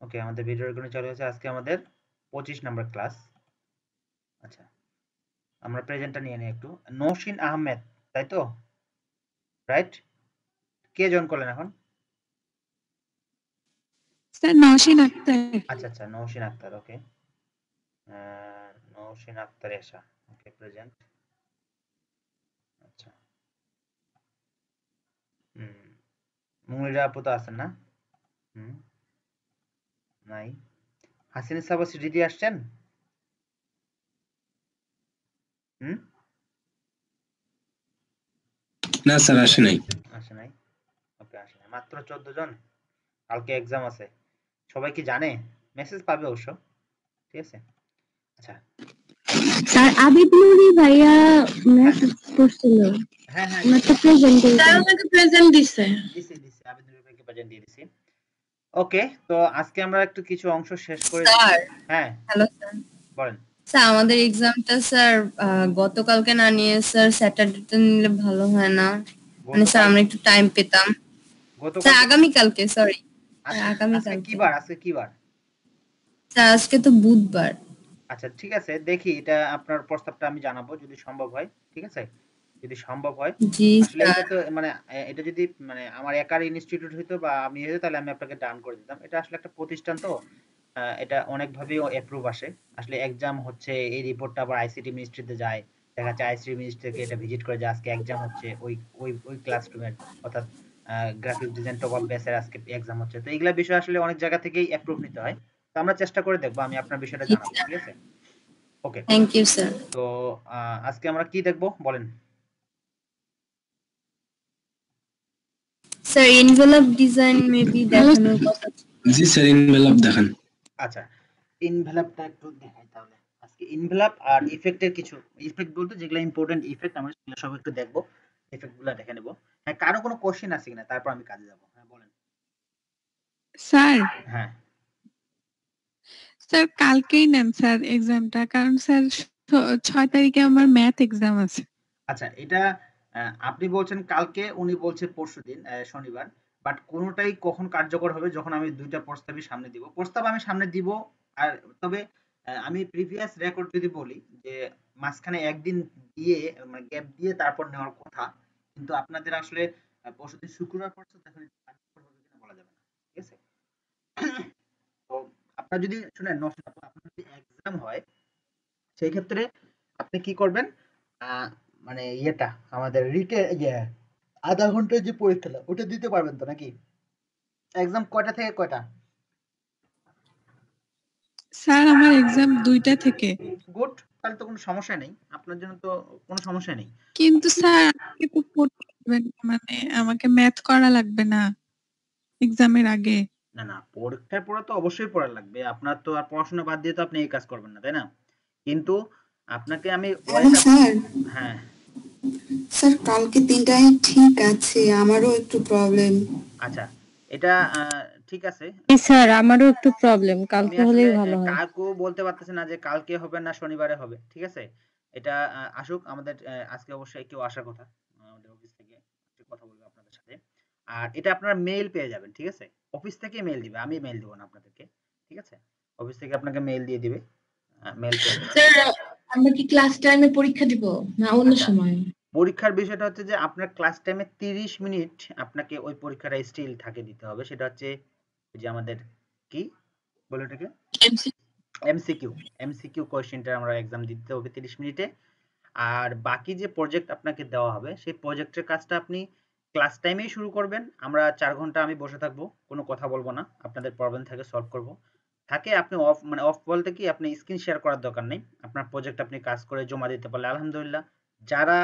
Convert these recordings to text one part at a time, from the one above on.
ওকে, আমাদের video recording চালু হয়েছে। আজকে আমাদের 25 নম্বর ক্লাস। আচ্ছা, আমরা প্রেজেন্টটা নিয়ে নিই একটু। নৌশিন আহমেদ, তাই তো? রাইট? কে জয়েন করলেন এখন? স্যার নওশিন আক্তার। আচ্ছা আচ্ছা, নৌশিন আক্তার। ওকে, নৌশিন আক্তার এশা। ওকে, প্রেজেন্ট। আচ্ছা, মুনিরা আপু তো আছেন না? হুম, নাই। হাসিন সাহেব সিটি দিয়ে আসছেন? হুম, না স্যার আসে নাই। আসে নাই। ওকে, আসে নাই। মাত্র 14 জন। কালকে এক্সাম আছে। সবাই কি জানে? মেসেজ পাবে অবশ্য। ঠিক আছে। আচ্ছা, স্যার আবিদ নুরি ভাইয়া মেসেজ করছিল। হ্যাঁ হ্যাঁ, আমার তো প্রেজেন্ট স্যার আমাকে প্রেজেন্ট দিছে। দিছি আবিদ নুরি ভাইকে প্রেজেন্ট দিয়ে দিছি। ওকে, তো আজকে আমরা একটু কিছু অংশ শেষ করে স্যার, হ্যাঁ হ্যালো স্যার। বলেন। স্যার আমাদের এক্সামটা স্যার গতকালকে না নিয়ে স্যার স্যাটারডেতে নিলে ভালো হয় না? মানে স্যার গতকাল আমরা একটু টাইম পেতাম। গতকাল স্যার আগামীকালকে, সরি আজকে আজকে কি আগামীকালকে। বার? আজকে কি বার? স্যার আজকে তো বুধবার। আচ্ছা, ঠিক আছে, দেখি এটা আপনার প্রস্তাবটা আমি জানাবো যদি সম্ভব হয়। ঠিক আছে, যদি সম্ভব হয়। জি আসলে স্যার। এটা তো মানে এটা যদি মানে আমার একার ইনস্টিটিউট হইতো বা আমি হইতো তাহলে আমি আপনাকে ডান করে দিতাম। এটা আসলে একটা প্রতিষ্ঠান তো, এটা অনেকভাবেই অ্যাপ্রুভ আসে। আসলে এক্সাম হচ্ছে, এই রিপোর্টটা আবার আইসিটি মিনিস্ট্রিতে যায়। দেখা যাচ্ছে আইসিটি মিনিস্ট্রি থেকে এটা ভিজিট করে যে আজকে এক্সাম হচ্ছে ওই ওই ওই ক্লাসরুমের, অর্থাৎ গ্রাফিক ডিজাইন টপ আপ ব্যাচের আজকে এক্সাম হচ্ছে। তো এইগুলা বিষয় আসলে অনেক জায়গা থেকেই অ্যাপ্রুভ নিতে হয়। তো আমরা চেষ্টা করে দেখবো, আমি আপনার বিষয়টা জি জানাবো। স্যার। ঠিক আছে? ওকে, থ্যাংক ইউ স্যার। তো আজকে আমরা কি দেখবো বলেন? স্যার এনভেলপ ডিজাইন মেবি দেখানোর কথা। জি স্যার, ইনভেলপ দেখান। আচ্ছা, ইনভেলপটা একটু দেখাই তাহলে। আজকে ইনভেলপ আর ইফেক্টের কিছু ইফেক্ট বলতে যেগুলো ইম্পর্টেন্ট ইফেক্ট আমরা সেগুলো সব একটু দেখবো। ইফেক্টগুলো দেখে নেব। হ্যাঁ, কারো কোনো কোশ্চেন আছে কিনা, তারপর আমি কাজে যাব। হ্যাঁ বলেন। স্যার হ্যাঁ, স্যার কালকেই নেন স্যার এক্সামটা, কারণ স্যার 6 তারিখে আমার ম্যাথ এক্সাম আছে। আচ্ছা, এটা আপনি বলছেন কালকে, উনি বলছে পরশুদিন শনিবার। বাট কোনোটাই কখন কার্যকর হবে যখন আমি দুইটা প্রস্তাবই সামনে দিব। প্রস্তাব আমি সামনে দিব। আর তবে আমি প্রিভিয়াস রেকর্ড যদি বলি যে মাঝখানে একদিন দিয়ে মানে গ্যাপ দিয়ে তারপর নেওয়ার কথা। কিন্তু আপনাদের আসলে পরশুদিন শুক্রবার পড়ছে, তখন এটা কার্যকর হবে কিনা বলা যাবে না। ঠিক আছে? তো আপনার যদি শুনেন নষ্ট, আপনার যদি এক্সাম হয় সেই ক্ষেত্রে আপনি কি করবেন? মানে ইয়েটা আমাদের আধা ঘন্টার যে পরীক্ষাটা ওটা দিতে পারবেন তো নাকি? এক্সাম কয়টা থেকে কয়টা? স্যার আমার এক্সাম 2টা থেকে। গুড, তাহলে তো কোনো সমস্যা নেই, আপনার জন্য তো কোনো সমস্যা নেই। কিন্তু স্যার আমাকে তো পড়তে হবে না, মানে আমাকে ম্যাথ করা লাগবে না এক্সামের আগে। না না, পরীক্ষার পড়া তো অবশ্যই পড়া লাগবে। আপনার তো আর পড়াশোনা বাদ দিয়ে তো আপনি এই কাজ করবেন না, তাই না? কিন্তু আপনাকে আমি হ্যালো স্যার। হ্যাঁ, স্যার কালকে 3টায় ঠিক আছে, আমারও একটু প্রবলেম। আচ্ছা, এটা ঠিক আছে। স্যার আমারও একটু প্রবলেম, আমি কালকে আসলে হলেই ভালো হয়। কাউকেও বলতে পারতেছি না যে কালকে হবে না শনিবারে হবে। ঠিক আছে? এটা আসুক আমাদের আজকে অবশ্যই কেউ আসার কথা। আমাদের অফিস থেকে একটু কথা বলবে আপনাদের সাথে। আর এটা আপনারা মেইল পেয়ে যাবেন। ঠিক আছে? অফিস থেকে মেইল দিবে। আমি মেইল দিব না আপনাদেরকে। ঠিক আছে? অফিস থেকে আপনাকে মেইল দিয়ে দিবে। মেইল পেয়ে যাবেন। স্যার আমরা কি ক্লাস টাইমে পরীক্ষা দিব না অন্য আচ্ছা, সময়? পরীক্ষার বিষয়টা হচ্ছে যে আপনার ক্লাস টাইমে 30 মিনিট আপনাকে ওই পরীক্ষাটা স্টিল থাকে দিতে হবে। সেটা হচ্ছে যে আমাদের কি বলে ওটাকে? এমসিকিউ। এমসিকিউ কোয়েশ্চেনটা আমরা এক্সাম দিতে হবে 30 মিনিটে। আর বাকি যে প্রজেক্ট আপনাকে দেওয়া হবে সেই প্রজেক্টের কাজটা আপনি ক্লাস টাইমেই শুরু করবেন। আমরা 4 ঘন্টা আমি বসে থাকবো, কোনো কথা বলবো না। আপনাদের প্রবলেম থাকে সলভ করব। থাকে আপনি অফ মানে অফ বলতে কি আপনি স্ক্রিন শেয়ার করার দরকার নেই। আপনার প্রজেক্ট আপনি কাজ করে জমা দিতে পারলে আলহামদুলিল্লাহ। যারা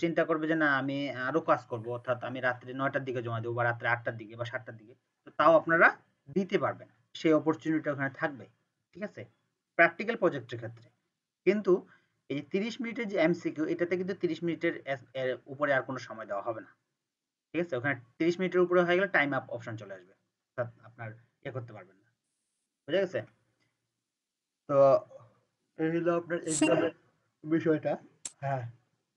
চিন্তা করবে যে না আমি আরো কাজ করব, অর্থাৎ আমি রাত্রি 9টার দিকে জমা দেবো বা রাত্রি 8টার দিকে বা 7টার দিকে, তো তাও আপনারা দিতে পারবেন। সেই অপরচুনিটি ওখানে থাকবে। ঠিক আছে? প্র্যাকটিক্যাল প্রজেক্টের ক্ষেত্রে। কিন্তু এই 30 মিনিটের যে এমসিকিউ এটাতে কিন্তু 30 মিনিটের এর উপরে আর কোনো সময় দেওয়া হবে না। ঠিক আছে? ওখানে 30 মিনিটের উপরে হয়ে গেলে টাইম আপ অপশন চলে আসবে। অর্থাৎ আপনার করতে পারবেন না। বুঝা গেছে? তো এই হলো আপনার এক্সামের বিষয়টা। হ্যাঁ,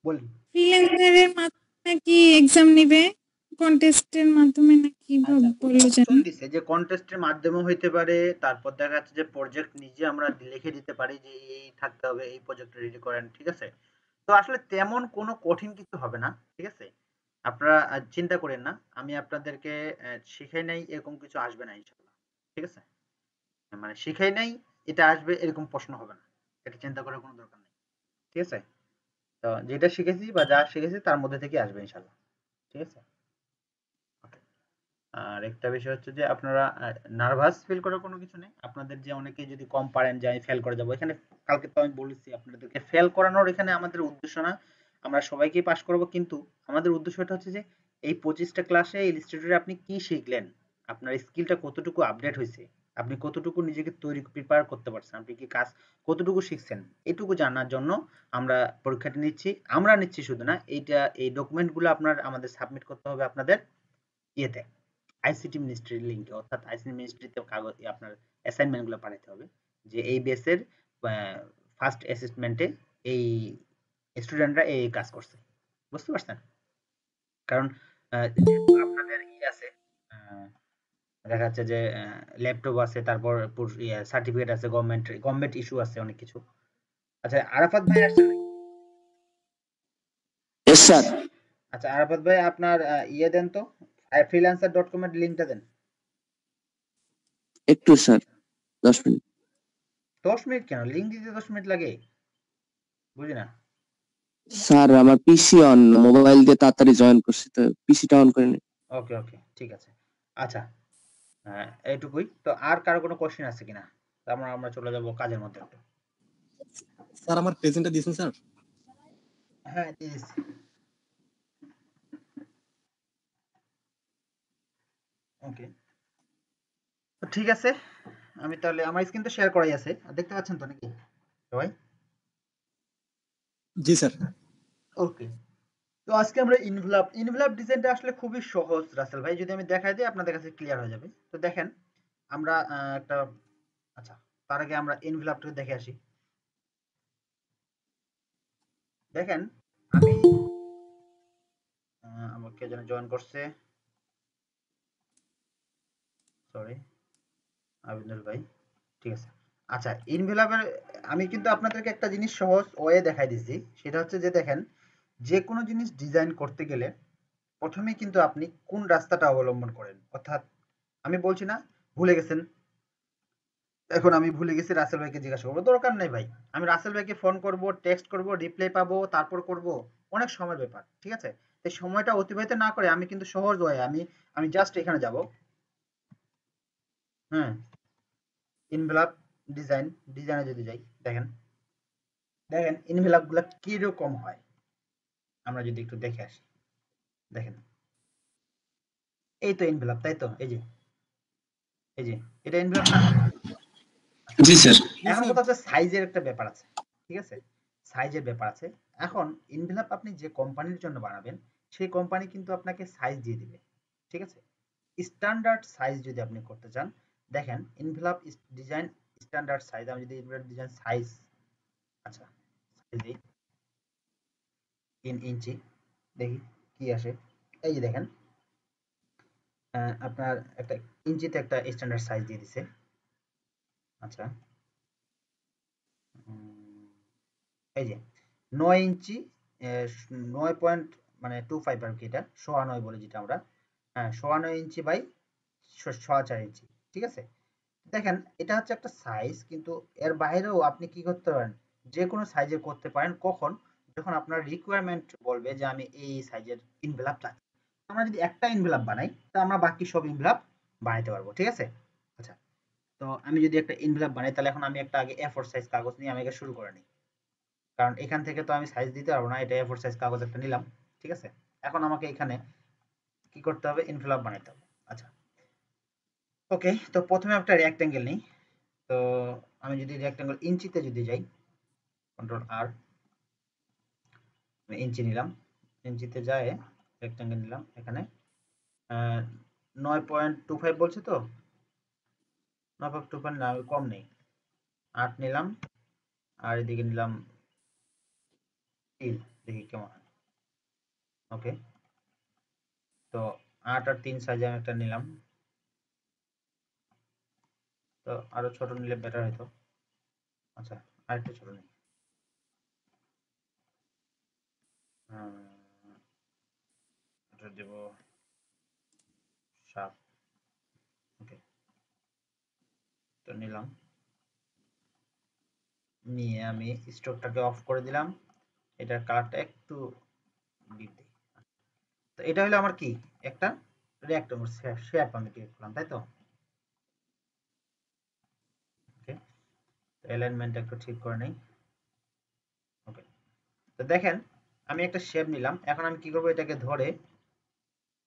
বলি। ফ্রিল্যান্সারের মাধ্যমে কি এক্সাম নেবে? কন্টেস্টের মাধ্যমে না কি আচ্ছা বললো অপশন জানি দিছে যে কন্টেস্টের মাধ্যমে হইতে পারে, তারপর দেখা যাচ্ছে যে প্রজেক্ট নিজে আমরা লিখে দিতে পারি যে এই থাকতে হবে, এই প্রজেক্ট রেডি করেন, ঠিক আছে। তো আসলে তেমন কোনো কঠিন কিছু হবে না, ঠিক আছে। আপনারা চিন্তা করেন না, আমি আপনাদেরকে শিখাই নাই এরকম কিছু আসবে না ইনশাল্লাহ, ঠিক আছে। মানে শিখাই নাই এটা আসবে এরকম প্রশ্ন হবে না, এটা চিন্তা করার কোনো দরকার নেই, ঠিক আছে। তো যেটা শিখেছি বা যা শিখেছি তার মধ্যে থেকে আসবে ইনশাল্লাহ, ঠিক আছে। ওকে। আর একটা বিষয় হচ্ছে যে আপনারা নার্ভাস ফিল করার কোনো কিছু নেই। আপনাদের যে অনেকে যদি কম পারেন যে আমি ফেল করে যাবো, এখানে কালকে তো আমি বলেছি আপনাদেরকে ফেল করানোর এখানে আমাদের উদ্দেশ্য না, আমরা সবাইকেই পাস করব, কিন্তু আমাদের উদ্দেশ্যটা হচ্ছে যে এই 25টা ক্লাসে ইনস্টিটিউটে আপনি কি শিখলেন, আপনার স্কিলটা কতটুকু আপডেট হয়েছে, আপনি কতটুকু নিজেকে তৈরি প্রিপেয়ার করতে পারছেন, আপনি কি কাজ কতটুকু শিখছেন, এটুকু জানার জন্য আমরা পরীক্ষাটা নিচ্ছি। আমরা নিচ্ছি শুধু না, এইটা এই ডকুমেন্টগুলো আপনার আমাদের সাবমিট করতে হবে আপনাদের ইয়েতে, আইসিটি মিনিস্ট্রির লিংকে, অর্থাৎ আইসিটি মিনিস্ট্রিতে কাগজ আপনার অ্যাসাইনমেন্ট গুলো পাঠাতে হবে যে এই বেসের ফার্স্ট অ্যাসেসমেন্টে এই স্টুডেন্টরা এই কাজ করছে, বুঝতে পারছেন। কারণ যেহেতু আপনাদের আছে, দেখা যাচ্ছে যে ল্যাপটপ আছে, তারপর সার্টিফিকেট আছে, গভর্নমেন্ট ইস্যু আছে অনেক কিছু। আচ্ছা আরাফাত ভাই আসছেন নাকি? Yes sir. আচ্ছা আরাফাত ভাই আপনার ইয়ে দেন তো, freelancer.com এর লিংকটা দেন। একটু স্যার 10 মিনিট। 10 মিনিট কেন? লিংক দিতে 10 মিনিট লাগে? বুঝি না। স্যার আমার পিসি অন, মোবাইল দিয়ে তাড়াতাড়ি জয়েন করছি তো পিসিটা অন করে নি। ওকে ওকে ঠিক আছে। আচ্ছা এইটুকুই তো। আর কারো কোনো কোশ্চেন আছে কিনা? আমরা আমরা চলে যাব কাজের মধ্যে একটু। স্যার আমার প্রেজেন্টটা দিয়েছেন স্যার? হ্যাঁ দিয়েছি। ওকে তো ঠিক আছে, আমি তাহলে আমার স্ক্রিন তো শেয়ার করাই আছে, দেখতে পাচ্ছেন তো নাকি সবাই? জি স্যার। ওকে তো আজকে আমরা ইনভেলপ ডিজাইনটা আসলে খুবই সহজ রাসেল ভাই, যদি আমি দেখাই দিই আপনাদের কাছে ক্লিয়ার হয়ে যাবে। তো দেখেন আমরা একটা, আচ্ছা তার আগে আমরা ইনভেলপটা দেখে আসি। দেখেন আমি আমাকে যেন জয়েন করছে, সরি আবিনুল ভাই, ঠিক আছে। আচ্ছা ইনভেলপের আমি কিন্তু আপনাদেরকে একটা জিনিস সহজ ওয়ে দেখাই দিচ্ছি, সেটা হচ্ছে যে দেখেন যে কোনো জিনিস ডিজাইন করতে গেলে প্রথমেই কিন্তু আপনি কোন রাস্তাটা অবলম্বন করেন, অর্থাৎ আমি বলছি না ভুলে গেছেন, এখন আমি ভুলে গেছি রাসেল ভাইকে জিজ্ঞাসা করবো, দরকার নেই ভাই, আমি রাসেল ভাইকে ফোন করব, টেক্সট করব, রিপ্লাই পাবো, তারপর করব, অনেক সময়ের ব্যাপার, ঠিক আছে। তো সময়টা অতিবাহিত না করে আমি কিন্তু সহজ ওয়ে, আমি জাস্ট এখানে যাব, হ্যাঁ ইনভেলপ ডিজাইনে যদি যাই, দেখেন দেখেন ইনভেলপ গুলা কিরকম হয়, আমরা যদি একটু দেখে আসি। দেখেন এই তো ইনভেলপ, তাই তো, এই যে এটা ইনভেলপ না? জি স্যার। এখন কথা হচ্ছে সাইজের একটা ব্যাপার আছে, ঠিক আছে, সাইজের ব্যাপার আছে। এখন ইনভেলপ আপনি যে কোম্পানির জন্য বানাবেন সেই কোম্পানি কিন্তু আপনাকে সাইজ দিয়ে দিবে, ঠিক আছে। স্ট্যান্ডার্ড সাইজ যদি আপনি করতে চান, দেখেন ইনভেলপ ডিজাইন স্ট্যান্ডার্ড সাইজ, আমি যদি ইনভেলপ ডিজাইন সাইজ, আচ্ছা সাইজ দিই ইঞ্চি, দেখি কি আসে। এই যে দেখেন আপনার একটা ইঞ্চিতে একটা স্ট্যান্ডার্ড সাইজ দিয়ে দিছে। আচ্ছা এই যে 9 ইঞ্চি 9 পয়েন্ট মানে 25 আর কি, এটা 9.5 বলে যেটা আমরা, হ্যাঁ 9.5 ইঞ্চি বাই 4.5 ইঞ্চি, ঠিক আছে। দেখেন এটা হচ্ছে একটা সাইজ, কিন্তু এর বাইরেও আপনি কি করতে পারেন, যে কোনো সাইজের করতে পারেন। কখন? যখন আপনার রিকোয়ারমেন্ট বলবে যে আমি এই সাইজের ইনভেলপ চাই, আমরা যদি একটা ইনভেলপ বানাই তা আমরা বাকি সব ইনভেলপ বানাইতে পারবো, ঠিক আছে। আচ্ছা তো আমি যদি একটা ইনভেলপ বানাই, তাহলে এখন আমি একটা আগে A4 সাইজ কাগজ নিয়ে আমি শুরু করে নিই, কারণ এখান থেকে তো আমি সাইজ দিতে পারবো না, এটা A4 সাইজ কাগজ একটা নিলাম, ঠিক আছে। এখন আমাকে এখানে কি করতে হবে, ইনভেলপ বানাইতে হবে। আচ্ছা ওকে তো প্রথমে একটা রেক্টেঙ্গেল নিই, তো আমি যদি রেক্টেঙ্গেল ইঞ্চিতে যদি যাই, কন্ট্রোল আর, ইঞ্চি নিলাম, ইঞ্চিতে যায় রেক্টেঙ্গেল নিলাম, এখানে 9.25 বলছে তো, 9.25 না কম নেই, 8 নিলাম, আর এদিকে নিলাম 3, দেখি কেমন হয়। ওকে তো 8 আর 3 সাইজে আমি একটা নিলাম। তো আরো ছোট নিলে বেটার হতো। আচ্ছা, আরেকটু ছোট নিই। এটা দেব 7। ওকে, তো নিলাম, নিয়ে আমি স্ট্রোকটাকে অফ করে দিলাম। এটার কালারটা একটু ডিপ দিই। তো এটা হলো আমার কি একটা রেক্ট্যাঙ্গল শেপ আমি ক্রিয়েট করলাম, তাই তো? ওকে, তো অ্যালাইনমেন্টটা একটু ঠিক করে নেই। ওকে, তো দেখেন আমি একটা শেপ নিলাম। এখন আমি কি করব, এটাকে ধরে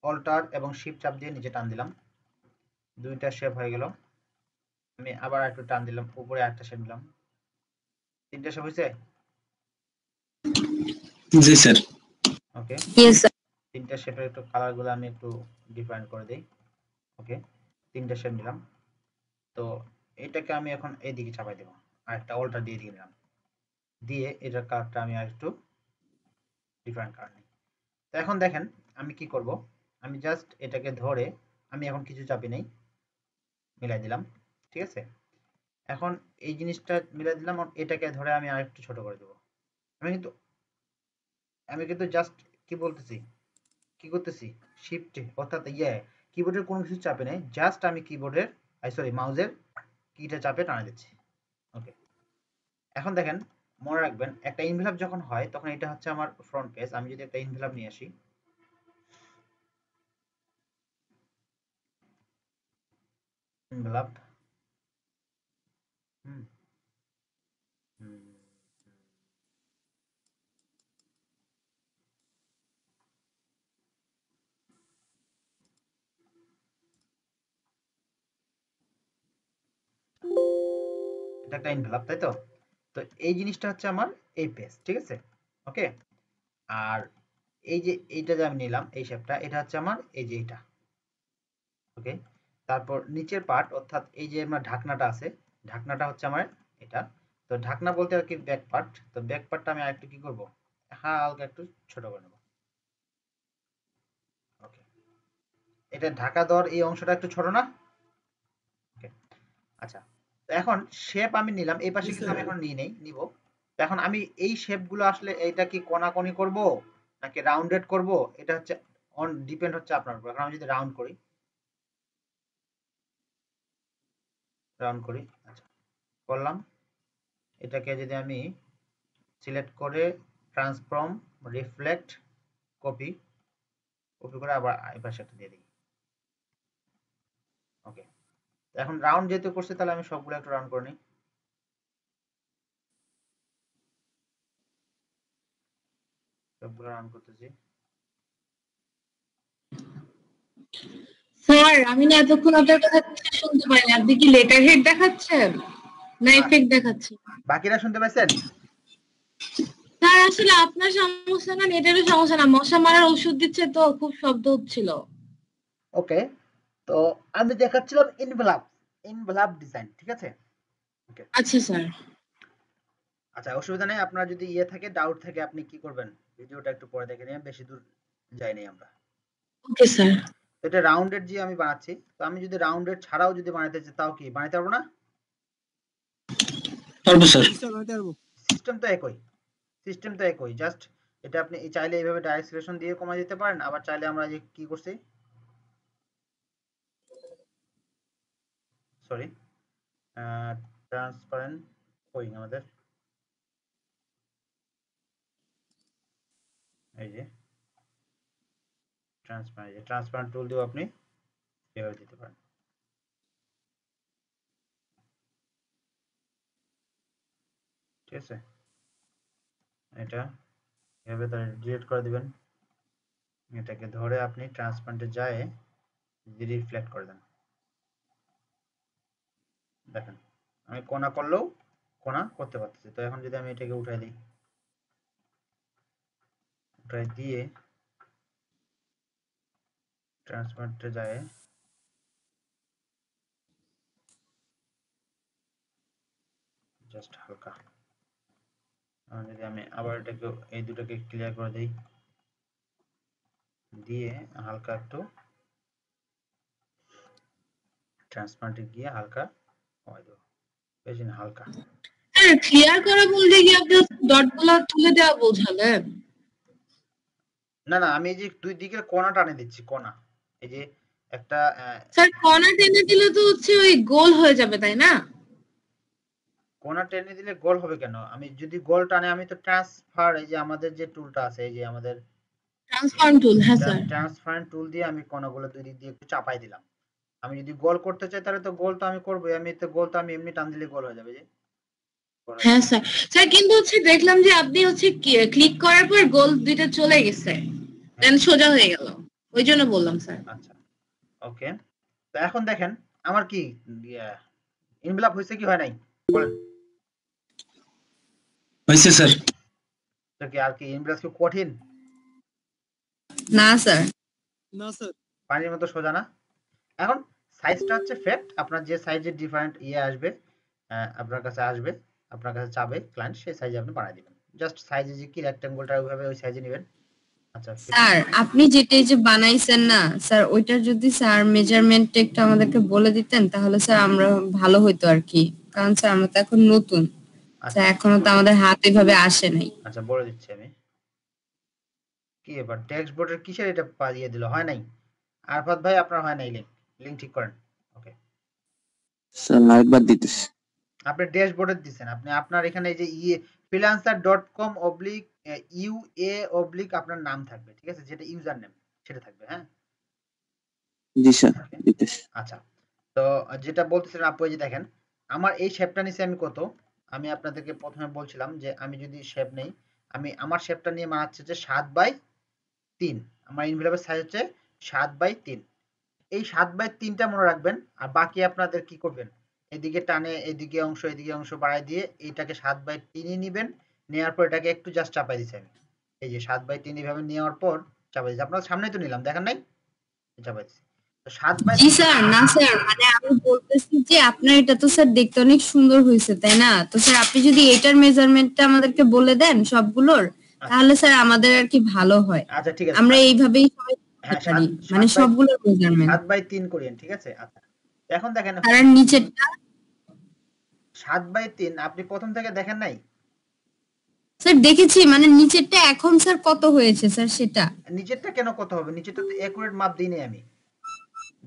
অল্টার এবং শিফট চাপ দিয়ে নিচে টান দিলাম, দুইটা শেপ হয়ে গেল। আমি আবার একটু টান দিলাম, উপরে একটা শেপ নিলাম, তিনটা শেপ হয়েছে। জি স্যার। ওকে, ইয়েস স্যার। তিনটা শেপের একটু কালারগুলো আমি একটু ডিফাইন করে দেই। ওকে, তিনটা শেপ নিলাম। তো এটাকে আমি এখন এইদিকে চাপাই দেবো, আর একটা অল্টার দিয়ে দিলাম, দিয়ে এটার কালারটা আমি আর একটু ডিফারেন্ট কালার নিই। তো এখন দেখেন আমি কি করব, আমি জাস্ট এটাকে ধরে আমি এখন কিছু চাপি নেই, মিলাই দিলাম, ঠিক আছে? এখন এই জিনিসটা মিলাই দিলাম, এটাকে ধরে আমি আর একটু ছোট করে দেবো। আমি কিন্তু জাস্ট কি বলতেছি, কি করতেছি, শিফটে অর্থাৎ কিবোর্ডের কোনো কিছু চাপে নেই, জাস্ট আমি কিবোর্ডের সরি মাউসের কিটা চাপে টানা দিচ্ছি। ওকে, এখন দেখেন মনে রাখবেন একটা ইনভেলপ যখন হয় তখন এটা হচ্ছে আমার ফ্রন্ট পেজ। আমি যদি একটা ইনভেলপ নিয়ে আসি, ইনভেলপ হুম হুম এটা একটা ইনভেলপ, তাই তো? তো এই জিনিসটা হচ্ছে আমার এই পেজ, ঠিক আছে? ওকে, আর এই যে এইটা যে আমি নিলাম এই শেপটা, এটা হচ্ছে আমার এই যে এটা। ওকে, তারপর নিচের পার্ট অর্থাৎ এই যে আমার ঢাকনাটা আছে, ঢাকনাটা হচ্ছে আমার এটা। তো ঢাকনা বলতে আর কি ব্যাক পার্ট। তো ব্যাক পার্টটা আমি আরেকটু কি করব, হালকা একটু ছোট করে নেব। ওকে, এটা ঢাকা দেওয়ার এই অংশটা একটু ছোট না? ওকে, আচ্ছা, তো এখন শেপ আমি নিলাম, এই পাশে কিন্তু আমি এখন নিব। তো এখন আমি এই শেপগুলো আসলে এইটা কি কোনাকুনি করব নাকি রাউন্ডেড করব, এটা হচ্ছে অন ডিপেন্ড হচ্ছে আপনার উপর। এখন আমি যদি রাউন্ড করি, আচ্ছা করলাম। এটাকে যদি আমি সিলেক্ট করে ট্রান্সফর্ম, রিফ্লেক্ট, কপি করে আবার এই পাশে একটা দিয়ে দিই। ওকে, এখন রাউন্ড যেহেতু করছে তাহলে আমি সবগুলো একটু রাউন্ড করে নিই। সবগুলো রাউন্ড করতেছি। স্যার আমি না এতক্ষণ আপনার কথা কিছু শুনতে পাইনি, আপনি কি লেটার হেড দেখাচ্ছেন না ইফেক্ট দেখাচ্ছেন? বাকিরা শুনতে পাইছেন? স্যার আসলে আপনার সমস্যা না, নেটেরও সমস্যা না, মশা মারার ওষুধ দিচ্ছে তো খুব শব্দ হচ্ছিল। ওকে, তো আমি দেখাচ্ছিলাম ইনভেলপ ডিজাইন, ঠিক আছে? ওকে, আচ্ছা স্যার। আচ্ছা অসুবিধা নেই। আপনার যদি থাকে, ডাউট থাকে, আপনি কি করবেন, ভিডিওটা একটু পরে দেখে নিন, বেশি দূর যাইনি আমরা। Okay sir. এটা রাউন্ডেড যে আমি বানাচ্ছি, তো আমি যদি রাউন্ডেড ছাড়াও যদি বানাতে চাই তাও কি বানাতে পারবো না? পারবো স্যার। সিস্টেম তো একই, জাস্ট এটা আপনি চাইলে এইভাবে ডাইরেক্ট সিলেকশন দিয়ে কমাই দিতে পারেন, আবার চাইলে আমরা যে কি করছি, সরি ট্রান্সপারেন্ট কই আমাদের, এই যে ট্রান্সপারেন্ট টুল দিয়েও আপনি এভাবে দিতে পারেন। ঠিক আছে, এটা এভাবে তাহলে ডিলিট করে দিবেন। এটাকে ধরে আপনি ট্রান্সপারেন্টে যায় যদি রিফ্লেক্ট করে দেন, দেখেন আমি কোনা করলেও কোনা করতে পারতেছি। তো এখন যদি আমি এটাকে উঠাই দিই, উঠাই দিয়ে ট্রান্সপারেন্টে যায় জাস্ট হালকা, যদি আমি আবার এটাকে এই দুটোকে ক্লিয়ার করে দিই, দিয়ে হালকা একটু ট্রান্সপারেন্টে গিয়ে হালকা কমাই দেবো, বেশি না হালকা। স্যার ক্লিয়ার করা বলতে কি আপনি ডটগুলো তুলে দেওয়া বোঝালেন? না না, আমি এই যে দুই দিকের কোণা টানে দিচ্ছি, কোণা এই যে একটা স্যার কর্নার টেনে দিলে তো হচ্ছে ওই গোল হয়ে যাবে তাই না? কোণা টেনে দিলে গোল হবে কেন? আমি যদি গোল টানে, আমি তো ট্রান্সফার, এই যে আমাদের যে টুলটা আছে, এই যে আমাদের ট্রান্সফর্ম টুল, হ্যাঁ স্যার। ট্রান্সফারেন্ট টুল দিয়ে আমি কোণাগুলো দুই দিক দিয়ে একটু চাপাই দিলাম। আমি যদি গোল করতে চাই তাহলে তো গোল তো আমি করবোই, আমি তো গোল তো আমি এমনি টান দিলে গোল হয়ে যাবে যে। হ্যাঁ স্যার। স্যার কিন্তু হচ্ছে দেখলাম যে আপনি হচ্ছে ক্লিক করার পর গোল দুইটা চলে গেছে, দেন সোজা হয়ে গেল, ওই জন্য বললাম স্যার। আচ্ছা ওকে, তো এখন দেখেন আমার কি ইনভেলপ হয়েছে কি হয় নাই বলেন? হয়েছে স্যার। তো কি আর কি ইনভেলপ কি কঠিন? না স্যার। না স্যার। পানির মতো সোজা না। এখন সাইজটা হচ্ছে ফ্যাক্ট, আপনার যে সাইজের ডিফারেন্ট আসবে, আপনার কাছে আসবে, আপনার কাছে চাবে ক্লায়েন্ট, সেই সাইজে আপনি বানাই দিবেন। জাস্ট সাইজে যে কি রেক্ট্যাঙ্গলটা ওইভাবে ওই সাইজে নেবেন। আচ্ছা স্যার আপনি যেটা এই যে বানাইছেন না স্যার, ওইটা যদি স্যার মেজারমেন্টটা একটু আমাদেরকে বলে দিতেন তাহলে স্যার আমরা ভালো হইতো আর কি, কারণ স্যার আমরা তো এখন নতুন, স্যার এখনো তো আমাদের হাতে এভাবে আসে নাই। আচ্ছা বলে দিচ্ছি আমি। কি এবার টেক্সট বোর্ডের কিসের এটা পাইয়ে দিল, হয় নাই? আরফাত ভাই আপনার হয় নাই, লিংক ঠিক করেন। ওকে স্যার আরেকবার দিতেছি। আপনি ড্যাশবোর্ডে দিবেন, আপনি আপনার এখানে এই যে freelancer.com/ua/ আপনার নাম থাকবে, ঠিক আছে, যেটা ইউজার নেম সেটা থাকবে। হ্যাঁ জি স্যার দিতেছি। আচ্ছা, তো যেটা বলতেছিলাম আপু, এই যে দেখেন আমার এই শেপটা নিচে আমি কত, আমি আপনাদেরকে প্রথমে বলছিলাম যে আমি যদি শেপ নেই, আমি আমার শেপটা নিয়ে মানাচ্ছে যে 7/3, আমার ইনভেলপের সাইজ হচ্ছে 7/3। এই 7/3টা মনে রাখবেন, আর বাকি আপনাদের কি করবেন, এদিকে টানে এদিকে অংশ বাড়াই দিয়ে এইটাকে 7/3 নেবেন, নেওয়ার পর এটাকে একটু জাস্ট চাপাই দিচ্ছি আমি, এই যে 7/3 এইভাবে নেওয়ার পর চাপাই দিচ্ছি, আপনার সামনেই তো নিলাম, দেখেন নাই, চাপাই দিচ্ছি। তো 7/3 জি স্যার, না স্যার মানে আমি বলতেছি যে আপনার এটা তো স্যার দেখতে অনেক সুন্দর হয়েছে তাই না, তো স্যার আপনি যদি এটার মেজারমেন্টটা আমাদেরকে বলে দেন সবগুলোর, তাহলে স্যার আমাদের আর কি ভালো হয়। আচ্ছা ঠিক আছে, আমরা এইভাবেই সবাই হ্যাঁ পারি, মানে সবগুলোর মেজারমেন্ট 7/3 করেন, ঠিক আছে। আচ্ছা এখন দেখেন আর নিচেরটা 7/3 আপনি প্রথম থেকে দেখেন নাই? স্যার দেখেছি, মানে নিচেরটা এখন স্যার কত হয়েছে স্যার সেটা? নিচেরটা কেন কত হবে, নিচেরটা তো একুরেট মাপ দিই নাই আমি,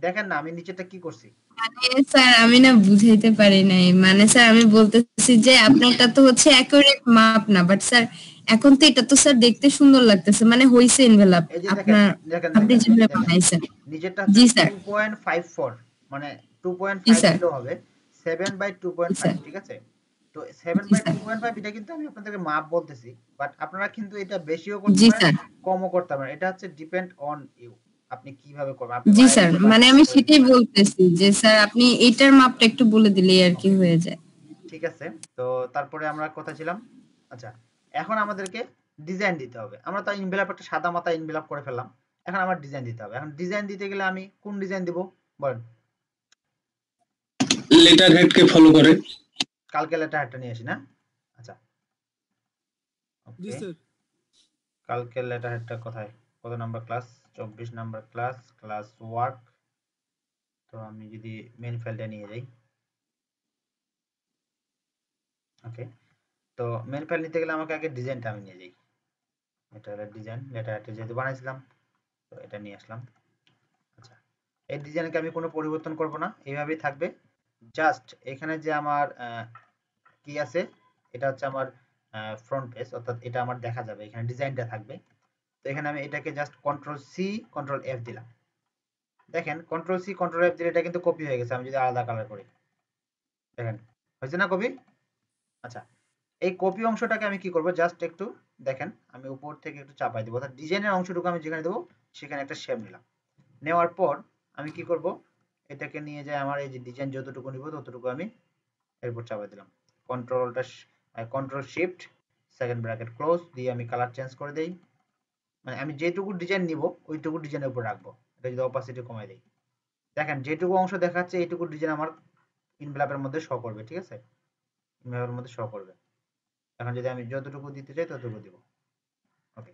দেখেন না আমি নিচেরটা কি করছি। মানে স্যার আমি না বুঝাইতে পারি নাই, মানে স্যার আমি বলতেছি যে আপনারটা তো হচ্ছে অ্যাকুরেট মাপ না, বাট স্যার এখন তো এটা তো স্যার দেখতে সুন্দর লাগতেছে, মানে হইছে এনভেলপ এই যে আপনার, আপনি যেভাবে বানাইছেন। নিচেরটা জি হচ্ছে স্যার 2.54, মানে জি 2.5 স্যার দিলেও হবে, 7/2.5, ঠিক আছে। তো 7/2.5 এটা কিন্তু আমি আপনাদেরকে মাপ বলতেছি, বাট আপনারা কিন্তু এটা বেশিও করতে জি পারেন, স্যার কমও করতে পারেন, এটা হচ্ছে ডিপেন্ড অন ইউ, আপনি কিভাবে করবেন। জি স্যার, মানে আমি সেটাই বলতেছি যে স্যার আপনি এটার মাপটা একটু বলে দিলেই আর কি হয়ে যায়। ঠিক আছে, তো তারপরে আমরা কোথায় ছিলাম? আচ্ছা এখন আমাদেরকে ডিজাইন দিতে হবে, আমরা তো ইনভেলপ একটা সাদা মাথা ইনভেলপ করে ফেললাম, এখন আমার ডিজাইন দিতে হবে। এখন ডিজাইন দিতে গেলে আমি কোন ডিজাইন দিব বলেন? লেটার হেডকে ফলো করে। কালকে লেটার হেডটা নিয়ে আসি না? আচ্ছা জি ওকে, স্যার। কালকে লেটার হেডটা কোথায়, কত number class? 24 number class, class work. তো আমি যদি মেইন ফাইলটা নিয়ে যাই, ওকে, তো মেইন ফাইল নিতে গেলে আমাকে আগে ডিজাইনটা আমি নিয়ে যাই, এটা হলো ডিজাইন, লেটার হেডটা যেহেতু বানাইছিলাম তো এটা নিয়ে আসলাম। আচ্ছা এই ডিজাইনকে আমি কোনো পরিবর্তন করব না, এইভাবেই থাকবে। জাস্ট এখানে যে আমার কি আছে, এটা হচ্ছে আমার ফ্রন্ট পেজ, অর্থাৎ এটা আমার দেখা যাবে, এখানে ডিজাইনটা থাকবে। তো এখানে আমি এটাকে জাস্ট Ctrl+C Ctrl+F দিলাম, দেখেন Ctrl+C Ctrl+F দিলে এটা কিন্তু কপি হয়ে গেছে। আমি যদি আলাদা কালার করি, দেখেন হয়েছে না কপি? আচ্ছা এই কপি অংশটাকে আমি কি করব, জাস্ট একটু দেখেন আমি উপর থেকে একটু চাপাই দেবো, অর্থাৎ ডিজাইনের অংশটুকু আমি যেখানে দেবো সেখানে একটা শেপ নিলাম, নেওয়ার পর আমি কি করব, এটাকে নিয়ে যাই আমার এই যে ডিজাইন যতটুকু নিব ততটুকু আমি এরপর চাপাই দিলাম, Ctrl+Shift সেকেন্ড ব্র্যাকেট ক্লোজ দিয়ে আমি কালার চেঞ্জ করে দেই, মানে আমি যেটুকু ডিজাইন নিব ওইটুকু ডিজাইনের উপর রাখবো। এটা যদি অপাসিটি কমাই দেই, দেখেন যেটুকু অংশ দেখাচ্ছে এইটুকু ডিজাইন আমার ইনভেলপের মধ্যে শো করবে, ঠিক আছে, ইনভেলপের মধ্যে শো করবে। এখন যদি আমি যতটুকু দিতে চাই ততটুকু দিব, ওকে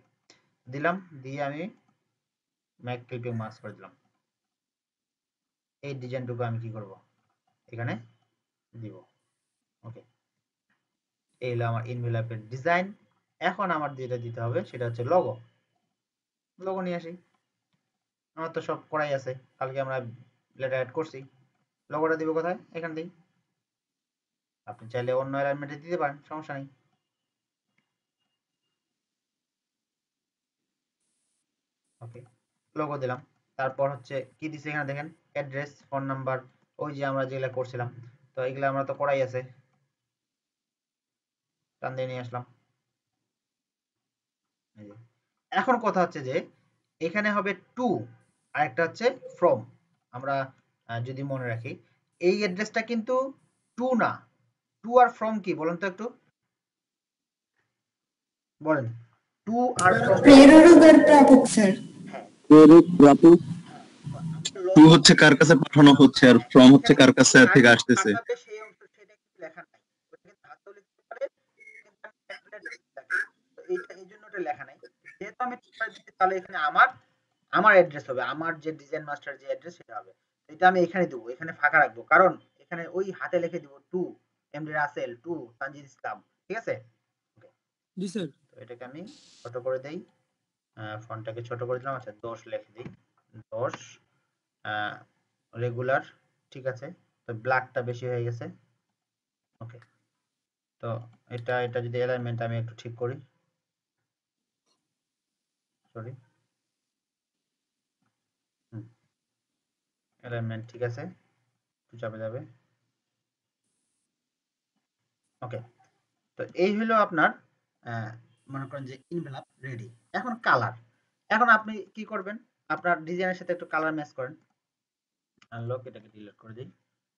দিলাম, দিয়ে আমি ম্যাক ক্লিপিং মাস্ক করে দিলাম। এই ডিজাইনটুকু আমি কি করব, এখানে দিব। ওকে, এই হলো আমার এনভেলপের ডিজাইন। এখন আমার যেটা দিতে হবে সেটা হচ্ছে লোগো। লোগো নিয়ে আসি, আমার তো সব করাই আছে, কালকে আমরা লেটার অ্যাড করছি। লোগোটা দিব কোথায়? এখান থেকেই। আপনি চাইলে অন্য অ্যালাইনমেন্টে দিতে পারেন, সমস্যা নেই। ওকে, লোগো দিলাম। তারপর হচ্ছে কি দিছে এখানে দেখেন, অ্যাড্রেস, ফোন নাম্বার, ওই যে আমরা যেগুলা করছিলাম। তো এগুলা আমরা তো করাই আছে, টান দিয়ে নিয়ে আসলাম। এখন কথা হচ্ছে যে এখানে হবে টু আর একটা হচ্ছে ফ্রম। আমরা যদি মনে রাখি এই অ্যাড্রেসটা কিন্তু টু না, টু আর ফ্রম কি বলেন তো একটু বলেন। টু আর ফ্রম প্রেরণার প্রাপক স্যার। টু হচ্ছে কার কাছে পাঠানো হচ্ছে আর ফ্রম হচ্ছে কার কাছে থেকে আসতেছে। সেই অংশ সেটা কিন্তু লেখা নাই, ওটা কিন্তু হাতেও লিখতে পারে, কিন্তু আমি ক্যালকুলেট লিখতে তো এইটা এই জন্য ওটা লেখা নাই। যেহেতু আমি টু দিচ্ছি তাহলে এখানে আমার অ্যাড্রেস হবে, আমার যে ডিজাইন মাস্টার যে অ্যাড্রেস সেটা হবে। এটা আমি এখানে দেবো, এখানে ফাঁকা রাখবো, কারণ এখানে ওই হাতে লিখে দিব to MD Rasel, to Tanzid Islam, ঠিক আছে? জি স্যার। তো এটাকে আমি ছোট করে দেই, ফন্টটাকে ছোট করে দিলাম। আচ্ছা 10 লিখে দিই, 10 রেগুলার, ঠিক আছে? তো ব্ল্যাকটা বেশি হয়ে গেছে। ওকে, তো এটা যদি অ্যালাইনমেন্ট আমি একটু ঠিক করি, সরি, অ্যালাইনমেন্ট ঠিক আছে, একটু চাপে যাবে। ওকে, তো এই হলো আপনার মনে করেন যে ইনভেলপ রেডি। এখন কালার, এখন আপনি কি করবেন, আপনার ডিজাইনের সাথে একটু কালার ম্যাচ করেন। আনলক, এটাকে ডিলিট করে দিই।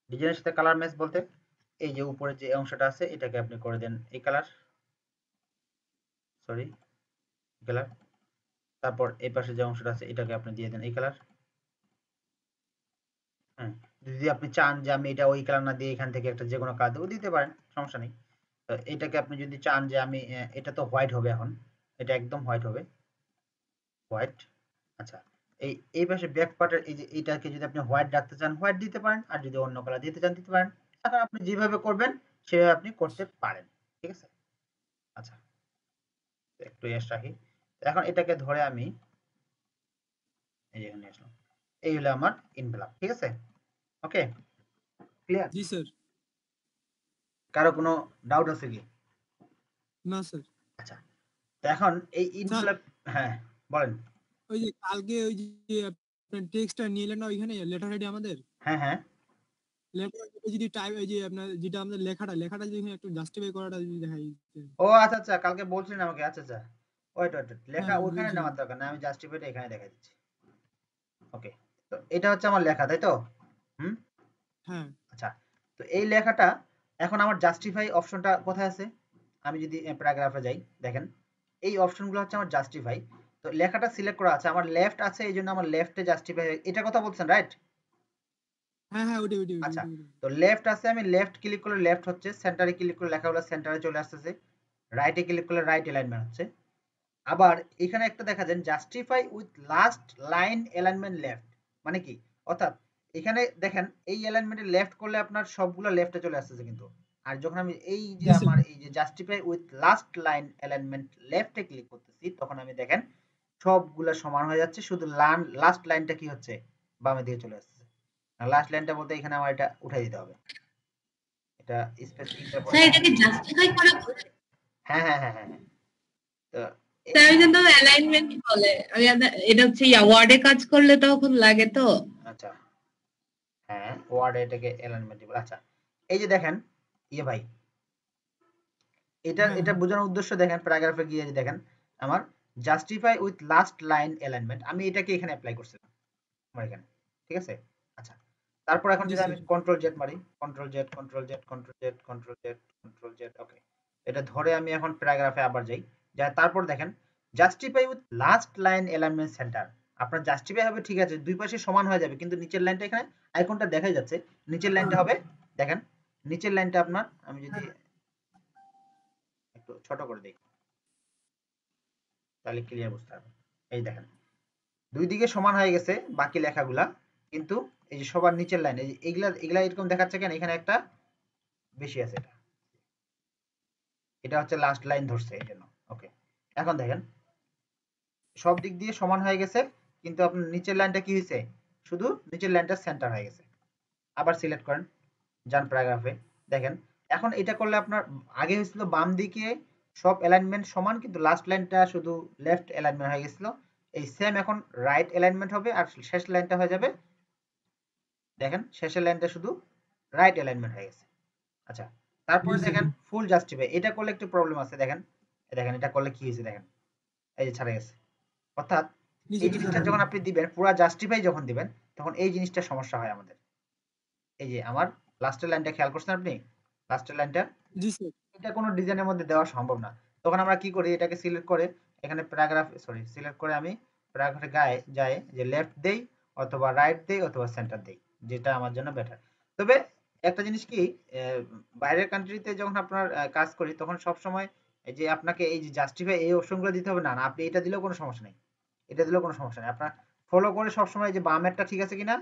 ডিজাইনের সাথে কালার ম্যাচ বলতে এই যে উপরে যে অংশটা আছে এটাকে আপনি করে দেন এই কালার, সরি কালার। তারপর এই পাশে যে অংশটা আছে এটাকে আপনি দিয়ে দেন এই কালার। হ্যাঁ, যদি আপনি চান যে আমি এটা ওই কালার না দিয়ে এখান থেকে একটা যে কোনো কালার দেবো, দিতে পারেন, সমস্যা নেই। তো এটাকে আপনি যদি চান যে আমি এটা তো হোয়াইট হবে, এখন এটা একদম হোয়াইট হবে, হোয়াইট। আচ্ছা, এই পাশে ব্যাক পার্টের এই যে এইটাকে যদি আপনি হোয়াইট রাখতে চান হোয়াইট দিতে পারেন, আর যদি অন্য কালার দিতে চান দিতে পারেন। এখন আপনি যেভাবে করবেন সেভাবে আপনি করতে পারেন, ঠিক আছে? আচ্ছা, একটু এস রাখি। এখন এটাকে ধরে আমি এই যে এখানে আসলাম, এই হলো আমার ইনভেলপ, ঠিক আছে? ওকে, ক্লিয়ার? জি স্যার। কারো কোনো ডাউট আছে কি? না স্যার। আচ্ছা, তো এখন এই ইনভেলপ, হ্যাঁ বলেন। ওই যে কালকে ওই যে আপনার টেক্সটটা নিলেন না ওইখানে লেটার হেডে আমাদের, হ্যাঁ হ্যাঁ, লেটার হেডে যদি টাইপ এই যে আপনার যেটা আমাদের লেখাটা যদি একটু জাস্টিফাই করাটা যদি দেখাই। ও আচ্ছা আচ্ছা, কালকে বলছিলেন আমাকে, আচ্ছা আচ্ছা, ওয়েট ওয়েট, লেখা হ্যাঁ ওখানে বলছিলাম। নেওয়ার দরকার না, আমি জাস্টিফাইটা এখানে দেখা দিচ্ছি। ওকে, তো এটা হচ্ছে আমার লেখা, তাই তো? হুম, হ্যাঁ আচ্ছা, তো এই লেখাটা এখন আমার জাস্টিফাই অপশনটা কোথায় আছে? আমি যদি প্যারাগ্রাফে যাই, দেখেন এই অপশনগুলো হচ্ছে আমার জাস্টিফাই। তো লেখাটা সিলেক্ট করা আছে, আমার লেফট আছে, এই জন্য আমার লেফটে জাস্টিফাই, এটা কথা বলছেন, রাইট? হ্যাঁ হ্যাঁ ওইটা আচ্ছা, তো লেফট আছে, আমি লেফট ক্লিক করলে লেফট হচ্ছে, সেন্টারে ক্লিক করলে লেখাগুলো সেন্টারে চলে আসতেছে, রাইটে ক্লিক করলে রাইট অ্যালাইনমেন্ট হচ্ছে। আবার এখানে একটা দেখা যান justify with last line alignment left, মানে কি? অর্থাৎ এখানে দেখেন এই অ্যালাইনমেন্টে লেফট করলে আপনার সবগুলো লেফটে চলে আসতেছে, কিন্তু আর যখন আমি এই যে আমার এই যে justify with last line alignment লেফটে ক্লিক করতেছি, তখন আমি দেখেন সবগুলো সমান হয়ে যাচ্ছে, শুধু লাস্ট লাইনটা কি হচ্ছে, বামে দিকে চলে আসছে। লাস্ট লাইনটা বলতে এখানে আমার এটা উঠাই দিতে হবে, এটা স্পেসিফিক স্যার এটাকে জাস্টিফাই করা বলে? হ্যাঁ হ্যাঁ হ্যাঁ হ্যাঁ, তো স্যার ওই জন্য অ্যালাইনমেন্ট বলে, আমি এটা হচ্ছে ওয়ার্ডে কাজ করলে তখন লাগে তো। আচ্ছা, হ্যাঁ ওয়ার্ড এটাকে অ্যালাইনমেন্ট বলে। আচ্ছা, এই যে দেখেন ইয়ে ভাই, এটা বোঝানোর উদ্দেশ্য দেখেন, প্যারাগ্রাফে গিয়ে যে দেখেন আমার justify with last line alignment, আমি এটাকে এখানে অ্যাপ্লাই করছিলাম আমার এখানে, ঠিক আছে? আচ্ছা, তারপর এখন যদি আমি কন্ট্রোল জেড মারি, control Z control Z control Z control Z control Z, ওকে, এটা ধরে আমি এখন প্যারাগ্রাফে আবার যাই, তারপর দেখেন justify with last line alignment centre, আপনার জাস্টিফাই হবে, ঠিক আছে, দুই পাশে সমান হয়ে যাবে, কিন্তু নিচের লাইনটা এখানে আইকনটা দেখাই যাচ্ছে, নিচের লাইনটা হবে, দেখেন নিচের লাইনটা আপনার, আমি যদি একটু ছোট করে দিই তাহলে ক্লিয়ার বুঝতে পারবেন। এই দেখেন দুই দিকে সমান হয়ে গেছে বাকি লেখাগুলা, কিন্তু এই যে সবার নিচের লাইন, এই যে এগুলা এরকম দেখাচ্ছে কেন, এখানে একটা বেশি আছে, এটা হচ্ছে লাস্ট লাইন ধরছে এই জন্য। ওকে, এখন দেখেন সব দিক দিয়ে সমান হয়ে গেছে, কিন্তু আপনার নিচের লাইনটা কি হয়েছে, শুধু নিচের লাইনটা সেন্টার হয়ে গেছে। আবার সিলেক্ট করেন, যান প্যারাগ্রাফে, দেখেন এখন এটা করলে আপনার আগে হয়েছিল বাম দিকে সব অ্যালাইনমেন্ট সমান, কিন্তু লাস্ট লাইনটা শুধু লেফট অ্যালাইনমেন্ট হয়ে গেছিল। এই সেম এখন রাইট অ্যালাইনমেন্ট হবে, আর শেষ লাইনটা হয়ে যাবে, দেখেন শেষের লাইনটা শুধু রাইট অ্যালাইনমেন্ট হয়ে গেছে। আচ্ছা, তারপরে দেখেন ফুল জাস্টিফাই, এটা করলে একটু প্রবলেম আছে, দেখেন দেখেন এটা করলে কি হয়েছে, দেখেন এই যে ছাড়া গেছে। অর্থাৎ এই জিনিসটা যখন আপনি দিবেন, পুরো জাস্টিফাই যখন দিবেন, তখন এই জিনিসটা সমস্যা হয় আমাদের। এই যে আমার লাস্টের লাইনটা খেয়াল করছেন আপনি, লাস্টের লাইনটা, জি স্যার। এটা কোনো ডিজাইনের মধ্যে দেওয়া সম্ভব না। তখন আমরা কি করি, এটাকে সিলেক্ট করে এখানে প্যারাগ্রাফ সিলেক্ট করে আমি প্যারাগ্রাফের গায়ে যায় যে লেফট দেই অথবা রাইট দেই অথবা সেন্টার দেই, যেটা আমার জন্য বেটার। তবে একটা জিনিস কি, বাইরের কান্ট্রিতে যখন আপনার কাজ করি, তখন সব সময় এই যে আপনাকে এই যে জাস্টিফাই এই অপশনগুলো দিতে হবে না, না আপনি এটা দিলেও কোনো সমস্যা নেই, এটা দিলেও কোনো সমস্যা নেই। আপনার ফলো করে সবসময় যে বামেরটা ঠিক আছে কিনা,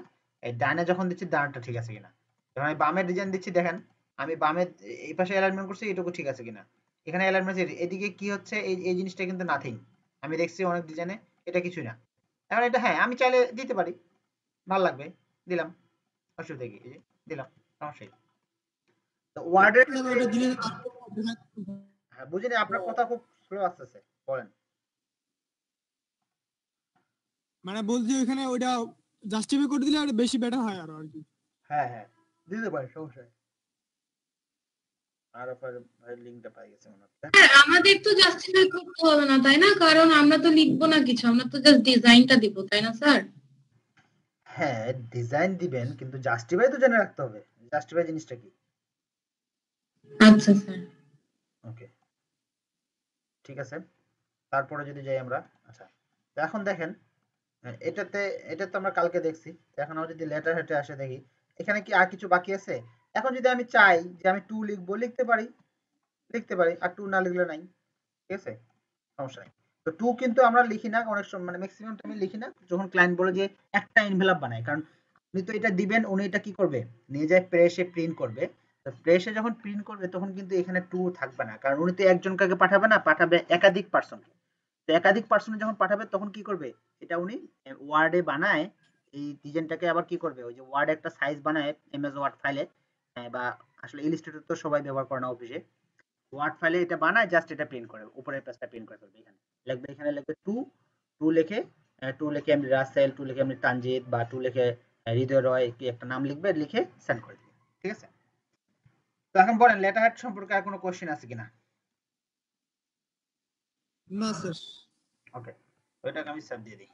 এই ডানে যখন দিচ্ছি ডানটা ঠিক আছে কিনা। যখন আমি বামের ডিজাইন দিচ্ছি, দেখেন আমি বামে এই পাশে অ্যালাইনমেন্ট করছি, এটুকু ঠিক আছে কিনা, এখানে অ্যালাইনমেন্ট, এদিকে কি হচ্ছে, এই জিনিসটা কিন্তু নাথিং, আমি দেখছি অনেক ডিজাইনে এটা কিছুই না। এখন এটা হ্যাঁ আমি চাইলে দিতে পারি, ভালো লাগবে দিলাম, অসুবিধা কি, এই যে দিলাম, সমস্যা নেই। তো ওয়ার্ডের হ্যাঁ বুঝিনি, আপনার কথা খুব স্লো আসতেছে, বলেন। মানে বলছি ওখানে ওইটা জাস্টিফাই করে দিলে আর বেশি বেটার হয় আরো আর কি। হ্যাঁ হ্যাঁ দিতে পারি, সমস্যা নেই। আর আপনার লিংকটা পাই গেছে মনে হচ্ছে। স্যার আমাদের তো জাস্টিফাই করতে হবে না তাই না, কারণ আমরা তো লিখবো না কিছু, আমরা তো জাস্ট ডিজাইনটা দিব তাই না স্যার? হ্যাঁ ডিজাইন দিবেন, কিন্তু জাস্টিফাই তো জেনে রাখতে হবে, জাস্টিফাই জিনিসটা কি। আচ্ছা স্যার। ওকে ঠিক আছে, তারপরে যদি যাই আমরা, আচ্ছা তো এখন দেখেন এটা তো আমরা কালকে দেখছি, এখন আমরা যদি লেটার হেডে আসে দেখি এখানে কি আর কিছু বাকি আছে। এখন যদি আমি চাই যে আমি টু লিখবো, লিখতে পারি, আর টু না লিখলে নাই, ঠিক আছে সমস্যা নেই। তো টু কিন্তু আমরা লিখি না অনেক সময়, মানে ম্যাক্সিমাম টাইমে লিখি না, যখন ক্লায়েন্ট বলে যে একটা এনভেলপ বানায়, কারণ আপনি তো এটা দিবেন, উনি এটা কি করবে, নিয়ে যায় প্রেসে প্রিন্ট করবে। তো প্রেসে যখন প্রিন্ট করবে তখন কিন্তু এখানে টু থাকবে না, কারণ উনি তো একজন কাকে পাঠাবে না, পাঠাবে একাধিক পার্সন। তো একাধিক পার্সনে যখন পাঠাবে তখন কি করবে, এটা উনি ওয়ার্ডে বানায়, এই ডিজাইনটাকে আবার কি করবে, ওই যে ওয়ার্ডে একটা সাইজ বানায় এমএস ওয়ার্ড ফাইলে, বা আসলে ইলাস্ট্রেটর তো সবাই ব্যবহার করে না অফিসে, ওয়ার্ড ফাইলে এটা বানায়, জাস্ট এটা প্রিন্ট করে উপরের পেজটা প্রিন্ট করে ফেলবে। এখানে লিখবে টু লিখে এমনি রাসেল, টু লিখে এমনি তানজিদ, বা টু লিখে হৃদয় রয়, কি একটা নাম লিখবে, লিখে সেন্ড করে দিবে, ঠিক আছে। তো এখন বলেন লেটার হেড সম্পর্কে আর কোনো কোশ্চেন আছে কিনা। না স্যার। ওকে, ওইটাকে আমি সেভ দিয়ে দিই।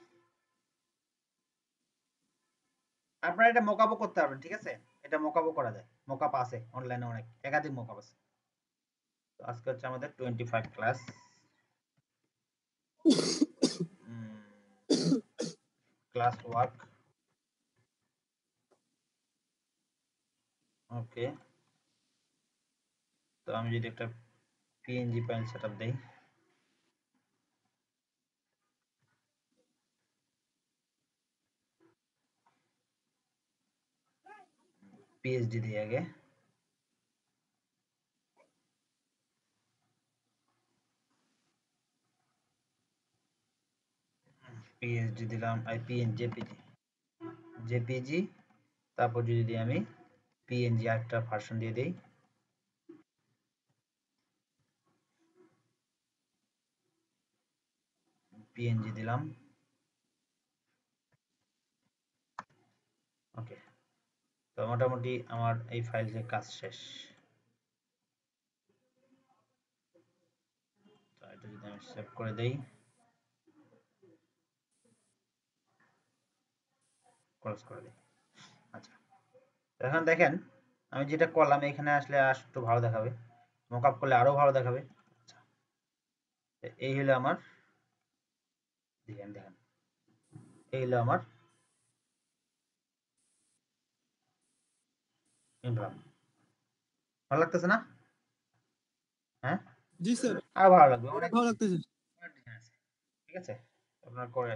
আপনারা এটা মোকাবো করতে পারবেন, ঠিক আছে, এটা মোকাবো করা যায়, মোকাপ আছে অনলাইনে, অনেক একাধিক মোকাপ আছে। তো আজকে হচ্ছে আমাদের 25 ক্লাস, ক্লাস ওয়ার্ক। ওকে, তো আমি যদি একটা পিএনজি ফাইল সেটআপ দেই, পিএইচডি দিই আগে, পিএইচডি দিলাম, জেপিজি, তারপর যদি দিই আমি পিএনজি আরেকটা ভার্সন দিয়ে দেই, পিএনজি দিলাম। ওকে, তো মোটামুটি আমার এই ফাইলের কাজ শেষ। তো এটা যদি আমি সেভ করে দেই, ক্লোজ করে দিই। আচ্ছা, এখন দেখেন আমি যেটা করলাম, এখানে আসলে একটু ভালো দেখাবে, মকআপ করলে আরো ভালো দেখাবে। আচ্ছা, এই হলো আমার, দেখেন এই হলো আমার ইনভ্রাম, ভালো লাগতেছে না? হ্যাঁ জি স্যার, আরো ভালো লাগবে, অনেক ভালো লাগতেছে। ডিজাইন আছে, ঠিক আছে, আপনারা করে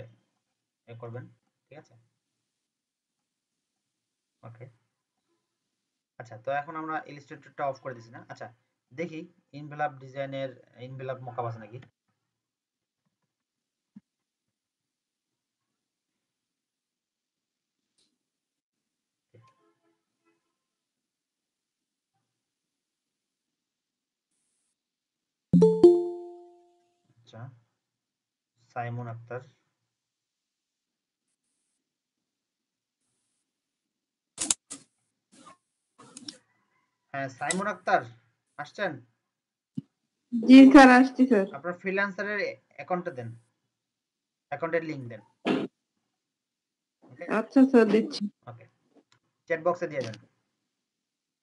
করবেন, ঠিক আছে। ওকে, আচ্ছা তো এখন আমরা ইলাস্ট্রেটরটা অফ করে দিছি না? আচ্ছা দেখি ইনভেলপ ডিজাইনের ইনভেলপ মকআপ আছে নাকি। আচ্ছা সাইমন আক্তার, হ্যাঁ সাইমন আক্তার আসছেন? জি স্যার, আসছি স্যার। আপনার ফ্রিল্যান্সারের অ্যাকাউন্টটা দেন, অ্যাকাউন্টের লিংক দেন। ওকে আচ্ছা স্যার, দিচ্ছি। ওকে, চ্যাট বক্সে দিয়ে দেন।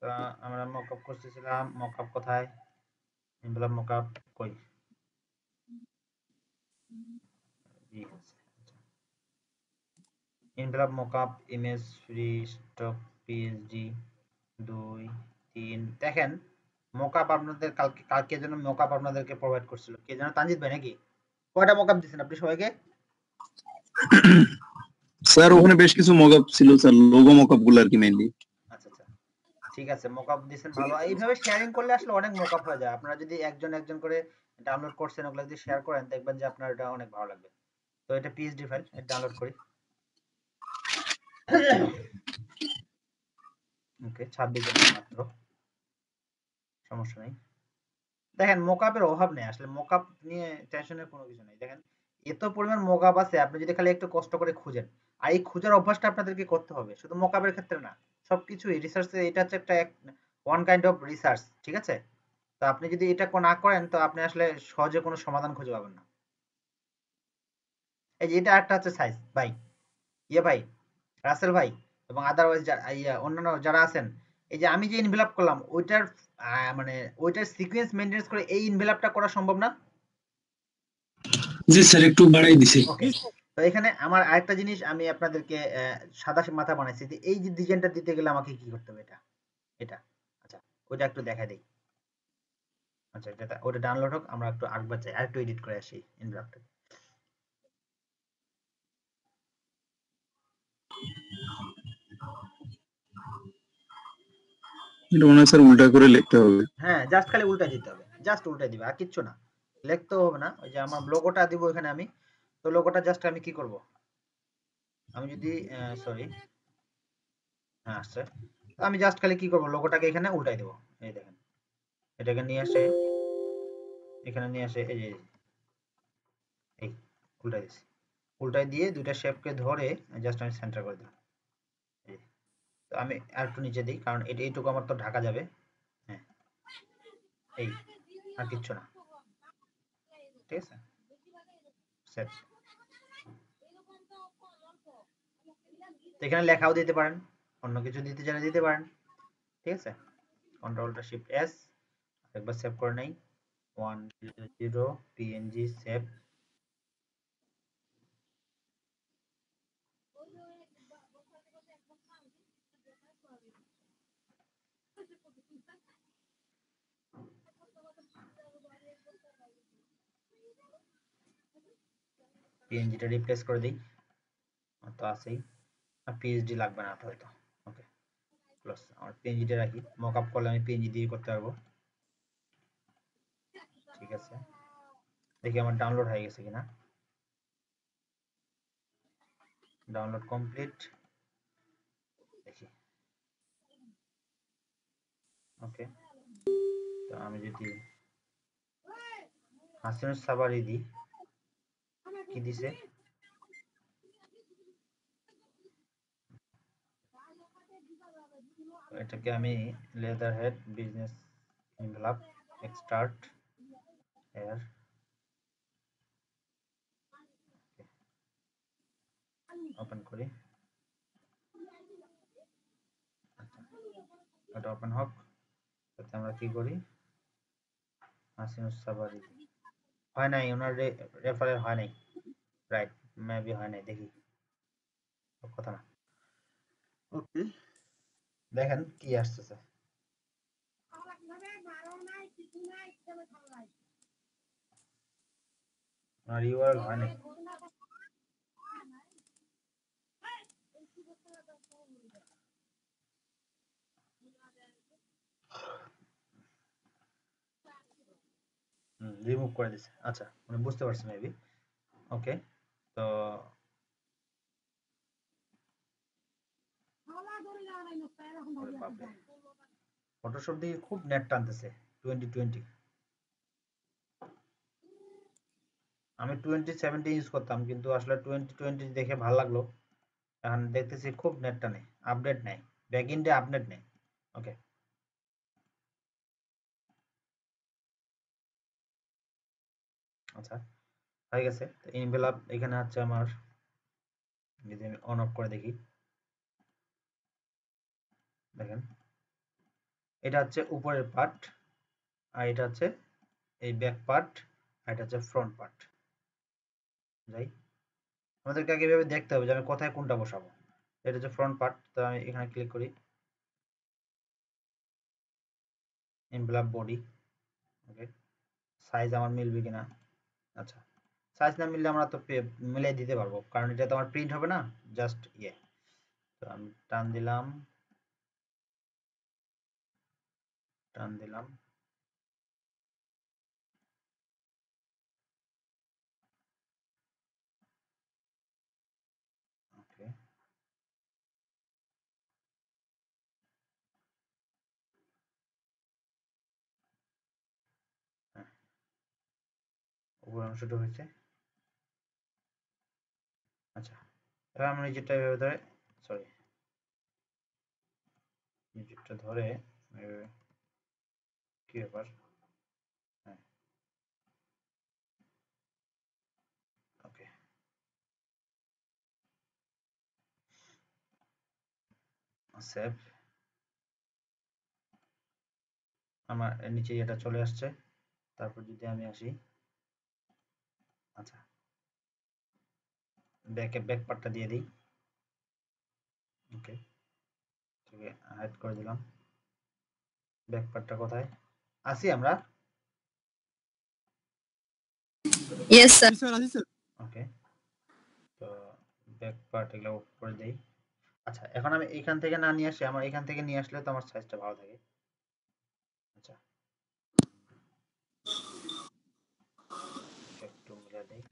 তো আমরা মকআপ করতেছিলাম, মকআপ কোথায়, ইনভেলপ মকআপ কই, জি আছে। Envelope mockup image free stock PSD 2 3। দেখেন মকআপ আপনাদের কালকে যেন মকআপ আপনাদেরকে প্রোভাইড করছিল কে যেন, তানজিদ ভাই নাকি? কয়টা মকআপ দিয়েছেন আপনি সবাইকে? স্যার ওখানে বেশ কিছু মকআপ ছিল স্যার, লোগো মকআপ গুলো আর কি মেইনলি। আচ্ছা আচ্ছা ঠিক আছে, মকআপ দিয়েছেন ভালো। এইভাবে শেয়ারিং করলে আসলে অনেক মকআপ হয়ে যায়। আপনারা যদি একজন একজন করে ডাউনলোড করছেন, ওগুলো যদি শেয়ার করেন দেখবেন যে আপনার এটা অনেক ভালো লাগবে। তো এটা পিএসডি ফাইল, এটা ডাউনলোড করি। ওকে 26 জন মাত্র, সমস্যা নেই। দেখেন মোকআপের অভাব নেই আসলে, মোকআপ নিয়ে টেনশনের কোনো কিছু নেই। দেখেন এত পরিমাণ মোকআপ আছে, আপনি যদি খালি একটু কষ্ট করে খুঁজেন, আর এই খোঁজার অভ্যাসটা আপনাদেরকে করতে হবে, শুধু মোকআপের ক্ষেত্রে না, সবকিছুই রিসার্চে এটা হচ্ছে একটা ওয়ান কাইন্ড অফ রিসার্চ, ঠিক আছে? তো আপনি যদি এটা না করেন তো আপনি আসলে সহজে কোনো সমাধান খুঁজে পাবেন না। এই যে এটা একটা হচ্ছে সাইজ ভাই, ইয়ে ভাই, রাসেল ভাই এবং আদারওয়াইজ অন্যান্য যারা আছেন, এই যে আমি যে ইনভেলপ করলাম ওইটার মানে ওইটার সিকোয়েন্স মেইনটেনেন্স করে এই ইনভেলপটা করা সম্ভব না? জি স্যার, একটু বাড়াই দিছি। ওকে, তো এখানে আমার আরেকটা জিনিস আমি আপনাদেরকে সাদা মাথা বানাইছি যে এই যে ডিজাইনটা দিতে গেলে আমাকে কি করতে হবে, এটা এটা আচ্ছা ওইটা একটু দেখা দেই। আচ্ছা এটা ওটা ডাউনলোড হোক, আমরা একটু আরেকবার চাই, আরেকটু এডিট করে আসি ইনভেলপটা। এটা মনে হয় স্যার উল্টা করে লিখতে হবে। হ্যাঁ জাস্ট খালি উল্টাই দিতে হবে, জাস্ট উল্টাই দিবে আর কিচ্ছু না, লিখতেও হবে না। ওই যে আমার লোগোটা দিব এখানে আমি, তো লোগোটা জাস্ট আমি কি করব, আমি যদি সরি হ্যাঁ আসছে, তো আমি জাস্ট খালি কি করব, লোগোটাকে এখানে উল্টাই দেব। এই দেখেন এটাকে নিয়ে আসে, এখানে নিয়ে আসে, এই যে এই উল্টাই দিছি, উল্টাই দিয়ে দুইটা শেপকে ধরে জাস্ট আমি সেন্টার করে দিলাম। এই, তো আমি আর একটু নিচে দিই কারণ এইটুকু আমার তো ঢাকা যাবে। হ্যাঁ এই আর কিচ্ছু না, ঠিক আছে সেট। এখানে লেখাও দিতে পারেন, অন্য কিছু দিতে চাইলে দিতে পারেন, ঠিক আছে। কন্ট্রোলটা শিফট এস, একবার সেভ করে নেই, 100 পিএনজি সেভ। পিএনজিটা রিপ্লেস করে দিই, তো আছেই, আর পিএইচডি লাগবে না হয়তো। ওকে প্লাস আমার পিএনজিটা রাখি, মকআপ করলে আমি পিএনজি দিয়ে করতে পারবো, ঠিক আছে। দেখি আমার ডাউনলোড হয়ে গেছে কিনা, ডাউনলোড কমপ্লিট, দেখি। ওকে তো আমি যদি হাসিনুস সাবারি দিই, কি দিছে, এটাকে আমি leather head business envelope extract এর ওপেন করি। আচ্ছা এটা ওপেন হোক, তাতে আমরা কি করি, হাসিনুস সাবারি হয় নাই, ওনার রেফারেল হয় নাই, রাইট মেবি হয় নাই, দেখি কথা না। ওকে দেখেন কি আসতেছে, ওনার ইউআরএল হয় নাই। রিমুভ করে দিছে। আচ্ছা, মানে বুঝতে পারছি মেবি। ওকে, তো ফটোশপ দিয়ে খুব নেট টানতেছে 2020। আমি 2070 ইউজ করতাম, কিন্তু আসলে 2020 দেখে ভালো লাগলো। এখন দেখতেছি খুব নেট টানে, আপডেট নেই, ব্যাকএন্ডে আপডেট নেই। ওকে, আচ্ছা হয়ে গেছে। এনভেলপ এখানে হচ্ছে আমার, যদি আমি অন অফ করে দেখি, দেখেন এটা হচ্ছে উপরের পার্ট, আর এটা হচ্ছে এই ব্যাক পার্ট, আর এটা হচ্ছে ফ্রন্ট পার্ট। যাই, আমাদেরকে আগে এভাবে দেখতে হবে যে আমি কোথায় কোনটা বসাবো। এটা হচ্ছে ফ্রন্ট পার্ট, তো আমি এখানে ক্লিক করি, এনভেলপ বডি। ওকে, সাইজ আমার মিলবে কিনা। আচ্ছা, সাইজ না মিললে আমরা তো মিলাই দিতে পারবো, কারণ এটা তো আমার প্রিন্ট হবে না, জাস্ট ইয়ে। তো আমি টান দিলাম, টান দিলাম, ওকে, হ্যাঁ উপর অংশটা হয়েছে। আচ্ছা, এবার আমরা নিচেরটা এভাবে ধরে, সরি নিচেরটা ধরে কি ব্যাপার, হ্যাঁ ওকে, সেভ। আমার নিচে এটা চলে আসছে। তারপর যদি আমি আসি, আচ্ছা ব্যাক পার্টটা দিয়ে দিই। ওকে, হাইড করে দিলাম। ব্যাক পার্টটা কোথায় আসি আমরা? Yes sir. স্যার আছি স্যার। ওকে, তো ব্যাক পার্ট এগুলো অফ করে দেই। আচ্ছা, এখন আমি এখান থেকে না নিয়ে আসি, আমার এখান থেকে নিয়ে আসলে তো আমার সাইজটা ভালো থাকে। আচ্ছা, একটু মিলা দেই।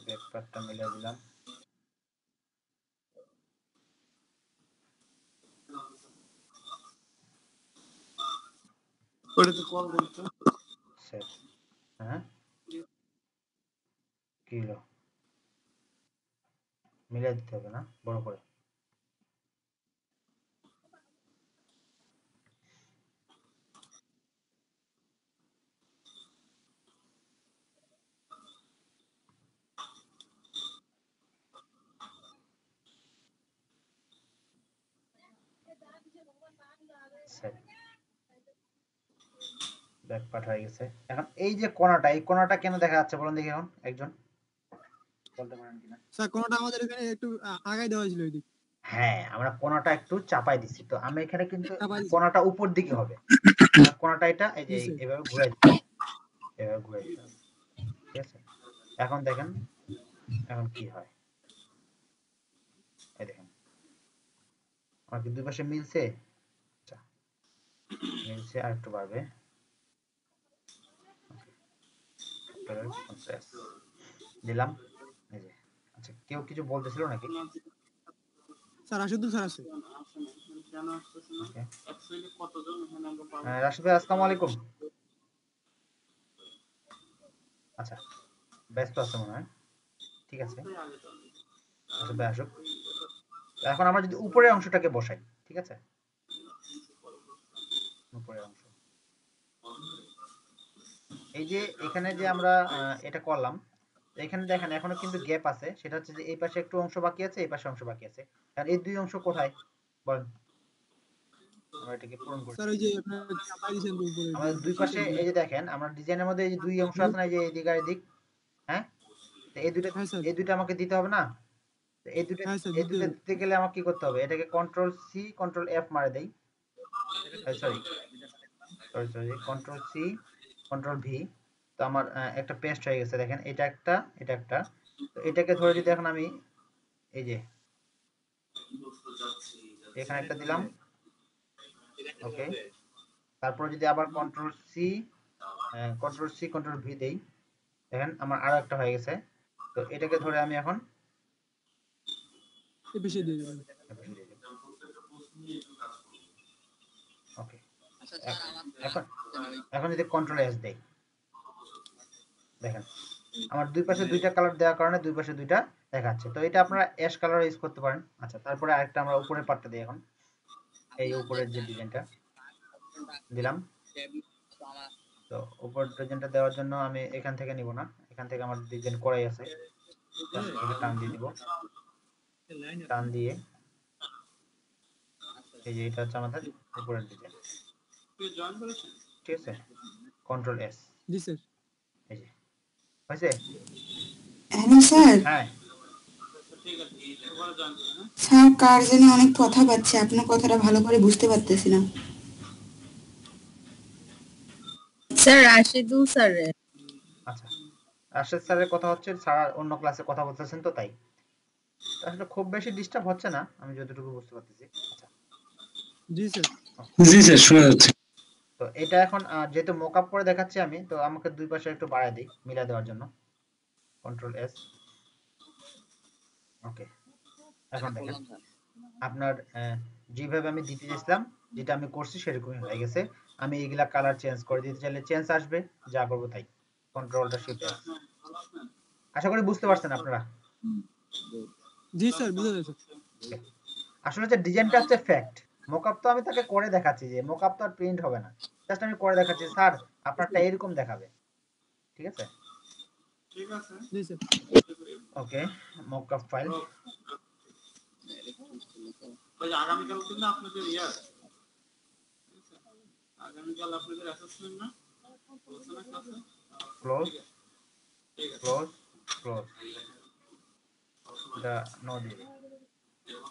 ব্যাক পার্টটা মিলা দিলাম। সেভ। হ্যাঁ কি হলো, মিলাই দিতে হবে না বড় করে? সেভ, ব্যাক পার্ট হয়ে গেছে। এখন এই যে কোণাটা, এই কোণাটা কেন দেখা যাচ্ছে বলুন দেখি, এখন একজন বলতে পারেন কিনা? স্যার কোনটা আমাদের এখানে একটু আগায় দেওয়া ছিল ওইদিক। হ্যাঁ, আমরা কোণাটা একটু চাপাই দিছি, তো আমি এখানে কিন্তু চাপাই দিছি। কোণাটা উপর দিকে হবে। কোণাটা এটা এই যে জি স্যার। এভাবে ঘুরাই দিতে হবে, এভাবে ঘুরাই দিতে হবে। ঠিক আছে, এখন দেখেন এখন কি হয়, এই দেখেন আমার কি দুই পাশে মিলছে? আচ্ছা মিলছে, আর একটু বাড়বে। প্রেস দিলাম, এই যে। আচ্ছা, কেউ কিছু বলতেছিল নাকি? স্যার রাশিদুল স্যার আছে। ওকে, রাশিদ ভাই আসসালামু আলাইকুম। আচ্ছা, ব্যস্ত আছে মনে হয়, ঠিক আছে, রাশিদ ভাই আসুক। এখন আমরা যদি উপরের অংশটাকে বসাই, ঠিক আছে, উপরের অংশ, এই যে এখানে যে আমরা এটা করলাম, এখানে দেখেন এখনো কিন্তু গ্যাপ আছে, সেটা হচ্ছে যে এই পাশে একটু অংশ বাকি আছে, এই পাশে অংশ বাকি আছে। আর এই দুই অংশ কোথায় বলেন, আমরা এটাকে পূরণ করি। স্যার ওই যে আপনার চাপাই দিয়েছেন তো উপরে আমাদের দুই পাশে এই যে দেখেন, আমরা ডিজাইনের মধ্যে এই যে দুই অংশ আছে না, এই যে এই দিক আর এই দিক, হ্যাঁ, তো হ্যাঁ স্যার। এই দুইটা আমাকে দিতে হবে না? তো এই দুইটা হ্যাঁ স্যার এই দিতে দুইটা হবে। দিতে গেলে আমাকে কি করতে হবে, এটাকে কন্ট্রোল সি কন্ট্রোল এফ মারে দেই, sorry sorry control C control V. তো আমার একটা পেস্ট হয়ে গেছে, দেখেন এটা একটা এটা একটা। তো এটাকে ধরে যদি এখন আমি এই যে এখানে একটা দিলাম, ওকে। তারপর যদি আবার কন্ট্রোল সি কন্ট্রোল ভি দেই, দেখেন আমার আরো একটা হয়ে গেছে। তো এটাকে ধরে আমি এখন বেশি দিয়ে দেবেন। ওকে, এখন এখন যদি কন্ট্রোল এস দেই, দেখেন আমার দুই পাশে দুইটা কালার দেওয়ার কারণে দুই পাশে দুইটা দেখাচ্ছে। তো এটা আপনারা অ্যাশ কালার ইউজ করতে পারেন। আচ্ছা, তারপরে আরেকটা আমরা উপরের পার্টটা দিই। এখন এই উপরের যে ডিজাইনটা দিলাম, তো উপর ডিজাইনটা দেওয়ার জন্য আমি এখান থেকে নিব না, এখান থেকে আমার ডিজাইন করাই আছে, এটা টান দিয়ে দিব। টান দিয়ে এই যে এটা হচ্ছে আমাদের উপরের ডিজাইন, ঠিক আছে। কন্ট্রোল এস, জি স্যার। এই যে হয়েছে। Hello sir. হ্যাঁ স্যার কার জানি অনেক কথা পাচ্ছে, আপনার কথাটা ভালো করে বুঝতে পারতেছি না। Sir Rashidul sir. আচ্ছা, রাশেদ স্যারের কথা হচ্ছে, স্যার অন্য ক্লাসে কথা বলতেছেন, তো তাই আসলে খুব বেশি ডিস্টার্ব হচ্ছে না, আমি যতটুকু বুঝতে পারতেছি। আচ্ছা জি স্যার। জি স্যার শোনা যাচ্ছে। তো এটা এখন যেহেতু মকআপ করে দেখাচ্ছি আমি, তো আমাকে দুই পাশে একটু বাড়ায় দিই মিলা দেওয়ার জন্য। কন্ট্রোল এস, ওকে। এখন দেখেন আপনার যেভাবে আমি দিতে চেয়েছিলাম, যেটা আমি করছি সেরকমই হয়ে গেছে। আমি এইগুলা কালার চেঞ্জ করে দিতে চাইলে চেঞ্জ আসবে, যা করবো তাই। কন্ট্রোলটা শিফট এস। আশা করি বুঝতে পারছেন আপনারা। জি স্যার বুঝতে পেরেছি। আসলে যে ডিজাইনটা হচ্ছে ফ্যাক্ট, মকআপ তো আমি তাকে করে দেখাচ্ছি, যে মকআপ তো আর প্রিন্ট হবে না, জাস্ট আমি করে দেখাচ্ছি স্যার আপনারটা এরকম দেখাবে, ঠিক আছে। জি স্যার। ওকে, মকআপ ফাইল। আগামীকাল কিন্তু আপনাদের আগামীকাল আপনাদের অ্যাসেসমেন্ট না, ক্লোজ ক্লোজ ক্লোজ, এটা নো দিবি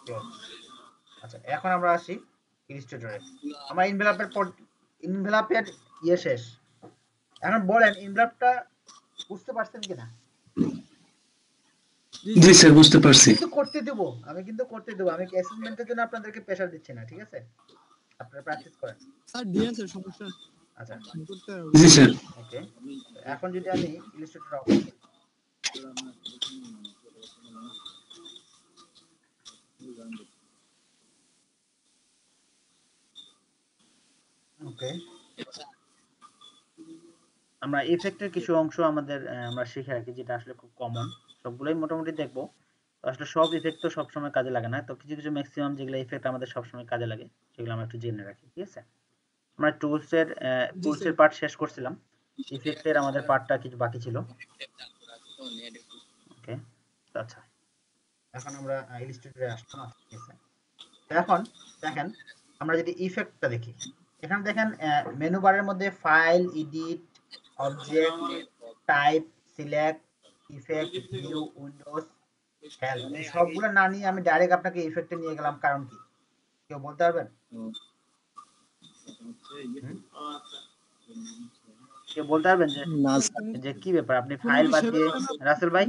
ক্লোজ। আচ্ছা, এখন আমরা আসি ইলাস্ট্রেটরে। আমার ইনভেলপের ইয়ে শেষ। এখন বলেন ইনভেলপটা বুঝতে পারছেন কিনা? জি স্যার বুঝতে পারছি। কিন্তু করতে দেব, আমি কিন্তু করতে দেব, আমি অ্যাসাইনমেন্টের জন্য আপনাদেরকে প্রেসার দিচ্ছি না, ঠিক আছে। আপনারা প্র্যাকটিস করেন। স্যার দিয়েন স্যার, সমস্যা। আচ্ছা জি স্যার। ওকে, এখন যদি আমি ইলাস্ট্রেটর অফ করি, ওকে, আমরা ইফেক্টের কিছু অংশ আমাদের আমরা শিখে রাখি, যেটা আসলে খুব কমন, সবগুলোই মোটামুটি দেখবো। আসলে সব ইফেক্ট তো সবসময় কাজে লাগে না, তো কিছু কিছু ম্যাক্সিমাম যেগুলো ইফেক্ট আমাদের সবসময় কাজে লাগে সেগুলো আমরা একটু জেনে রাখি, ঠিক আছে। আমরা টুলসের পার্ট শেষ করছিলাম, ইফেক্টের আমাদের পার্টটা কিছু বাকি ছিল। ওকে, আচ্ছা এখন আমরা ইলাস্ট্রেটরে আসলাম, ঠিক আছে। তো এখন দেখেন আমরা যদি ইফেক্টটা দেখি, এখানে দেখেন মেনু বারের মধ্যে file, edit, object, type, select, effect, view, Windows, help, এই সবগুলো না নিয়ে আমি ডাইরেক্ট আপনাকে ইফেক্টে নিয়ে গেলাম, কারণ কি কেউ বলতে পারবেন? কেউ বলতে পারবেন যে কি ব্যাপার, আপনি ফাইল বাদ দিয়ে, রাসেল ভাই?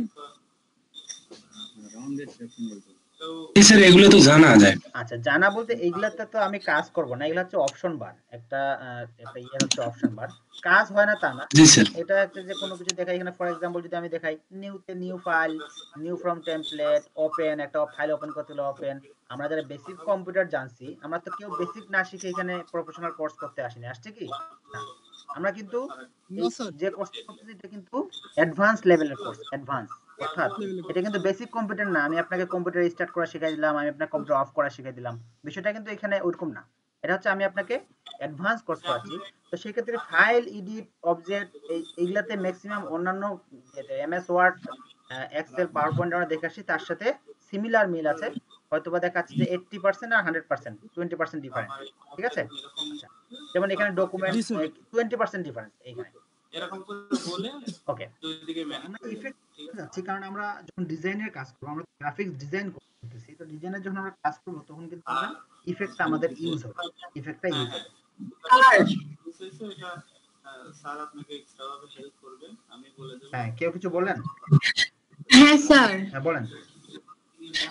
স্যার এগুলো তো জানা যায়। আচ্ছা, জানা বলতে এইগুলাতে তো আমি কাজ করব না, এগুলা হচ্ছে অপশন বার, একটা ইয়ে হচ্ছে অপশন বার, কাজ হয় না তা না। জি স্যার। এটা হচ্ছে যে কোনো কিছু দেখাই, এখানে ফর এক্সাম্পল যদি আমি দেখাই new file, new from template, open, একটা ফাইল ওপেন করতে হলে ওপেন। আমরা যারা বেসিক কম্পিউটার জানছি, আমরা তো কেউ বেসিক না শিখে এখানে প্রফেশনাল কোর্স করতে আসিনি, আসছে কি না? আমরা কিন্তু যে কোর্স করতেছি এটা কিন্তু অ্যাডভান্স লেভেলের কোর্স, অ্যাডভান্স, অর্থাৎ এটা কিন্তু বেসিক কম্পিউটার না। আমি আপনাকে কম্পিউটার স্টার্ট করা শিখাই দিলাম, আমি আপনাকে কম্পিউটার অফ করা শিখাই দিলাম, বিষয়টা কিন্তু এখানে ওরকম না। এটা হচ্ছে আমি আপনাকে অ্যাডভান্স কোর্স করাচ্ছি। তো সেই ক্ষেত্রে ফাইল, এডিট, অবজেক্ট, এইগুলাতে ম্যাক্সিমাম অন্যান্য MS Word, Excel, PowerPoint আমরা দেখে আসছি, তার সাথে সিমিলার মিল আছে, হয়তোবা দেখাচ্ছে যে 80% আর 100%, 20% ডিফারেন্স, ঠিক আছে। আচ্ছা, যেমন এখানে ডকুমেন্ট 20% ডিফারেন্স এইখানে, এরকম করে বলে ওকে। আমরা ইফেক্ট যাচ্ছি কারণ আমরা যখন ডিজাইনের কাজ করব, আমরা গ্রাফিক্স ডিজাইন করতেছি, তো ডিজাইনের যখন আমরা কাজ করব তখন কিন্তু আমরা ইফেক্টটা আমাদের ইউজ হবে, ইফেক্টটা ইউজ হবে। বুঝেছো এটা? স্যার আপনাকে এক্সট্রা ভাবে হেল্প করবে, আমি বলে দেব। হ্যাঁ, কেউ কিছু বললেন? হ্যাঁ স্যার। হ্যাঁ বলেন।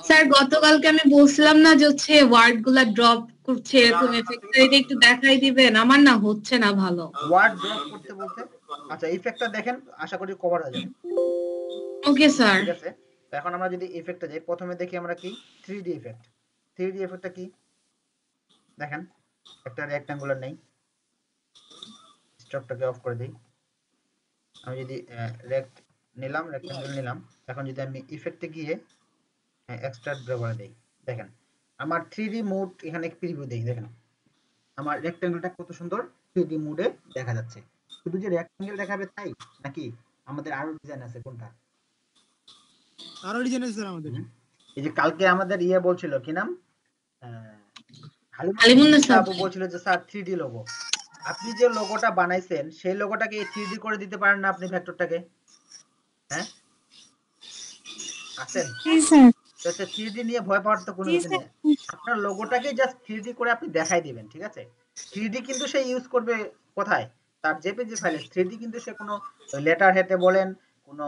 স্যার গতকালকে আমি বলছিলাম না যে হচ্ছে ওয়ার্ড গুলা ড্রপ করছে এরকম এফেক্ট, এটা একটু দেখাই দিবেন, আমার না হচ্ছে না ভালো। ওয়ার্ড ড্রপ করতে বলতে? আচ্ছা ইফেক্টটা দেখেন, আশা করি কভার হয়ে যাবে। Okay sir. ঠিক আছে, তো এখন আমরা যদি ইফেক্টে যাই, প্রথমে দেখি আমরা কি 3D ইফেক্ট। 3D ইফেক্টটা কি দেখেন, একটা রেক্ট্যাঙ্গুলার নেই, স্টপটাকে অফ করে দিই। আমি যদি রেক্ট নিলাম, রেক্ট্যাঙ্গেল নিলাম, এখন যদি আমি ইফেক্টে গিয়ে এক্সট্রাক্ট ব্যবহার দেই, দেখেন আমার 3D মোড এখানে প্রিভিউ দেই, দেখেন আমার রেক্ট্যাঙ্গেলটা কত সুন্দর 3D মোডে দেখা যাচ্ছে। শুধু যে রেক্ট্যাঙ্গেল দেখাবে তাই নাকি আমাদের আরো ডিজাইন আছে? কোনটা আরো ডিজাইন আছে স্যার আমাদের? এই যে কালকে আমাদের ইয়ে বলছিল কি নাম, হালিমুন্নেছা আপু বলছিল যে স্যার 3D লোগো। আপনি যে লোগোটা বানাইছেন সেই লোগোটাকে 3D করে দিতে পারেন না আপনি ভেক্টরটাকে? হ্যাঁ আছেন? তো 3D নিয়ে ভয় পাওয়ার তো কোনো কিছু নেই। আপনার লোগোটাকে জাস্ট 3D করে আপনি দেখাই দিবেন, ঠিক আছে? 3D কিন্তু সে ইউজ করবে কোথায়? তার জেপিজি ফাইলে 3D কিন্তু সে কোনো লেটার হেডে বলেন, কোনো